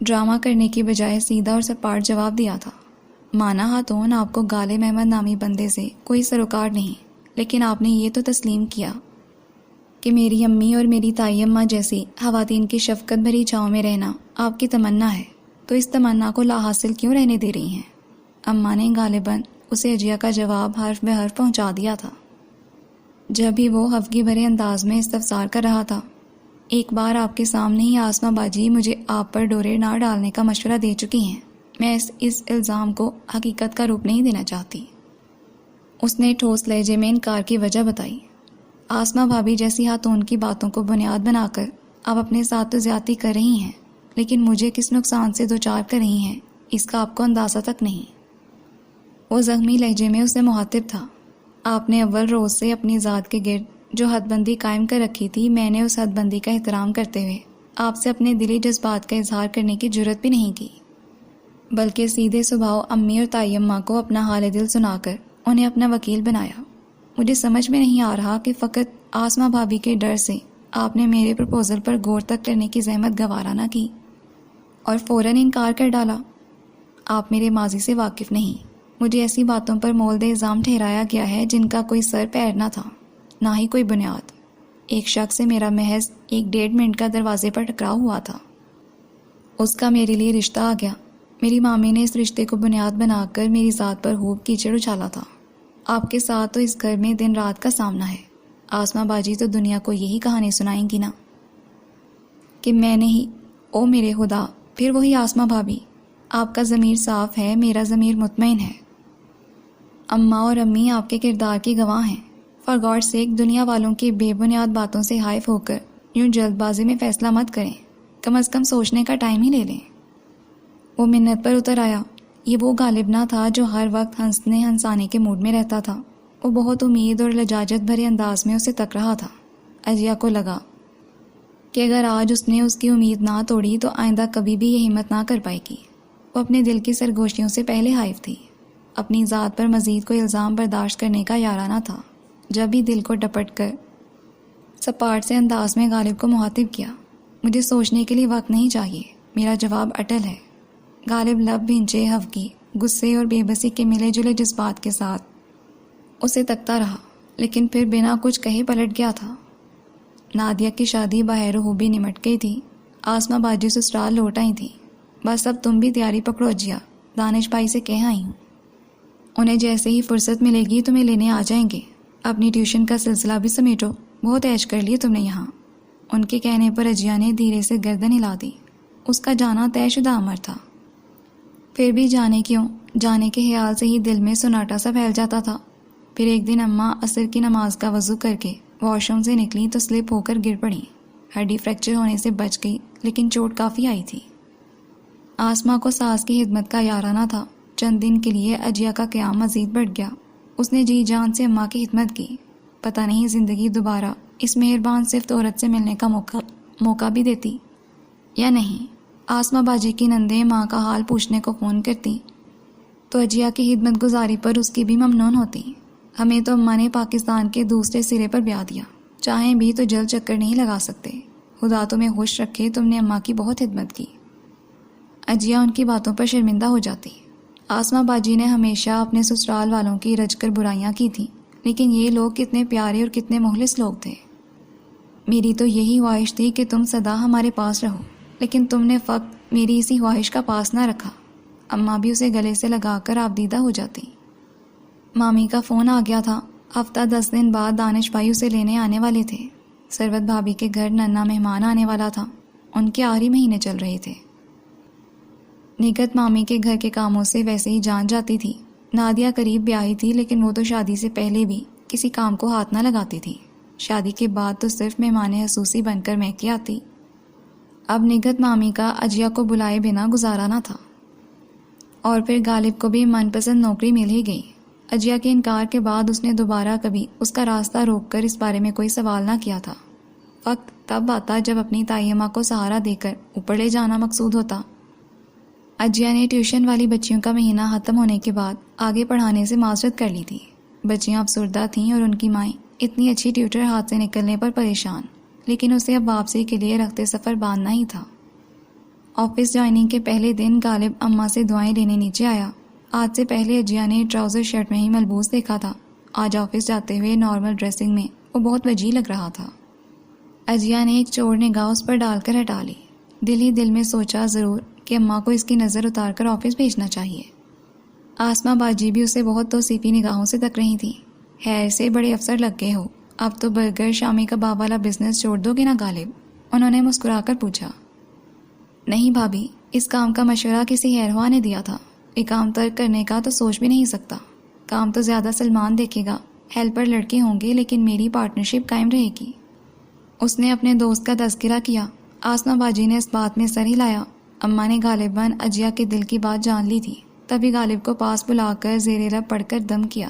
ڈرامہ کرنے کی بجائے سیدھا اور سپاٹ جواب دیا تھا۔ مانا خاتون، آپ کو غالب احمد نامی بندے سے کوئی سروکار نہیں، لیکن آپ نے یہ تو تسلیم کیا کہ میری امی اور میری تائی اماں جیسی خواتین کی شفقت بھری چھاؤں میں رہنا آپ کی تمنا ہے، تو اس تمنا کو لا حاصل کیوں رہنے دے رہی ہیں؟ اماں نے غالباً اسے اجیا کا جواب حرف بے حرف پہنچا دیا تھا۔ جب ہی وہ خفگی بھرے انداز میں استفسار کر رہا تھا، ایک بار آپ کے سامنے ہی آسماں باجی مجھے آپ پر ڈورے نہ ڈالنے کا مشورہ دے چکی ہیں۔ میں اس الزام کو حقیقت کا روپ نہیں دینا چاہتی۔ اس نے ٹھوس لہجے میں انکار کی وجہ بتائی۔ آسماں بھابی جیسی خاتون کی باتوں کو بنیاد بنا کر آپ اپنے ساتھ تو زیادتی کر رہی ہیں، لیکن مجھے کس نقصان سے دوچار کر رہی ہیں اس کا آپ کو اندازہ تک نہیں۔ وہ زخمی لہجے میں اسے مخاطب تھا۔ آپ نے اول روز سے اپنی ذات کے گرد جو حد بندی قائم کر رکھی تھی، میں نے اس حد بندی کا احترام کرتے ہوئے آپ سے اپنے دلی جذبات کا اظہار کرنے کی جرت بھی نہیں کی، بلکہ سیدھے سبھاؤ امی اور تائی اماں کو اپنا حال دل سنا کر انہیں اپنا وکیل بنایا۔ مجھے سمجھ میں نہیں آ رہا کہ فقط آسماں بھابی کے ڈر سے آپ نے میرے پرپوزل پر غور تک کرنے کی زحمت گوارا نہ کی اور فوراً انکار کر ڈالا۔ آپ میرے ماضی سے واقف نہیں۔ مجھے ایسی باتوں پر مولد الزام ٹھہرایا گیا ہے جن کا کوئی سر پیر نہ تھا، نہ ہی کوئی بنیاد۔ ایک شخص سے میرا محض 1-1.5 منٹ کا دروازے پر ٹکراؤ ہوا تھا، اس کا میرے لیے رشتہ آ گیا۔ میری مامی نے اس رشتے کو بنیاد بنا کر میری ذات پر خوب کیچڑ اچھالا تھا۔ آپ کے ساتھ تو اس گھر میں دن رات کا سامنا ہے۔ آسماں باجی تو دنیا کو یہی کہانی سنائیں گی نا کہ میں نہیں، او میرے خدا، پھر وہی آسماں بھابی۔ آپ کا ضمیر صاف ہے، میرا ضمیر مطمئن ہے۔ اماں اور امی آپ کے کردار کی گواہ ہیں۔ فار گاڈ سیک، دنیا والوں کی بے بنیاد باتوں سے ہائف ہو کر یوں جلد بازی میں فیصلہ مت کریں، کم از کم سوچنے کا ٹائم ہی لے لیں۔ وہ منت پر اتر آیا۔ یہ وہ غالب نہ تھا جو ہر وقت ہنسنے ہنسانے کے موڈ میں رہتا تھا۔ وہ بہت امید اور لجاجت بھرے انداز میں اسے تک رہا تھا۔ اجیا کو لگا کہ اگر آج اس نے اس کی امید نہ توڑی تو آئندہ کبھی بھی یہ ہمت نہ کر پائے گی۔ وہ اپنے دل کی سرگوشیوں سے پہلے ہائف تھی۔ اپنی ذات پر مزید کوئی الزام برداشت کرنے کا یارانہ تھا۔ جب بھی دل کو ڈپٹ کر سپاٹ سے انداز میں غالب کو مخاطب کیا، مجھے سوچنے کے لیے وقت نہیں چاہیے، میرا جواب اٹل ہے۔ غالب لب بھینچے ہفکی، غصے اور بے بسی کے ملے جلے جذبات کے ساتھ اسے تکتا رہا، لیکن پھر بنا کچھ کہے پلٹ گیا تھا۔ نادیہ کی شادی بہر و خوبی نمٹ گئی تھی۔ آسماں باجی سسرال لوٹ آئی تھی۔ بس اب تم بھی تیاری پکڑو اجیا، دانش بھائی سے کہہ آئی ہوں، انہیں جیسے ہی فرصت ملے گی تمہیں لینے آ جائیں گے۔ اپنی ٹیوشن کا سلسلہ بھی سمیٹو، بہت عیش کر لی تم نے یہاں۔ ان کے کہنے پر اجیا نے دھیرے سے گردن ہلا دی۔ اس کا جانا طے شدہ امر تھا۔ پھر بھی جانے کیوں، جانے کے خیال سے ہی دل میں سناٹا سا پھیل جاتا تھا۔ پھر ایک دن اماں عصر کی نماز کا وضو کر کے واش روم سے نکلی تو سلپ ہو کر گر پڑیں۔ ہڈی فریکچر ہونے سے بچ گئی، لیکن چوٹ کافی آئی تھی۔ آسماں کو ساس کی خدمت کا یارانہ تھا۔ چند دن کے لیے اجیا کا قیام مزید بڑھ گیا۔ اس نے جی جان سے اماں کی خدمت کی۔ پتہ نہیں زندگی دوبارہ اس مہربان صفت عورت سے ملنے کا موقع بھی دیتی یا نہیں۔ آسماں باجی کی نندیں ماں کا حال پوچھنے کو فون کرتی تو اجیا کی خدمت گزاری پر اس کی بھی ممنون ہوتی۔ ہمیں تو اماں نے پاکستان کے دوسرے سرے پر بیاہ دیا، چاہیں بھی تو جلد چکر نہیں لگا سکتے۔ خدا تمہیں خوش رکھے، تم نے اماں کی بہت خدمت کی۔ اجیا ان کی باتوں پر شرمندہ ہو جاتی۔ آسماں باجی نے ہمیشہ اپنے سسرال والوں کی رج کر برائیاں کی تھیں، لیکن یہ لوگ کتنے پیارے اور کتنے مخلص لوگ تھے۔ میری تو یہی خواہش تھی کہ تم سدا ہمارے پاس رہو، لیکن تم نے فقط میری اسی خواہش کا پاس نہ رکھا۔ اماں بھی اسے گلے سے لگا کر آبدیدہ ہو جاتی۔ مامی کا فون آ گیا تھا۔ ہفتہ 10 دن بعد دانش بھائی اسے لینے آنے والے تھے۔ ثروت بھابی کے گھر ننا مہمان آنے والا تھا۔ ان کے آخری مہینے چل رہے تھے۔ نگہت مامی کے گھر کے کاموں سے ویسے ہی جان جاتی تھی۔ نادیہ قریب بیاہی تھی، لیکن وہ تو شادی سے پہلے بھی کسی کام کو ہاتھ نہ لگاتی تھی۔ شادی کے بعد تو صرف مہمان خصوصی بن کر مہکی آتی۔ اب نگہت مامی کا اجیا کو بلائے بنا گزارا نہ تھا، اور پھر غالب کو بھی من پسند نوکری مل ہی گئی۔ اجیا کے انکار کے بعد اس نے دوبارہ کبھی اس کا راستہ روک کر اس بارے میں کوئی سوال نہ کیا تھا۔ وقت تب آتا جب اپنی تائی اماں کو سہارا دے کر اوپر لے جانا مقصود ہوتا۔ اجیا نے ٹیوشن والی بچیوں کا مہینہ ختم ہونے کے بعد آگے پڑھانے سے معذرت کر لی تھی۔ بچیاں افسردہ تھیں اور ان کی مائیں اتنی اچھی ٹیوٹر ہاتھ سے نکلنے پر پریشان، لیکن اسے اب واپسی کے لیے رخت سفر باندھنا ہی تھا۔ آفس جوائننگ کے پہلے دن غالب اماں سے دعائیں لینے نیچے آیا۔ آج سے پہلے اجیا نے ٹراؤزر شرٹ میں ہی ملبوس دیکھا تھا۔ آج آفس جاتے ہوئے نارمل ڈریسنگ میں وہ بہت وجیح لگ رہا تھا۔ اجیا نے ایک چور نگاہ اس پر ڈال کر ہٹا لی۔ دل ہی دل میں سوچا ضرور کہ اماں کو اس کی نظر اتار کر آفس بھیجنا چاہیے۔ آسماں باجی بھی اسے بہت توصیفی نگاہوں سے تک رہی تھی۔ خیر سے بڑے افسر لگ گئے ہو، اب تو برگر شامی کباب والا بزنس چھوڑ دو گے نا غالب؟ انہوں نے مسکرا کر پوچھا۔ نہیں بھابی، اس کام کا مشورہ کسی خیرخواہ نے دیا تھا۔ یہ کام ترک کرنے کا تو سوچ بھی نہیں سکتا۔ کام تو زیادہ سلمان دیکھے گا، ہیلپر لڑکے ہوں گے، لیکن میری پارٹنرشپ قائم رہے گی۔ اس نے اپنے دوست کا تذکرہ کیا۔ آسماں باجی نے اس بات میں سر ہلایا۔ اماں نے غالباً اجیا کے دل کی بات جان لی تھی، تبھی غالب کو پاس بلا کر زیر لب پڑھ کر دم کیا۔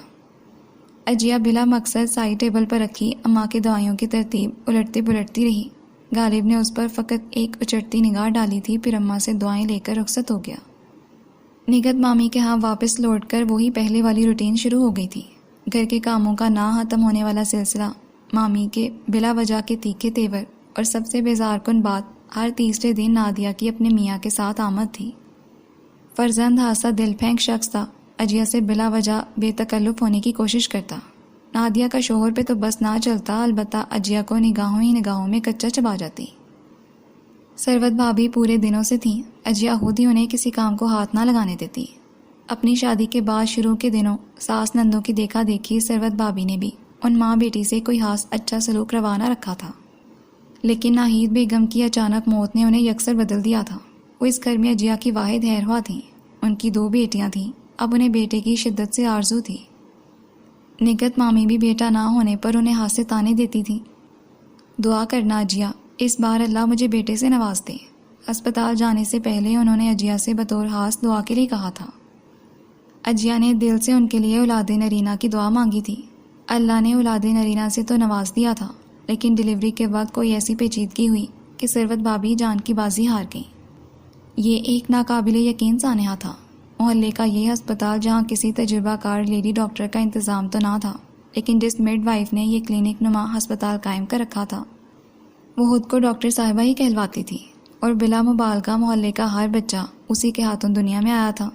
اجیا بلا مقصد سائڈ ٹیبل پر رکھی اماں کی دوائیوں کی ترتیب الٹتی پلٹتی رہی۔ غالب نے اس پر فقط ایک اچٹتی نگاہ ڈالی تھی، پھر اماں سے دعائیں لے کر رخصت ہو گیا۔ نگہت مامی کے ہاں واپس لوٹ کر وہی پہلے والی روٹین شروع ہو گئی تھی۔ گھر کے کاموں کا نہ ختم ہونے والا سلسلہ، مامی کے بلا وجہ کے تیکھے تیور، اور سب سے بیزار کن بات، ہر تیسرے دن نادیہ کی اپنے میاں کے ساتھ آمد تھی۔ فرزند حادثہ دل پھینک شخص تھا، اجیا سے بلا وجہ بے تکلف ہونے کی کوشش کرتا۔ نادیہ کا شوہر پہ تو بس نہ چلتا، البتہ اجیا کو نگاہوں ہی نگاہوں میں کچا چبا جاتی۔ ثروت بھابھی پورے دنوں سے تھیں، اجیا خود ہی انہیں کسی کام کو ہاتھ نہ لگانے دیتی۔ اپنی شادی کے بعد شروع کے دنوں ساس نندوں کی دیکھا دیکھی ثروت بھابھی نے بھی ان ماں بیٹی سے کوئی خاص اچھا سلوک روا نہ رکھا تھا، لیکن ناہید بیگم کی اچانک موت نے انہیں یکسر بدل دیا تھا۔ وہ اس گھر میں اجیا کی واحد ہیروا تھیں، ان کی 2 بیٹیاں تھیں، اب انہیں بیٹے کی شدت سے آرزو تھی۔ نگت مامی بھی بیٹا نہ ہونے پر انہیں ہاتھ سے تانے دیتی تھی، دعا کرنا اجیا اس بار اللہ مجھے بیٹے سے نواز دے۔ اسپتال جانے سے پہلے انہوں نے اجیا سے بطور خاص دعا کے لیے کہا تھا۔ اجیا نے دل سے ان کے لیے اولاد نرینہ کی دعا مانگی تھی۔ اللہ نے اولاد نرینہ سے تو نواز دیا تھا، لیکن ڈلیوری کے وقت کوئی ایسی پیچیدگی ہوئی کہ ثروت بھابھی جان کی بازی ہار گئیں۔ یہ ایک ناقابل یقین سانحہ تھا۔ محلے کا یہ ہسپتال جہاں کسی تجربہ کار لیڈی ڈاکٹر کا انتظام تو نہ تھا، لیکن جس میڈ وائف نے یہ کلینک نما ہسپتال قائم کر رکھا تھا وہ خود کو ڈاکٹر صاحبہ ہی کہلواتی تھی، اور بلا مبالغہ محلے کا ہر بچہ اسی کے ہاتھوں دنیا میں آیا تھا۔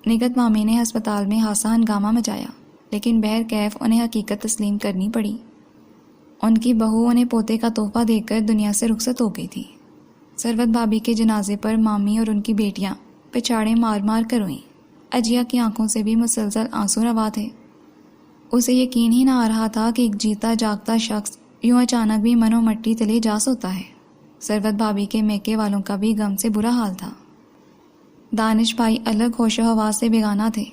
نگت مامی نے ہسپتال میں خاصا ہنگامہ مچایا، لیکن بہرکیف انہیں حقیقت تسلیم کرنی پڑی۔ ان کی بہو انہیں پوتے کا تحفہ دے کر دنیا سے رخصت ہو گئی تھی۔ ثروت بھابھی کے جنازے پر مامی اور ان کی بیٹیاں پچھاڑے مار مار کر روئیں۔ اجیا کی آنکھوں سے بھی مسلسل آنسو روا تھے۔ اسے یقین ہی نہ آ رہا تھا کہ ایک جیتا جاگتا شخص یوں اچانک بھی منو مٹی تلے جا سوتا ہے۔ ثروت بھابھی کے میکے والوں کا بھی غم سے برا حال تھا۔ دانش بھائی الگ ہوش و حواس سے بیگانہ تھے۔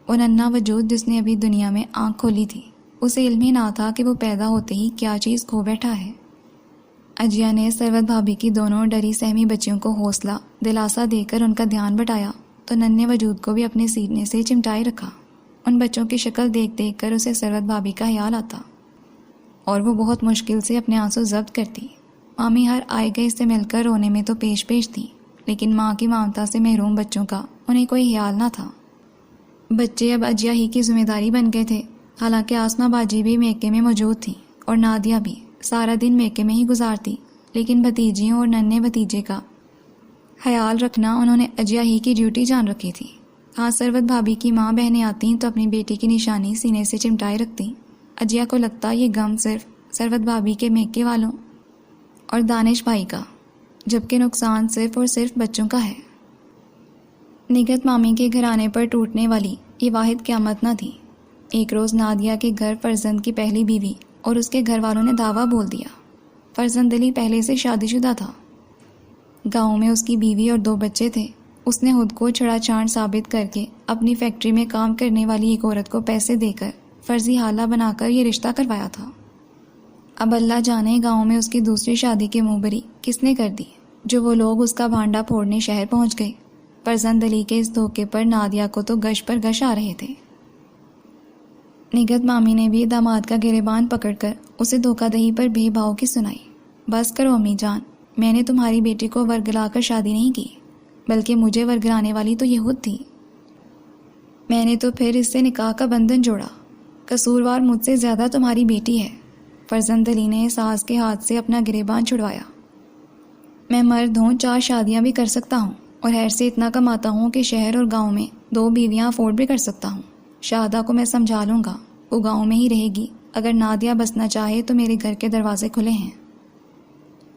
وہ ننھا وجود جس نے ابھی دنیا میں آنکھ کھولی تھی، اسے علم ہی نہ تھا کہ وہ پیدا ہوتے ہی کیا چیز کھو بیٹھا ہے۔ اجیا نے ثروت بھابھی کی دونوں ڈری سہمی بچیوں کو حوصلہ دلاسا دے کر ان کا دھیان بٹایا تو ننھے وجود کو بھی اپنے سینے سے چمٹائے رکھا۔ ان بچوں کی شکل دیکھ دیکھ کر اسے ثروت بھابھی کا خیال آتا اور وہ بہت مشکل سے اپنے آنسو ضبط کرتی۔ مامی ہر آئے گئے سے مل کر رونے میں تو پیش تھی، لیکن ماں کی ممتا سے محروم بچوں کا انہیں کوئی خیال نہ تھا۔ بچے اب اجیا ہی کی ذمہ داری بن گئے تھے۔ حالانکہ آسمہ باجی بھی میکے میں موجود تھی اور نادیہ بھی سارا دن میکے میں ہی گزارتی، لیکن بھتیجیوں اور ننھے بھتیجے کا خیال رکھنا انہوں نے اجیا ہی کی ڈیوٹی جان رکھی تھی۔ ہاں ثروت بھابھی کی ماں بہنیں آتیں تو اپنی بیٹی کی نشانی سینے سے چمٹائے رکھتیں۔ اجیا کو لگتا یہ غم صرف ثروت بھابھی کے میکے والوں اور دانش بھائی کا، جبکہ نقصان صرف اور صرف بچوں کا ہے۔ نگت مامی کے گھرانے پر ٹوٹنے والی یہ واحد قیامت نہ تھی۔ ایک روز نادیہ کے گھر فرزند کی پہلی بیوی اور اس کے گھر والوں نے دعویٰ بول دیا۔ فرزند علی پہلے سے شادی شدہ تھا۔ گاؤں میں اس کی بیوی اور 2 بچے تھے۔ اس نے خود کو چھڑا چھانٹ ثابت کر کے اپنی فیکٹری میں کام کرنے والی ایک عورت کو پیسے دے کر فرضی حالہ بنا کر یہ رشتہ کروایا تھا۔ اب اللہ جانے گاؤں میں اس کی دوسری شادی کی منہبری کس نے کر دی، جو وہ لوگ اس کا بھانڈا پھوڑنے شہر پہنچ گئے۔ فرزند علی کے اس دھوکے پر نادیہ کو تو گش پر گش آ رہے تھے۔ نگت مامی نے بھی داماد کا گریبان پکڑ کر اسے دھوکہ دہی پر بے بھاؤ کی سنائی۔ بس کرو امی جان، میں نے تمہاری بیٹی کو ورگلا کر شادی نہیں کی، بلکہ مجھے ورگلانے والی تو یہ خود تھی۔ میں نے تو پھر اس سے نکاح کا بندھن جوڑا۔ قصوروار مجھ سے زیادہ تمہاری بیٹی ہے۔ فرزند علی نے ساس کے ہاتھ سے اپنا گریبان چھڑوایا۔ میں مرد ہوں، 4 شادیاں بھی کر سکتا ہوں اور خیر سے اتنا کماتا ہوں کہ شہر اور گاؤں میں 2 بیویاں افورڈ بھی کر سکتا ہوں۔ شاہدہ کو میں سمجھا لوں گا، وہ گاؤں میں ہی رہے گی۔ اگر نادیہ بسنا چاہے تو میرے گھر کے دروازے کھلے ہیں۔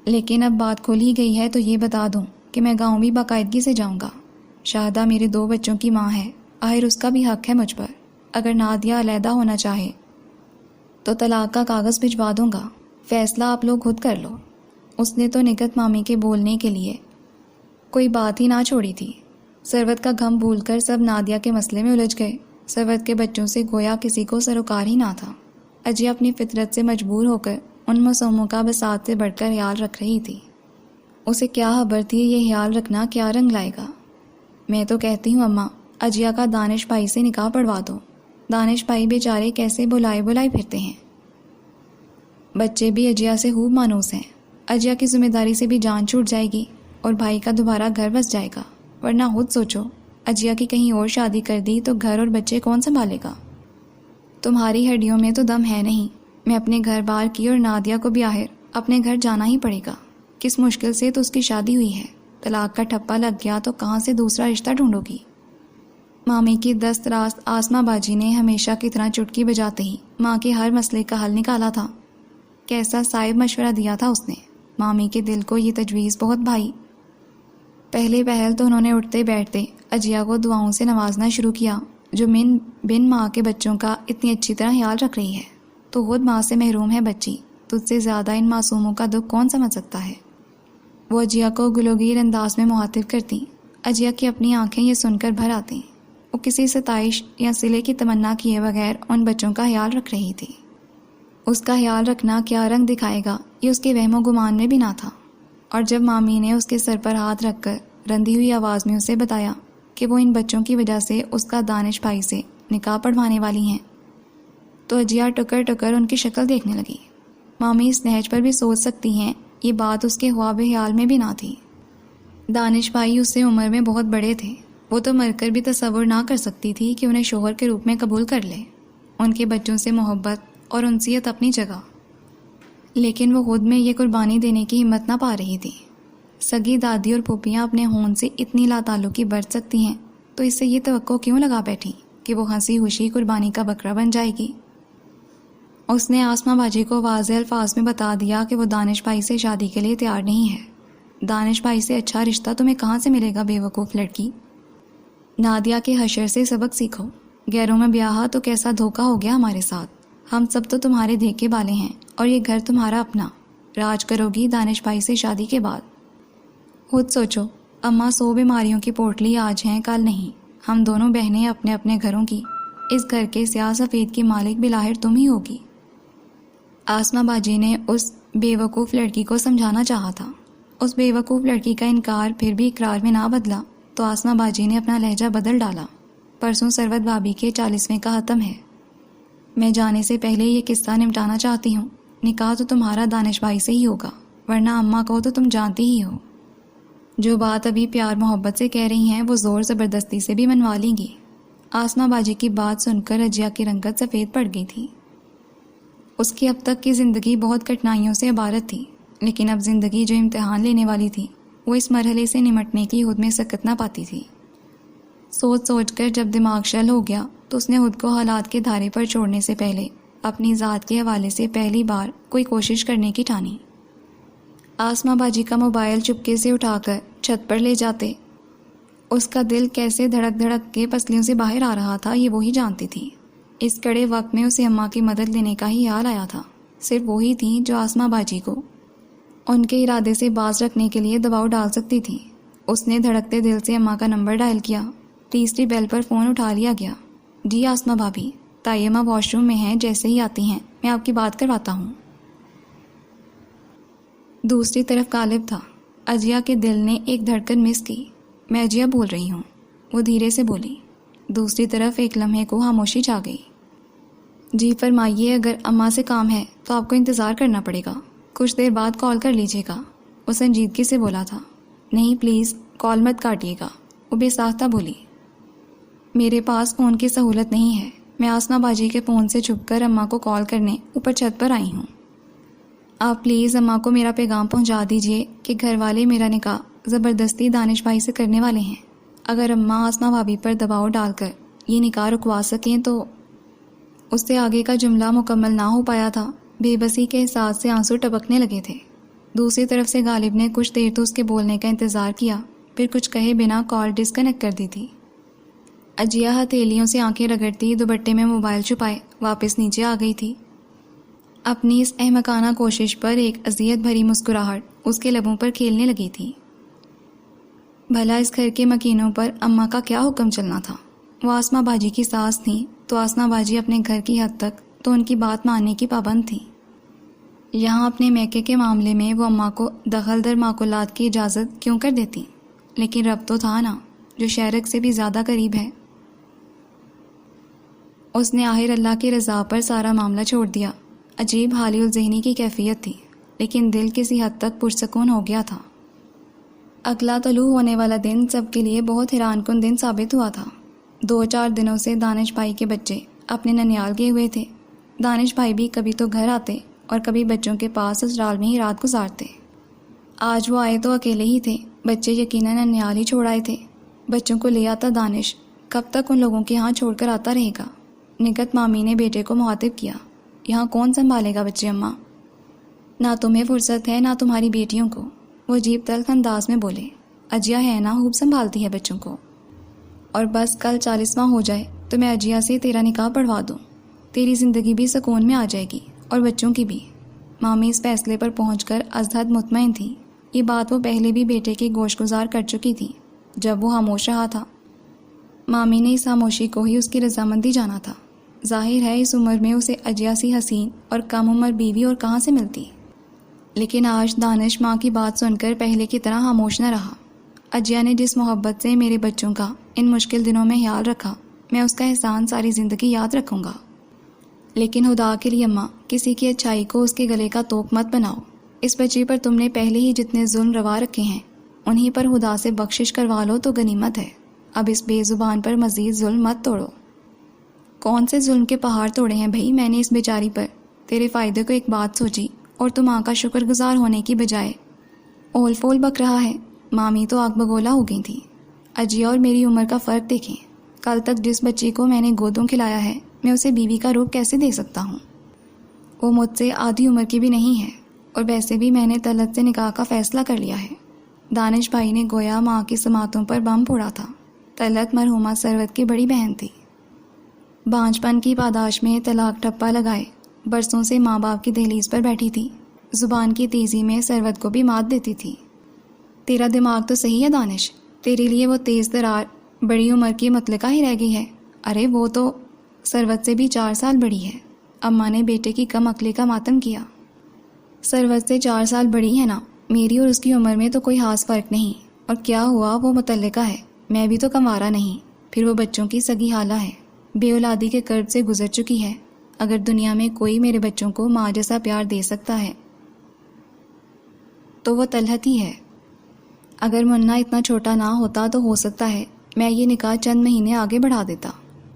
لیکن اب بات کھل ہی گئی ہے تو یہ بتا دوں کہ میں گاؤں بھی باقاعدگی سے جاؤں گا۔ شاہدہ میرے 2 بچوں کی ماں ہے، آخر اس کا بھی حق ہے مجھ پر۔ اگر نادیہ علیحدہ ہونا چاہے تو طلاق کا کاغذ بھجوا دوں گا، فیصلہ آپ لوگ خود کر لو۔ اس نے تو نگت مامی کے بولنے کے لیے کوئی بات ہی نہ چھوڑی تھی۔ ثروت کا غم بھول کر سب نادیہ کے مسئلے میں الجھ گئے۔ ثروت کے بچوں سے گویا کسی کو سروکار ہی نہ تھا۔ اجیا اپنی فطرت سے مجبور ہو کر ان معصوموں کا بساط سے بڑھ کر خیال رکھ رہی تھی۔ اسے کیا خبر تھی یہ خیال رکھنا کیا رنگ لائے گا۔ میں تو کہتی ہوں اماں، اجیا کا دانش بھائی سے نکاح پڑھوا دو۔ دانش بھائی بیچارے کیسے بلائے پھرتے ہیں۔ بچے بھی اجیا سے خوب مانوس ہیں۔ اجیا کی ذمہ داری سے بھی جان چھوٹ جائے گی اور بھائی کا دوبارہ گھر بس جائے گا، ورنہ خود سوچو، اجیا کی کہیں اور شادی کر دی تو گھر اور بچے کون سنبھالے گا؟ تمہاری ہڈیوں میں تو دم ہے نہیں۔ میں اپنے گھر بار کی اور نادیہ کو بھی آخر اپنے گھر جانا ہی پڑے گا۔ کس مشکل سے تو اس کی شادی ہوئی ہے، طلاق کا ٹھپا لگ گیا تو کہاں سے دوسرا رشتہ ڈھونڈو گی؟ مامی کی دست راست آسمہ باجی نے ہمیشہ کی طرح چٹکی بجاتے ہی ماں کے ہر مسئلے کا حل نکالا تھا۔ کیسا صائب مشورہ دیا تھا اس نے۔ مامی کے دل کو یہ تجویز بہت بھائی۔ پہلے پہل تو انہوں نے اٹھتے بیٹھتے اجیا کو دعاؤں سے نوازنا شروع کیا، جو بن ماں کے بچوں کا اتنی اچھی طرح خیال رکھ رہی ہے۔ تو خود ماں سے محروم ہے بچی، تجھ سے زیادہ ان معصوموں کا دکھ کون سمجھ سکتا ہے؟ وہ اجیا کو گلوگیر انداز میں مخاطب کرتی۔ اجیا کی اپنی آنکھیں یہ سن کر بھر آتی۔ وہ کسی ستائش یا صلے کی تمنا کیے بغیر ان بچوں کا خیال رکھ رہی تھی۔ اس کا خیال رکھنا کیا رنگ دکھائے گا یہ اس کے وہم و گمان میں بھی نہ تھا۔ اور جب مامی نے اس کے سر پر ہاتھ رکھ کر رندی ہوئی آواز میں اسے بتایا کہ وہ ان بچوں کی وجہ سے اس کا دانش بھائی سے نکاح پڑھوانے والی ہیں، تو اجیا ٹکر ٹکر ان کی شکل دیکھنے لگی۔ مامی اس نہج پر بھی سوچ سکتی ہیں، یہ بات اس کے خواب خیال میں بھی نہ تھی۔ دانش بھائی اس سے عمر میں بہت بڑے تھے، وہ تو مر کر بھی تصور نہ کر سکتی تھی کہ انہیں شوہر کے روپ میں قبول کر لے۔ ان کے بچوں سے محبت اور انسیت اپنی جگہ، لیکن وہ خود میں یہ قربانی دینے کی ہمت نہ پا رہی تھی۔ سگی دادی اور پھوپھیاں اپنے ہون سے اتنی لا تعلقی برت سکتی ہیں، تو اس سے یہ توقع کیوں لگا بیٹھی کہ وہ ہنسی خوشی قربانی کا بکرا بن جائے گی؟ اس نے آسمہ باجی کو واضح الفاظ میں بتا دیا کہ وہ دانش بھائی سے شادی کے لیے تیار نہیں ہے۔ دانش بھائی سے اچھا رشتہ تمہیں کہاں سے ملے گا بے وقوف لڑکی؟ نادیہ کے حشر سے سبق سیکھو، غیروں میں بیاہ تو کیسا دھوکہ ہو گیا ہمارے ساتھ۔ ہم سب تو تمہارے دیکھے والے ہیں اور یہ گھر تمہارا اپنا۔ راج کرو گی دانش بھائی سے شادی کے بعد۔ خود سوچو، اماں 100 بیماریوں کی پوٹلی آج ہیں کل نہیں۔ ہم دونوں بہنیں اپنے اپنے گھروں کی، اس گھر کے سیاہ سفید کی مالک بلاہر تم ہی ہوگی۔ آسمہ باجی نے اس بے وقوف لڑکی کو سمجھانا چاہا تھا۔ اس بے وقوف لڑکی کا انکار پھر بھی اقرار میں نہ بدلا تو آسمہ باجی نے اپنا لہجہ بدل ڈالا۔ پرسوں سروت بھابھی کے 40ویں کا ختم ہے۔ میں جانے سے پہلے یہ قصہ نمٹانا چاہتی ہوں۔ نکاح تو تمہارا دانش بھائی سے ہی ہوگا، ورنہ اماں کو تو تم جانتی ہی ہو۔ جو بات ابھی پیار محبت سے کہہ رہی ہیں وہ زور زبردستی سے بھی منوا لیں گی۔ آسمہ باجی کی بات سن کر اجیا کی رنگت سفید پڑ گئی تھی۔ اس کی اب تک کی زندگی بہت کٹھنائیوں سے عبارت تھی، لیکن اب زندگی جو امتحان لینے والی تھی وہ اس مرحلے سے نمٹنے کی خود میں سکت نہ پاتی تھی۔ سوچ سوچ کر جب دماغ شل ہو گیا تو اس نے خود کو حالات کے دھارے پر چھوڑنے سے پہلے اپنی ذات کے حوالے سے پہلی بار کوئی کوشش کرنے کی ٹھانی۔ آسمہ باجی کا موبائل چپکے سے اٹھا کر چھت پر لے جاتے اس کا دل کیسے دھڑک دھڑک کے پسلیوں سے باہر آ رہا تھا یہ وہی جانتی تھی۔ اس کڑے وقت میں اسے اماں کی مدد لینے کا ہی خیال آیا تھا۔ صرف وہی تھی جو آسمہ باجی کو ان کے ارادے سے باز رکھنے کے لیے دباؤ ڈال سکتی تھی۔ اس نے دھڑکتے دل سے اماں کا نمبر ڈائل کیا۔ تیسری بیل پر فون اٹھا لیا گیا۔ جی آسمہ بھابھی، تائیمہ واش روم میں ہیں، جیسے ہی آتی ہیں میں آپ کی بات کرواتا ہوں۔ دوسری طرف غالب تھا۔ اجیا کے دل نے ایک دھڑکن مس کی۔ میں اجیا بول رہی ہوں، وہ دھیرے سے بولی۔ دوسری طرف ایک لمحے کو خاموشی چھا گئی۔ جی فرمائیے، اگر اماں سے کام ہے تو آپ کو انتظار کرنا پڑے گا، کچھ دیر بعد کال کر لیجیے گا، وہ سنجیدگی سے بولا تھا۔ نہیں پلیز کال مت کاٹیے گا، وہ بے ساختہ بولی۔ میرے پاس فون کی سہولت نہیں ہے، میں آسمہ باجی کے فون سے چھپ کر اماں کو کال کرنے اوپر چھت پر آئی ہوں۔ آپ پلیز اماں کو میرا پیغام پہنچا دیجئے کہ گھر والے میرا نکاح زبردستی دانش بھائی سے کرنے والے ہیں۔ اگر اماں آسمہ بھابھی پر دباؤ ڈال کر یہ نکاح رکوا سکیں تو۔ اس سے آگے کا جملہ مکمل نہ ہو پایا تھا۔ بے بسی کے احساس سے آنسو ٹپکنے لگے تھے۔ دوسری طرف سے غالب نے کچھ دیر تو اس کے بولنے کا انتظار کیا، پھر کچھ کہے بنا کال ڈسکنیکٹ کر دی تھی۔ اجیا ہتھیلیوں سے آنکھیں رگڑتی دوپٹے میں موبائل چھپائے واپس نیچے آ گئی تھی۔ اپنی اس احمقانہ کوشش پر ایک اذیت بھری مسکراہٹ اس کے لبوں پر کھیلنے لگی تھی۔ بھلا اس گھر کے مکینوں پر اماں کا کیا حکم چلنا تھا؟ وہ آسمہ باجی کی ساس تھیں تو آسمہ باجی اپنے گھر کی حد تک تو ان کی بات ماننے کی پابند تھی۔ یہاں اپنے میکے کے معاملے میں وہ اماں کو دخل در معقولات کی اجازت کیوں کر دیتی؟ لیکن رب تو تھا نا، جو شہرک سے بھی زیادہ قریب ہے۔ اس نے آخر اللہ کی رضا پر سارا معاملہ چھوڑ دیا۔ عجیب حالی الذہنی کی کیفیت تھی، لیکن دل کسی حد تک پرسکون ہو گیا تھا۔ اگلا طلوع ہونے والا دن سب کے لیے بہت حیران کن دن ثابت ہوا تھا۔ 2-4 دنوں سے دانش بھائی کے بچے اپنے ننیال گئے ہوئے تھے۔ دانش بھائی بھی کبھی تو گھر آتے اور کبھی بچوں کے پاس سسرال میں ہی رات گزارتے۔ آج وہ آئے تو اکیلے ہی تھے، بچے یقیناً ننیال ہی چھوڑ آئے تھے۔ بچوں کو لے آتا دانش، کب تک ان لوگوں کے ہاں چھوڑ کر آتا رہے گا؟ نگت مامی نے بیٹے کو مخاطب کیا۔ یہاں کون سنبھالے گا بچے اماں؟ نہ تمہیں فرصت ہے نہ تمہاری بیٹیوں کو، وہ عجیب تلخ انداز میں بولے۔ اجیا ہے نا، خوب سنبھالتی ہے بچوں کو، اور بس کل 40واں ہو جائے تو میں اجیا سے تیرا نکاح پڑھوا دوں، تیری زندگی بھی سکون میں آ جائے گی اور بچوں کی بھی۔ مامی اس فیصلے پر پہنچ کر ازحد مطمئن تھی۔ یہ بات وہ پہلے بھی بیٹے کی گوش گزار کر چکی تھی جب وہ خاموش رہا تھا۔ مامی نے اس خاموشی کو ہی اس کی رضامندی جانا تھا۔ ظاہر ہے اس عمر میں اسے اجیا سی حسین اور کم عمر بیوی اور کہاں سے ملتی، لیکن آج دانش ماں کی بات سن کر پہلے کی طرح خاموش نہ رہا۔ اجیا نے جس محبت سے میرے بچوں کا ان مشکل دنوں میں خیال رکھا، میں اس کا احسان ساری زندگی یاد رکھوں گا۔ لیکن خدا کے لیے اماں، کسی کی اچھائی کو اس کے گلے کا توق مت بناؤ۔ اس بچی پر تم نے پہلے ہی جتنے ظلم روا رکھے ہیں انہی پر خدا سے بخشش کروا لو تو غنیمت ہے۔ اب اس بے زبان پر مزید ظلم مت توڑو۔ کون سے ظلم کے پہاڑ توڑے ہیں بھائی میں نے اس بیچاری پر؟ تیرے فائدے کو ایک بات سوچی اور تم ماں کا شکر گزار ہونے کی بجائے اول فول بک رہا ہے۔ مامی تو آگ بگولا ہو گئی تھی۔ اجیا اور میری عمر کا فرق دیکھیں۔ کل تک جس بچی کو میں نے گودوں کھلایا ہے میں اسے بیوی کا روپ کیسے دے سکتا ہوں؟ وہ مجھ سے آدھی عمر کی بھی نہیں ہے، اور ویسے بھی میں نے طلعت سے نکاح کا فیصلہ کر لیا ہے۔ دانش بھائی نے گویا ماں کی سماعتوں پر بم پھوڑا تھا۔ طلعت مرحومہ ثروت کی بڑی بہن تھی۔ بانجپن کی پاداش میں طلاق ٹھپا لگائے برسوں سے ماں باپ کی دہلیز پر بیٹھی تھی۔ زبان کی تیزی میں ثروت کو بھی مات دیتی تھی۔ تیرا دماغ تو صحیح ہے دانش، تیرے لیے وہ تیز ترار بڑی عمر کی مطلقہ ہی رہ گئی ہے۔ ارے وہ تو ثروت سے بھی 4 سال بڑی ہے۔ اماں نے بیٹے کی کم عقلی کا ماتم کیا۔ ثروت سے 4 سال بڑی ہے نا، میری اور اس کی عمر میں تو کوئی خاص فرق نہیں، اور کیا ہوا وہ متعلقہ ہے، میں بھی تو کنوارا نہیں، پھر وہ بچوں کی سگی حالہ ہے، بے اولادی کے کرب سے گزر چکی ہے۔ اگر دنیا میں کوئی میرے بچوں کو ماں جیسا پیار دے سکتا ہے تو وہ طلعت ہی ہے۔ اگر منا اتنا چھوٹا نہ ہوتا تو ہو سکتا ہے میں یہ نکاح چند مہینے آگے بڑھا دیتا،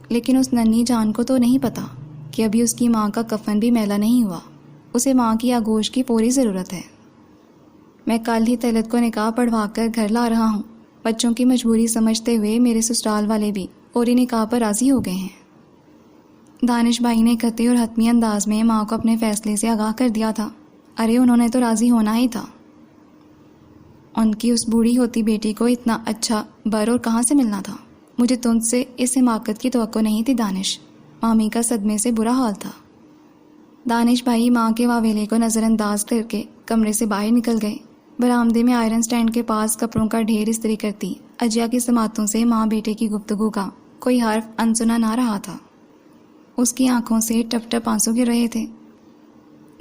لیکن اس ننھی جان کو تو نہیں پتا کہ ابھی اس کی ماں کا کفن بھی میلا نہیں ہوا، اسے ماں کی آغوش کی پوری ضرورت ہے۔ میں کل ہی طلعت کو نکاح پڑھوا کر گھر لا رہا ہوں۔ بچوں کی مجبوری سمجھتے ہوئے میرے سسرال والے بھی فوری نکاح پر راضی ہو گئے ہیں۔ دانش بھائی نے قطعی اور حتمی انداز میں ماں کو اپنے فیصلے سے آگاہ کر دیا تھا۔ ارے انہوں نے تو راضی ہونا ہی تھا، ان کی اس بوڑھی ہوتی بیٹی کو اتنا اچھا بر اور کہاں سے ملنا تھا؟ مجھے تجھ سے اس حماقت کی توقع نہیں تھی دانش۔ مامی کا صدمے سے برا حال تھا۔ دانش بھائی ماں کے واویلے کو نظر انداز کر کے کمرے سے باہر نکل گئے۔ برآمدے میں آئرن سٹینڈ کے پاس کپڑوں کا ڈھیر استری کرتی اجیا کی سماعتوں سے ماں بیٹے کی گفتگو کا کوئی حرف انسنا نہ رہا تھا۔ اس کی آنکھوں سے ٹپ ٹپ آنسو گر رہے تھے۔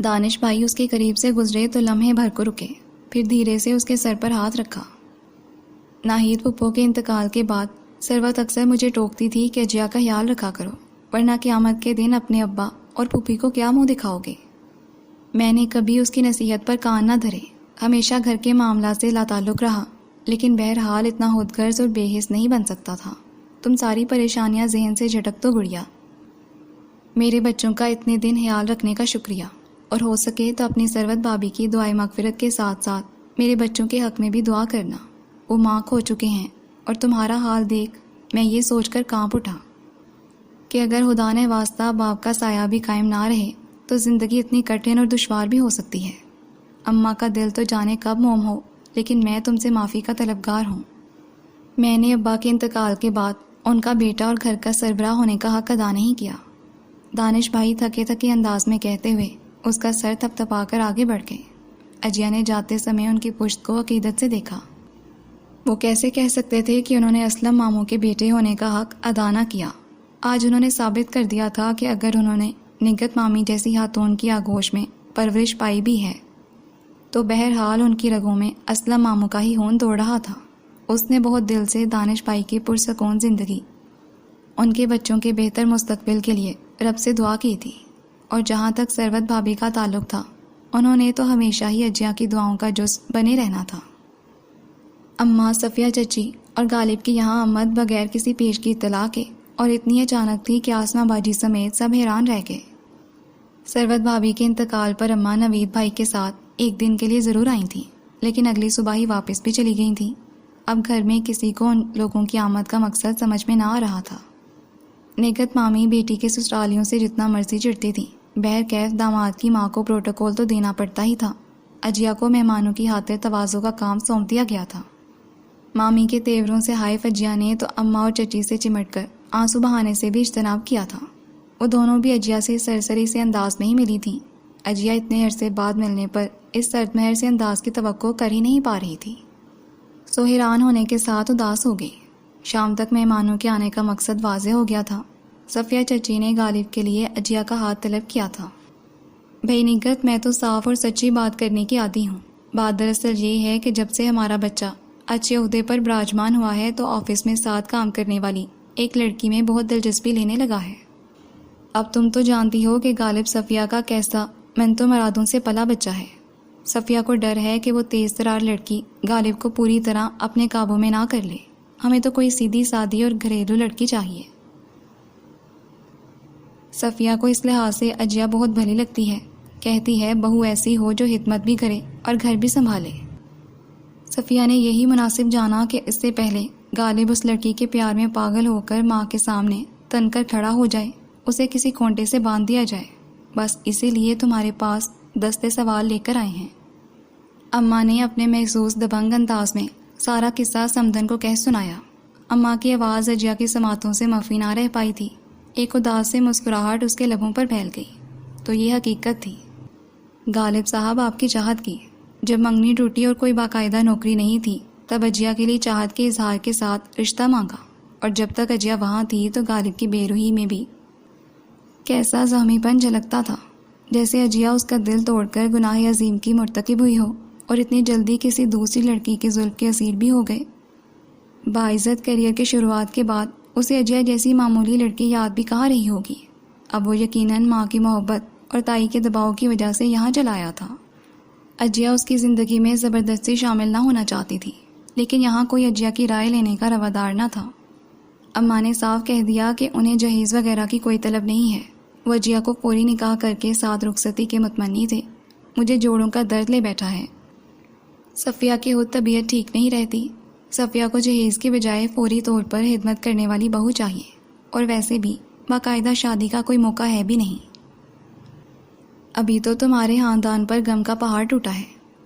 دانش بھائی اس کے قریب سے گزرے تو لمحے بھر کو رکے، پھر دھیرے سے اس کے سر پر ہاتھ رکھا۔ ناہید پھپھو کے انتقال کے بعد ثروت اکثر مجھے ٹوکتی تھی کہ اجیا کا خیال رکھا کرو، ورنہ قیامت کے دن اپنے ابا اور پھوپھی کو کیا منہ دکھاؤ گے۔ میں نے کبھی اس کی نصیحت پر کان نہ دھرے، ہمیشہ گھر کے معاملات سے لا تعلق رہا، لیکن بہرحال اتنا خود غرض اور بے حس نہیں بن سکتا تھا۔ تم ساری پریشانیاں ذہن سے جھٹک تو گڑیا۔ میرے بچوں کا اتنے دن خیال رکھنے کا شکریہ، اور ہو سکے تو اپنی ثروت بھابھی کی دعائے مغفرت کے ساتھ ساتھ میرے بچوں کے حق میں بھی دعا کرنا۔ وہ ماں کھو چکے ہیں، اور تمہارا حال دیکھ میں یہ سوچ کر کانپ اٹھا کہ اگر خدا نے واسطہ باپ کا سایہ بھی قائم نہ رہے تو زندگی اتنی کٹھن اور دشوار بھی ہو سکتی ہے۔ اماں کا دل تو جانے کب موم ہو، لیکن میں تم سے معافی کا طلبگار ہوں۔ میں نے ابا کے انتقال کے بعد ان کا بیٹا اور گھر کا سربراہ ہونے کا حق ادا نہیں کیا، دانش بھائی تھکے تھکے انداز میں کہتے ہوئے اس کا سر تھپ تھپا کر آگے بڑھ گئے۔ اجیا نے جاتے سمے ان کی پشت کو عقیدت سے دیکھا۔ وہ کیسے کہہ سکتے تھے کہ انہوں نے اسلم ماموں کے بیٹے ہونے کا حق ادا نہ کیا؟ آج انہوں نے ثابت کر دیا تھا کہ اگر انہوں نے نگت مامی جیسی خاتون کی آغوش میں پرورش پائی بھی ہے تو بہرحال ان کی رگوں میں اسلم ماموں کا ہی خون دوڑ رہا تھا۔ اس نے بہت دل سے دانش بھائی کی پرسکون زندگی، ان کے بچوں کے بہتر مستقبل کے لیے رب سے دعا کی تھی، اور جہاں تک ثروت بھابھی کا تعلق تھا انہوں نے تو ہمیشہ ہی اجیا کی دعاؤں کا جز بنے رہنا تھا۔ اماں، صفیہ چچی اور غالب کی یہاں آمد بغیر کسی پیش کی اطلاع کے اور اتنی اچانک تھی کہ آسمہ باجی سمیت سب حیران رہ گئے۔ ثروت بھابھی کے انتقال پر اماں نوید بھائی کے ساتھ ایک دن کے لیے ضرور آئی تھیں، لیکن اگلی صبح ہی واپس بھی چلی گئی تھیں۔ اب گھر میں کسی کو ان لوگوں کی آمد کا مقصد سمجھ میں نہ آ رہا تھا۔ نگت مامی بیٹی کے سسرالیوں سے جتنا مرضی چڑھتی تھی، بہرکیف داماد کی ماں کو پروٹوکول تو دینا پڑتا ہی تھا۔ اجیا کو مہمانوں کی خاطر تواضع کا کام سونپ دیا گیا تھا۔ مامی کے تیوروں سے ہائف اجیا نے تو اماں اور چچی سے چمٹ کر آنسو بہانے سے بھی اجتناب کیا تھا۔ وہ دونوں بھی اجیا سے سرسری سے انداز میں ہی ملی تھیں۔ اجیا اتنے عرصے بعد ملنے پر اس سرد مہر سے انداز کی توقع کر ہی نہیں پا رہی تھی، سو حیران ہونے کے ساتھ اداس ہو گئی۔ شام تک مہمانوں کے آنے کا مقصد واضح ہو گیا تھا۔ صفیہ چچی نے غالب کے لیے اجیا کا ہاتھ طلب کیا تھا۔ بھائی نگہت، میں تو صاف اور سچی بات کرنے کی عادی ہوں۔ بات دراصل یہ ہے کہ جب سے ہمارا بچہ اچھے عہدے پر براجمان ہوا ہے تو آفس میں ساتھ کام کرنے والی ایک لڑکی میں بہت دلچسپی لینے لگا ہے۔ اب تم تو جانتی ہو کہ غالب صفیہ کا کیسا منتو مرادوں سے پلا بچہ ہے۔ صفیہ کو ڈر ہے کہ وہ تیز ترار لڑکی غالب کو پوری طرح اپنے قابو میں نہ کر لے۔ ہمیں تو کوئی سیدھی سادی اور گھریلو لڑکی چاہیے۔ صفیہ کو اس لحاظ سے اجیا بہت بھلی لگتی ہے، کہتی ہے بہو ایسی ہو جو خدمت بھی کرے اور گھر بھی سنبھالے۔ صفیہ نے یہی مناسب جانا کہ اس سے پہلے غالب اس لڑکی کے پیار میں پاگل ہو کر ماں کے سامنے تن کر کھڑا ہو جائے، اسے کسی کھونٹے سے باندھ دیا جائے۔ بس اسی لیے تمہارے پاس دستے سوال لے کر آئے ہیں۔ اماں نے اپنے محسوس دبنگ انداز میں سارا قصہ سمدن کو کہہ سنایا۔ اماں کی آواز اجیا کی سماعتوں سے مفی نہ رہ پائی تھی۔ ایک اداس سے مسکراہٹ اس کے لبوں پر پھیل گئی۔ تو یہ حقیقت تھی، غالب صاحب آپ کی چاہت کی۔ جب منگنی ٹوٹی اور کوئی باقاعدہ نوکری نہیں تھی تب اجیا کے لیے چاہت کے اظہار کے ساتھ رشتہ مانگا، اور جب تک اجیا وہاں تھی تو غالب کی بے روحی میں بھی کیسا زخمی پن جھلکتا تھا، جیسے اجیا اس کا دل توڑ کر گناہ عظیم کی مرتکب ہوئی ہو اور اتنی جلدی کسی دوسری لڑکی کے زلف کے اسیر بھی ہو گئے۔ باعزت کیریئر کے شروعات کے بعد اسے اجیا جیسی معمولی لڑکی یاد بھی کہاں رہی ہوگی۔ اب وہ یقیناً ماں کی محبت اور تائی کے دباؤ کی وجہ سے یہاں چلایا تھا۔ اجیا اس کی زندگی میں زبردستی شامل نہ ہونا چاہتی تھی، لیکن یہاں کوئی اجیا کی رائے لینے کا روادار نہ تھا۔ اماں نے صاف کہہ دیا کہ انہیں جہیز وغیرہ کی کوئی طلب نہیں ہے۔ وہ اجیا کو فوری نکاح کر کے ساتھ رخصتی کے متمنی تھے۔ مجھے جوڑوں کا درد لے بیٹھا ہے۔ صفیہ کی خود طبیعت ٹھیک نہیں رہتی۔ صفیہ کو جہیز کے بجائے فوری طور پر خدمت کرنے والی بہو چاہیے، اور ویسے بھی باقاعدہ شادی کا کوئی موقع ہے بھی نہیں۔ ابھی تو تمہارے خاندان پر غم کا پہاڑ ٹوٹا ہے۔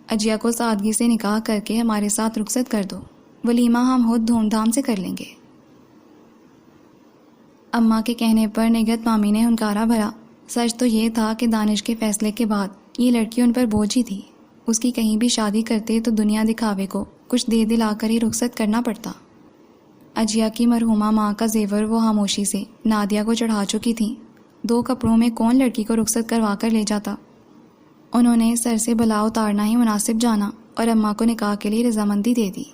اجیا کو سادگی سے نکاح کر کے ہمارے ساتھ رخصت کر دو، ولیمہ ہم خود دھوم دھام سے کر لیں گے۔ اماں کے کہنے پر نگہت مامی نے ہنکارا بھرا۔ سچ تو یہ تھا کہ دانش کے فیصلے کے بعد یہ لڑکی ان پر بوجھ ہی تھی۔ اس کی کہیں بھی شادی کرتے تو دنیا دکھاوے کو کچھ دے دلا کر ہی رخصت کرنا پڑتا۔ اجیا کی مرحومہ ماں کا زیور وہ خاموشی سے نادیہ کو چڑھا چکی تھیں۔ 2 کپڑوں میں کون لڑکی کو رخصت کروا کر لے جاتا؟ انہوں نے سر سے بلا اتارنا ہی مناسب جانا اور اماں کو نکاح کے لیے رضامندی دے دی۔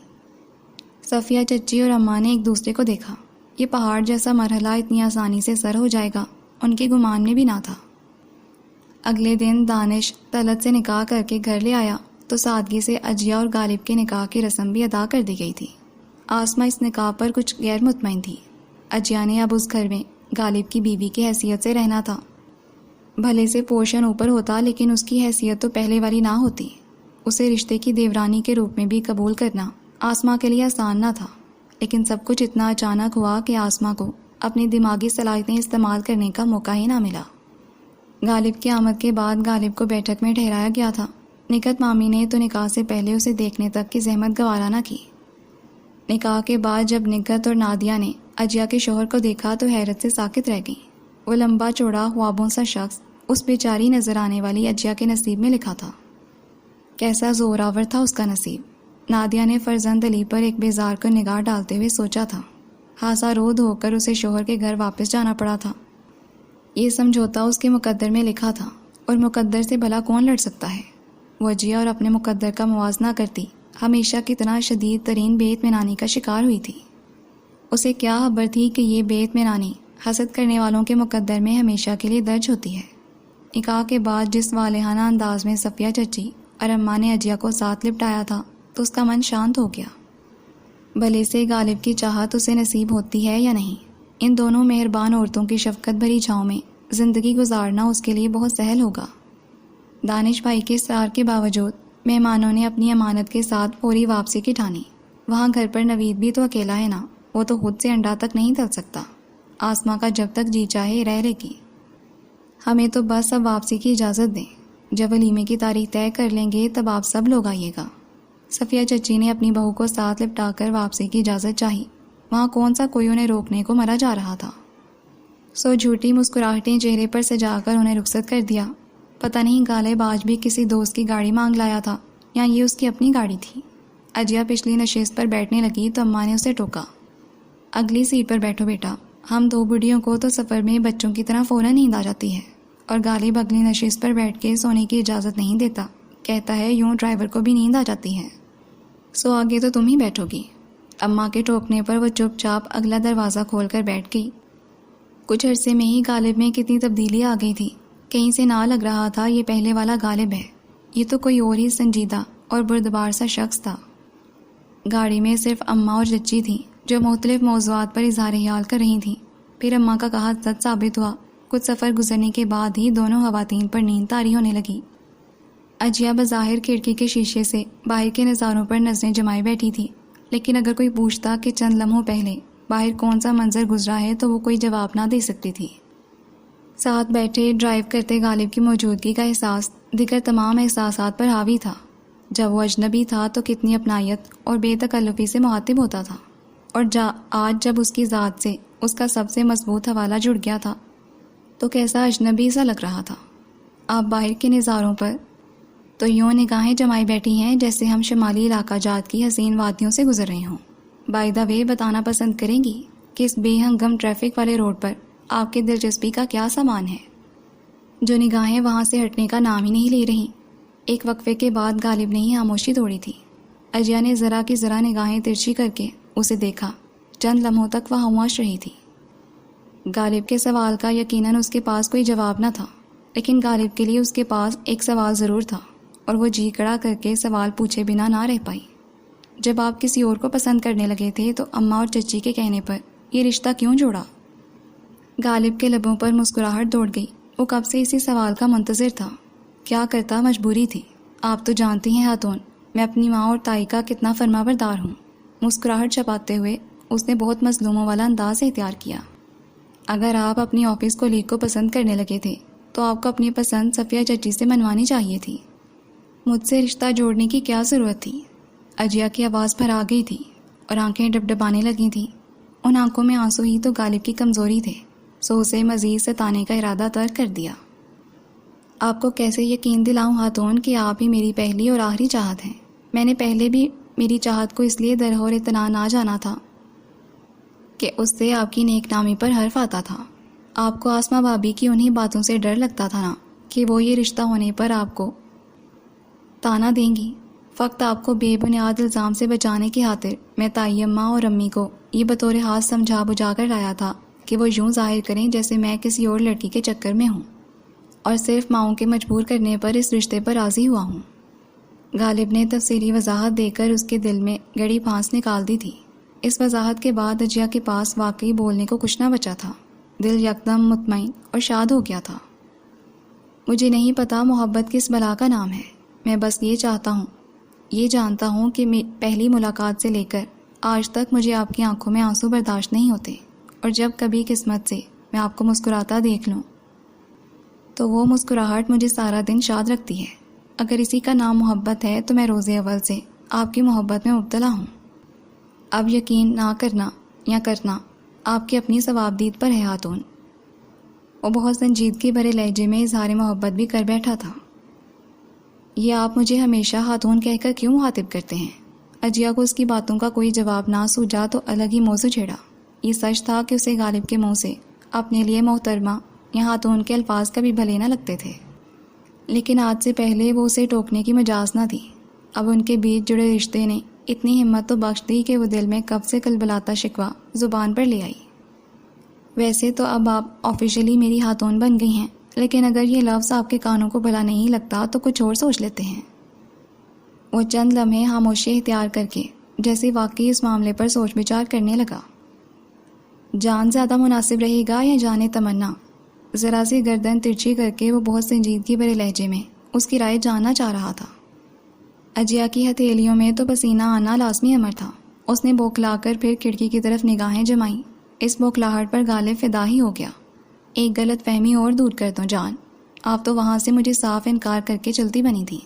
صفیہ چچی اور اماں نے ایک دوسرے کو دیکھا۔ یہ پہاڑ جیسا مرحلہ اتنی آسانی سے سر ہو جائے گا ان کے گمان میں بھی نہ تھا۔ اگلے دن دانش طلعت سے نکاح کر کے گھر لے آیا تو سادگی سے اجیا اور غالب کے نکاح کی رسم بھی ادا کر دی گئی تھی۔ آسمہ اس نکاح پر کچھ غیر مطمئن تھی۔ اجیا نے اب اس گھر میں غالب کی بیوی کی حیثیت سے رہنا تھا۔ بھلے سے پورشن اوپر ہوتا، لیکن اس کی حیثیت تو پہلے والی نہ ہوتی۔ اسے رشتے کی دیورانی کے روپ میں بھی قبول کرنا آسمہ کے لیے آسان نہ تھا، لیکن سب کچھ اتنا اچانک ہوا کہ آسمہ کو اپنی دماغی صلاحیتیں استعمال کرنے کا موقع ہی نہ ملا۔ غالب کی آمد کے بعد غالب کو بیٹھک میں ٹھہرایا گیا تھا۔ نگہت مامی نے تو نکاح سے پہلے اسے دیکھنے تک کی زحمت گوارا نہ کی۔ نکاح کے بعد جب نگہت اور نادیہ نے اجیا کے شوہر کو دیکھا تو حیرت سے ساکت رہ گئیں۔ وہ لمبا چوڑا خوابوں سا شخص اس بیچاری نظر آنے والی اجیا کے نصیب میں لکھا تھا۔ کیسا زوراور تھا اس کا نصیب۔ نادیہ نے فرزند علی پر ایک بیزار کو نگاہ ڈالتے ہوئے سوچا تھا۔ ہاسا رود ہو کر اسے شوہر کے گھر واپس جانا پڑا تھا۔ یہ سمجھوتا اس کے مقدر میں لکھا تھا، اور مقدر سے بھلا کون لڑ سکتا ہے؟ وہ اجیا اور اپنے مقدر کا موازنہ کرتی ہمیشہ کتنا شدید ترین بے اطمینانی کا شکار ہوئی تھی۔ اسے کیا خبر تھی کہ یہ بے اطمینانی حسد کرنے والوں کے مقدر میں ہمیشہ کے لیے درج ہوتی ہے۔ نکاح کے بعد جس والہانہ انداز میں صفیہ چچی اور اماں نے اجیا کو ساتھ لپٹایا تھا تو اس کا من شانت ہو گیا۔ بھلے سے غالب کی چاہت اسے نصیب ہوتی ہے یا نہیں، ان دونوں مہربان عورتوں کی شفقت بھری چھاؤں میں زندگی گزارنا اس کے لیے بہت سہل ہوگا۔ دانش بھائی کے اصرار کے باوجود مہمانوں نے اپنی امانت کے ساتھ فوری واپسی کی ٹھانی۔ وہاں گھر پر نوید بھی تو اکیلا ہے نا، وہ تو خود سے انڈا تک نہیں تل سکتا۔ آسمہ کا جب تک جی چاہے رہ لے گی۔ ہمیں تو بس اب واپسی کی اجازت دیں۔ جب ولیمے کی تاریخ طے کر لیں گے تب آپ سب لوگ آئیے گا۔ صفیہ چچی نے اپنی بہو کو ساتھ لپٹا کر واپسی کی اجازت چاہی۔ وہاں کون سا کوئی انہیں روکنے کو مرا جا رہا تھا۔ سو جھوٹی مسکراہٹیں چہرے پر سجا کر انہیں رخصت کر دیا۔ پتہ نہیں غالب آج بھی کسی دوست کی گاڑی مانگ لایا تھا یا یہ اس کی اپنی گاڑی تھی۔ اجیا پچھلی نشست پر بیٹھنے لگی تو اماں نے اسے ٹوکا، اگلی سیٹ پر بیٹھو بیٹا، ہم دو بڑھیوں کو تو سفر میں بچوں کی طرح فوراً نیند آ جاتی ہے، اور غالب اگلی نشست پر بیٹھ کے سونے کی اجازت نہیں دیتا، کہتا ہے یوں ڈرائیور کو بھی نیند آ جاتی ہے۔ سو آگے تو تم ہی بیٹھو گی۔ اماں کے ٹوکنے پر وہ چپ چاپ اگلا دروازہ کھول کر بیٹھ گئی۔ کچھ عرصے میں ہی غالب میں کتنی تبدیلی آ گئی تھی، کہیں سے نہ لگ رہا تھا یہ پہلے والا غالب ہے، یہ تو کوئی اور ہی سنجیدہ اور بردبار سا شخص تھا۔ گاڑی میں صرف اماں اور چچی تھیں جو مختلف موضوعات پر اظہار خیال کر رہی تھیں۔ پھر اماں کا کہا سچ ثابت ہوا، کچھ سفر گزرنے کے بعد ہی دونوں خواتین پر نیند طاری ہونے لگی۔ اجیا بظاہر کھڑکی کے شیشے سے باہر کے نظاروں پر نظریں جمائے بیٹھی تھی، لیکن اگر کوئی پوچھتا کہ چند لمحوں پہلے باہر کون سا منظر گزرا ہے تو وہ کوئی جواب نہ دے سکتی تھی۔ ساتھ بیٹھے ڈرائیو کرتے غالب کی موجودگی کا احساس دیگر تمام احساسات پر حاوی تھا۔ جب وہ اجنبی تھا تو کتنی اپنائیت اور بے تکلفی سے مخاطب ہوتا تھا، اور آج جب اس کی ذات سے اس کا سب سے مضبوط حوالہ جڑ گیا تھا تو کیسا اجنبی سا لگ رہا تھا۔ آپ باہر کے نظاروں پر تو یوں نگاہیں جمائی بیٹھی ہیں جیسے ہم شمالی علاقہ جات کی حسین وادیوں سے گزر رہے ہوں۔ بائی دا وے بتانا پسند کریں گی کہ اس بے ہنگم ٹریفک والے روڈ پر آپ کی دلچسپی کا کیا سامان ہے جو نگاہیں وہاں سے ہٹنے کا نام ہی نہیں لے رہی؟ ایک وقفے کے بعد غالب نے ہی خاموشی توڑی تھی۔ اجیا نے ذرا کی ذرا نگاہیں ترچھی کر کے اسے دیکھا۔ چند لمحوں تک وہ خاموش رہی تھی۔ غالب کے سوال کا یقیناً اس کے پاس کوئی جواب نہ تھا، لیکن غالب کے لیے اس کے پاس ایک سوال ضرور تھا، اور وہ جی کڑا کر کے سوال پوچھے بنا نہ رہ پائی۔ جب آپ کسی اور کو پسند کرنے لگے تھے تو اماں اور چچی کے کہنے پر یہ رشتہ کیوں جوڑا؟ غالب کے لبوں پر مسکراہٹ دوڑ گئی۔ وہ کب سے اسی سوال کا منتظر تھا۔ کیا کرتا، مجبوری تھی۔ آپ تو جانتی ہیں خاتون، میں اپنی ماں اور تائی کا کتنا فرما بردار ہوں۔ مسکراہٹ چھپاتے ہوئے اس نے بہت مظلوموں والا انداز اختیار کیا۔ اگر آپ اپنی آفس کولیگ کو پسند کرنے لگے تھے تو آپ کو اپنی پسند صفیہ چچی سے منوانی چاہیے تھی۔ مجھ سے رشتہ جوڑنے کی کیا ضرورت تھی؟ اجیا کی آواز بھر آ گئی تھی اور آنکھیں ڈبڈبانے لگی تھیں۔ ان آنکھوں میں آنسو ہی تو غالب کی کمزوری تھے، سو اسے مزید ستانے کا ارادہ ترک کر دیا۔ آپ کو کیسے یقین دلاؤں خاتون کہ آپ ہی میری پہلی اور آخری چاہت ہیں؟ میں نے پہلے بھی میری چاہت کو اس لیے درہور اطلاع نہ جانا تھا کہ اس سے آپ کی نیک نامی پر حرف آتا تھا۔ آپ کو آسما بھابی کی انہی باتوں سے ڈر لگتا تھا نا کہ وہ یہ رشتہ ہونے پر آپ کو تانا دیں گی۔ فقط آپ کو بے بنیاد الزام سے بچانے کی خاطر میں تائی اماں اور امی کو یہ بطور خاص سمجھا بجھا کر لایا تھا کہ وہ یوں ظاہر کریں جیسے میں کسی اور لڑکی کے چکر میں ہوں، اور صرف ماؤں کے مجبور کرنے پر اس رشتے پر راضی ہوا ہوں۔ غالب نے تفصیلی وضاحت دے کر اس کے دل میں گڑی پھانس نکال دی تھی۔ اس وضاحت کے بعد اجیا کے پاس واقعی بولنے کو کچھ نہ بچا تھا۔ دل یکدم مطمئن اور شاد ہو گیا تھا۔ مجھے نہیں پتا محبت کس بلا کا نام ہے، میں بس یہ چاہتا ہوں، یہ جانتا ہوں کہ پہلی ملاقات سے لے کر آج تک مجھے آپ کی آنکھوں میں آنسو برداشت نہیں ہوتے، اور جب کبھی قسمت سے میں آپ کو مسکراتا دیکھ لوں تو وہ مسکراہٹ مجھے سارا دن شاد رکھتی ہے۔ اگر اسی کا نام محبت ہے تو میں روز اول سے آپ کی محبت میں مبتلا ہوں۔ اب یقین نہ کرنا یا کرنا آپ کی اپنی ثوابدید پر ہے خاتون۔ وہ بہت سنجیدگی بھرے لہجے میں اظہار محبت بھی کر بیٹھا تھا۔ یہ آپ مجھے ہمیشہ خاتون کہہ کر کیوں مخاطب کرتے ہیں؟ اجیا کو اس کی باتوں کا کوئی جواب نہ سوجا تو الگ ہی موضوع چھیڑا۔ یہ سچ تھا کہ اسے غالب کے منہ سے اپنے لیے محترمہ یا خاتون کے الفاظ کبھی بھلے نہ لگتے تھے، لیکن آج سے پہلے وہ اسے ٹوکنے کی مجاز نہ تھی۔ اب ان کے بیچ جڑے رشتے نے اتنی ہمت تو بخش دی کہ وہ دل میں کب سے کلبلاتا شکوہ زبان پر لے آئی۔ ویسے تو اب آپ آفیشلی میری خاتون بن گئی ہیں، لیکن اگر یہ لفظ آپ کے کانوں کو بھلا نہیں لگتا تو کچھ اور سوچ لیتے ہیں۔ وہ چند لمحے خاموشی اختیار کر کے جیسے واقعی اس معاملے پر سوچ بچار کرنے لگا۔ جان زیادہ مناسب رہے گا یا جانے تمنا؟ ذرا سی گردن ترچھی کر کے وہ بہت سنجیدگی بھرے لہجے میں اس کی رائے جاننا چاہ رہا تھا۔ اجیا کی ہتھیلیوں میں تو پسینہ آنا لازمی امر تھا۔ اس نے بوکھلا کر پھر کھڑکی کی طرف نگاہیں جمائیں۔ اس بوکھلاہٹ پر غالب فدا ہی ہو گیا۔ ایک غلط فہمی اور دور کر دو جان، آپ تو وہاں سے مجھے صاف انکار کر کے چلتی بنی تھی۔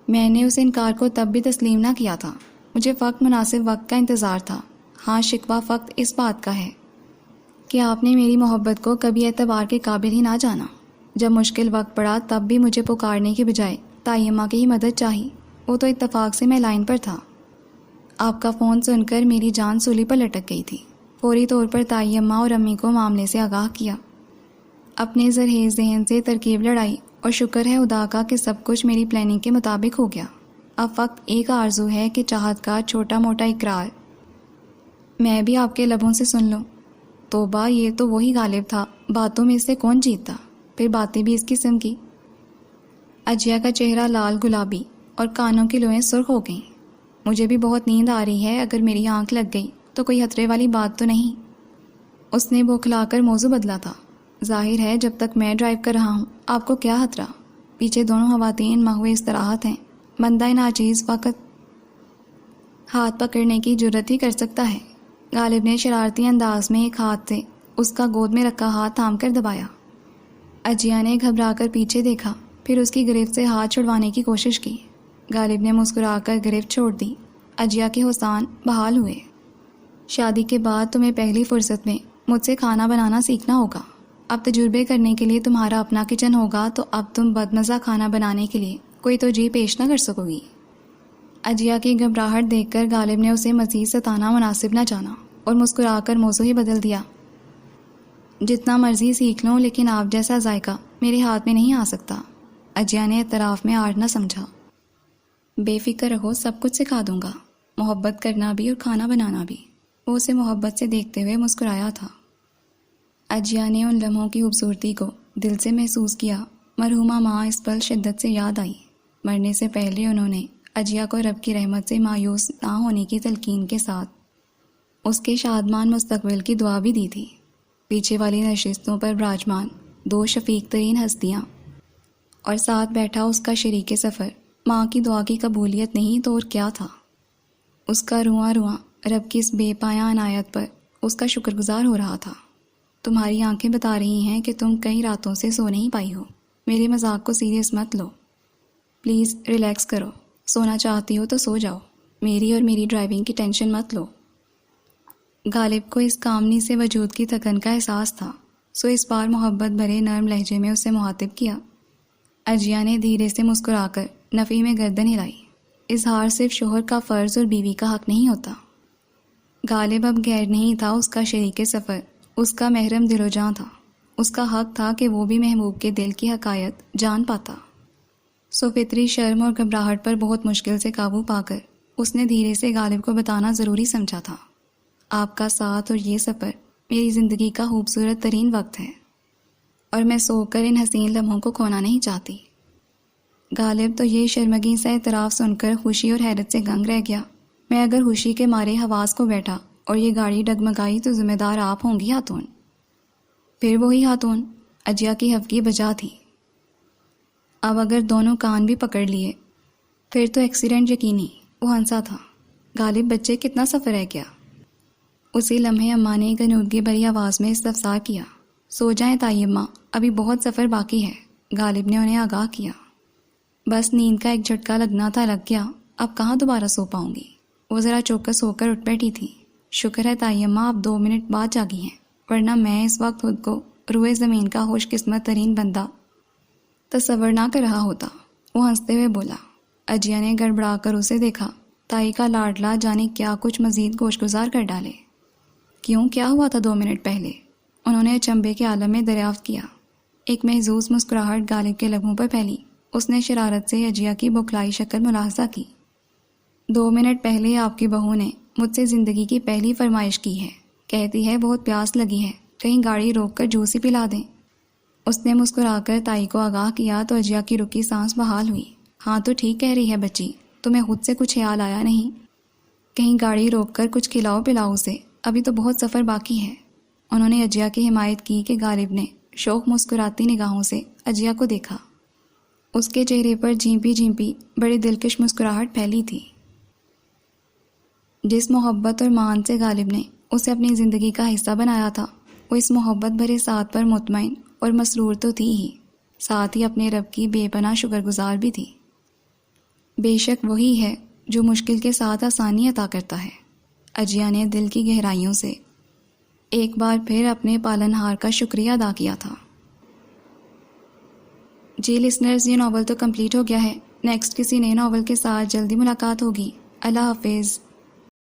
میں نے اس انکار کو تب بھی تسلیم نہ کیا تھا. مجھے مناسب وقت کا انتظار تھا. ہاں، شکوہ فقط اس بات کا ہے کہ آپ نے میری محبت کو کبھی اعتبار کے قابل ہی نہ جانا. جب مشکل وقت پڑا تب بھی مجھے پکارنے کے بجائے تائی اماں کی ہی مدد چاہی. وہ تو اتفاق سے میں لائن پر تھا. آپ کا فون سن کر میری جان سولی پر لٹک گئی تھی. فوری طور پر تائی اماں اور امی کو معاملے سے آگاہ کیا. اپنے زرخیز ذہن سے ترکیب لڑائی اور شکر ہے خدا کا کہ سب کچھ میری پلاننگ کے مطابق ہو گیا. اب فقط ایک آرزو ہے کہ چاہت کا چھوٹا موٹا اقرار میں بھی آپ کے لبوں سے سن لوں. توبہ، یہ تو وہی غالب تھا. باتوں میں اس سے کون جیتتا؟ پھر باتیں بھی اس قسم کی. اجیا کا چہرہ لال گلابی اور کانوں کی لوئیں سرخ ہو گئیں. مجھے بھی بہت نیند آ رہی ہے. اگر میری آنکھ لگ گئی تو کوئی خطرے والی بات تو نہیں؟ اس نے بوکھلا کر موضوع بدلا تھا. ظاہر ہے جب تک میں ڈرائیو کر رہا ہوں آپ کو کیا خطرہ؟ پیچھے دونوں خواتین محو استراحت ہیں. بندہ ناچیز وقت ہاتھ پکڑنے کی جرت ہی کر سکتا ہے. غالب نے شرارتی انداز میں ایک ہاتھ سے اس کا گود میں رکھا ہاتھ تھام کر دبایا. اجیا نے گھبرا کر پیچھے دیکھا، پھر اس کی گرفت سے ہاتھ چھڑوانے کی کوشش کی. غالب نے مسکرا کر گرفت چھوڑ دی. اجیا کے حسان بحال ہوئے. شادی کے بعد تمہیں پہلی فرصت میں مجھ سے کھانا بنانا سیکھنا ہوگا. اب تجربے کرنے کے لیے تمہارا اپنا کچن ہوگا تو اب تم بدمزہ کھانا بنانے کے لیے کوئی توجہ پیش نہ کر سکو گی. اجیا کی گھبراہٹ دیکھ کر غالب نے اسے مزید ستانا مناسب نہ جانا اور مسکرا کر موضوع ہی بدل دیا. جتنا مرضی سیکھ لوں لیکن آپ جیسا ذائقہ میرے ہاتھ میں نہیں آ سکتا. اجیا نے اعتراف میں آڑ نہ سمجھا. بے فکر رہو، سب کچھ سکھا دوں گا، محبت کرنا بھی اور کھانا بنانا بھی. وہ اسے محبت سے دیکھتے ہوئے مسکرایا تھا. اجیا نے ان لمحوں کی خوبصورتی کو دل سے محسوس کیا. مرحومہ ماں اس پل شدت سے یاد آئی. مرنے سے پہلے انہوں نے اجیا کو رب کی رحمت سے مایوس نہ ہونے کی تلقین کے ساتھ اس کے شادمان مستقبل کی دعا بھی دی تھی. پیچھے والی نشستوں پر براجمان دو شفیق ترین ہستیاں اور ساتھ بیٹھا اس کا شریک سفر. ماں کی دعا کی قبولیت نہیں تو اور کیا تھا؟ اس کا رواں رواں رب کی اس بے پایاں عنایت پر اس کا شکر گزار ہو رہا تھا. تمہاری آنکھیں بتا رہی ہیں کہ تم کئی راتوں سے سو نہیں پائی ہو. میرے مذاق کو سیریس مت لو. پلیز ریلیکس کرو. سونا چاہتی ہو تو سو جاؤ. میری اور میری ڈرائیونگ کی ٹینشن مت لو. غالب کو اس کامنی سے وجود کی تھکن کا احساس تھا، سو اس بار محبت بھرے نرم لہجے میں اسے مخاطب کیا. اجیا نے دھیرے سے مسکرا کر نفی میں گردن ہلائی. اظہار صرف شوہر کا فرض اور بیوی کا حق نہیں ہوتا. غالب اب غیر نہیں تھا اس کا شریک سفر، اس کا محرم دل و جاں تھا. اس کا حق تھا کہ وہ بھی محبوب کے دل کی حقائق جان پاتا. سو فطری شرم اور گھبراہٹ پر بہت مشکل سے قابو پا کر اس نے دھیرے سے غالب کو بتانا ضروری سمجھا تھا. آپ کا ساتھ اور یہ سفر میری زندگی کا خوبصورت ترین وقت ہے اور میں سو کر ان حسین لمحوں کو کھونا نہیں چاہتی. غالب تو یہ شرمگی سا اعتراف سن کر خوشی اور حیرت سے گنگ رہ گیا. میں اگر خوشی کے مارے حواس کو بیٹھا اور یہ گاڑی ڈگمگائی تو ذمہ دار آپ ہوں گی خاتون. پھر وہی خاتون. اجیا کی حفگی بجا تھی. اب اگر دونوں کان بھی پکڑ لیے پھر تو ایکسیڈنٹ یقینی. وہ ہنسا تھا. غالب بچے کتنا سفر ہے کیا؟ اسی لمحے اماں نے گنودگی بھری آواز میں استفسار کیا. سو جائیں تائی اماں، ابھی بہت سفر باقی ہے. غالب نے انہیں آگاہ کیا. بس نیند کا ایک جھٹکا لگنا تھا، لگ گیا. اب کہاں دوبارہ سو پاؤں گی. وہ ذرا چوکس ہو کر اٹھ بیٹھی تھی. شکر ہے تائی اماں آپ 2 منٹ بعد جاگی ہیں، ورنہ میں اس وقت خود کو روئے زمین کا خوش قسمت ترین بندہ تصور نہ کر رہا ہوتا. وہ ہنستے ہوئے بولا. اجیا نے گڑبڑا کر اسے دیکھا. تائی کا لاڈلا جانے کیا کچھ مزید گوش گزار کر ڈالے. کیوں، کیا ہوا تھا 2 منٹ پہلے؟ انہوں نے اچنبھے کے عالم میں دریافت کیا. ایک محظوظ مسکراہٹ غالب کے لبوں پر پھیلی. اس نے شرارت سے اجیا کی بوکھلائی شکل ملاحظہ کی. 2 منٹ پہلے آپ کی بہو نے مجھ سے زندگی کی پہلی فرمائش کی ہے. کہتی ہے بہت پیاس لگی ہے، کہیں گاڑی روک کر جوس ہی پلا دیں. اس نے مسکرا کر تائی کو آگاہ کیا تو اجیا کی رکی سانس بحال ہوئی. ہاں تو ٹھیک کہہ رہی ہے بچی، تمہیں خود سے کچھ خیال آیا نہیں؟ کہیں گاڑی روک کر کچھ کھلاؤ پلاؤ اسے، ابھی تو بہت سفر باقی ہے. انہوں نے اجیا کی حمایت کی کہ غالب نے شوق مسکراتی نگاہوں سے اجیا کو دیکھا. اس کے چہرے پر جھیمپی جھیمپی بڑی دلکش مسکراہٹ پھیلی تھی. جس محبت اور مان سے غالب نے اسے اپنی زندگی کا حصہ بنایا تھا، وہ اس محبت بھرے ساتھ پر مطمئن اور مسرور تو تھی ہی، ساتھ ہی اپنے رب کی بے پناہ شکر گزار بھی تھی. بے شک وہی ہے جو مشکل کے ساتھ آسانی عطا کرتا ہے۔ اجیا نے دل کی گہرائیوں سے ایک بار پھر اپنے پالنہار کا شکریہ ادا کیا تھا۔ جی لسنرز، یہ ناول تو کمپلیٹ ہو گیا ہے۔ نیکسٹ کسی نئے ناول کے ساتھ جلدی ملاقات ہوگی۔ اللہ حافظ۔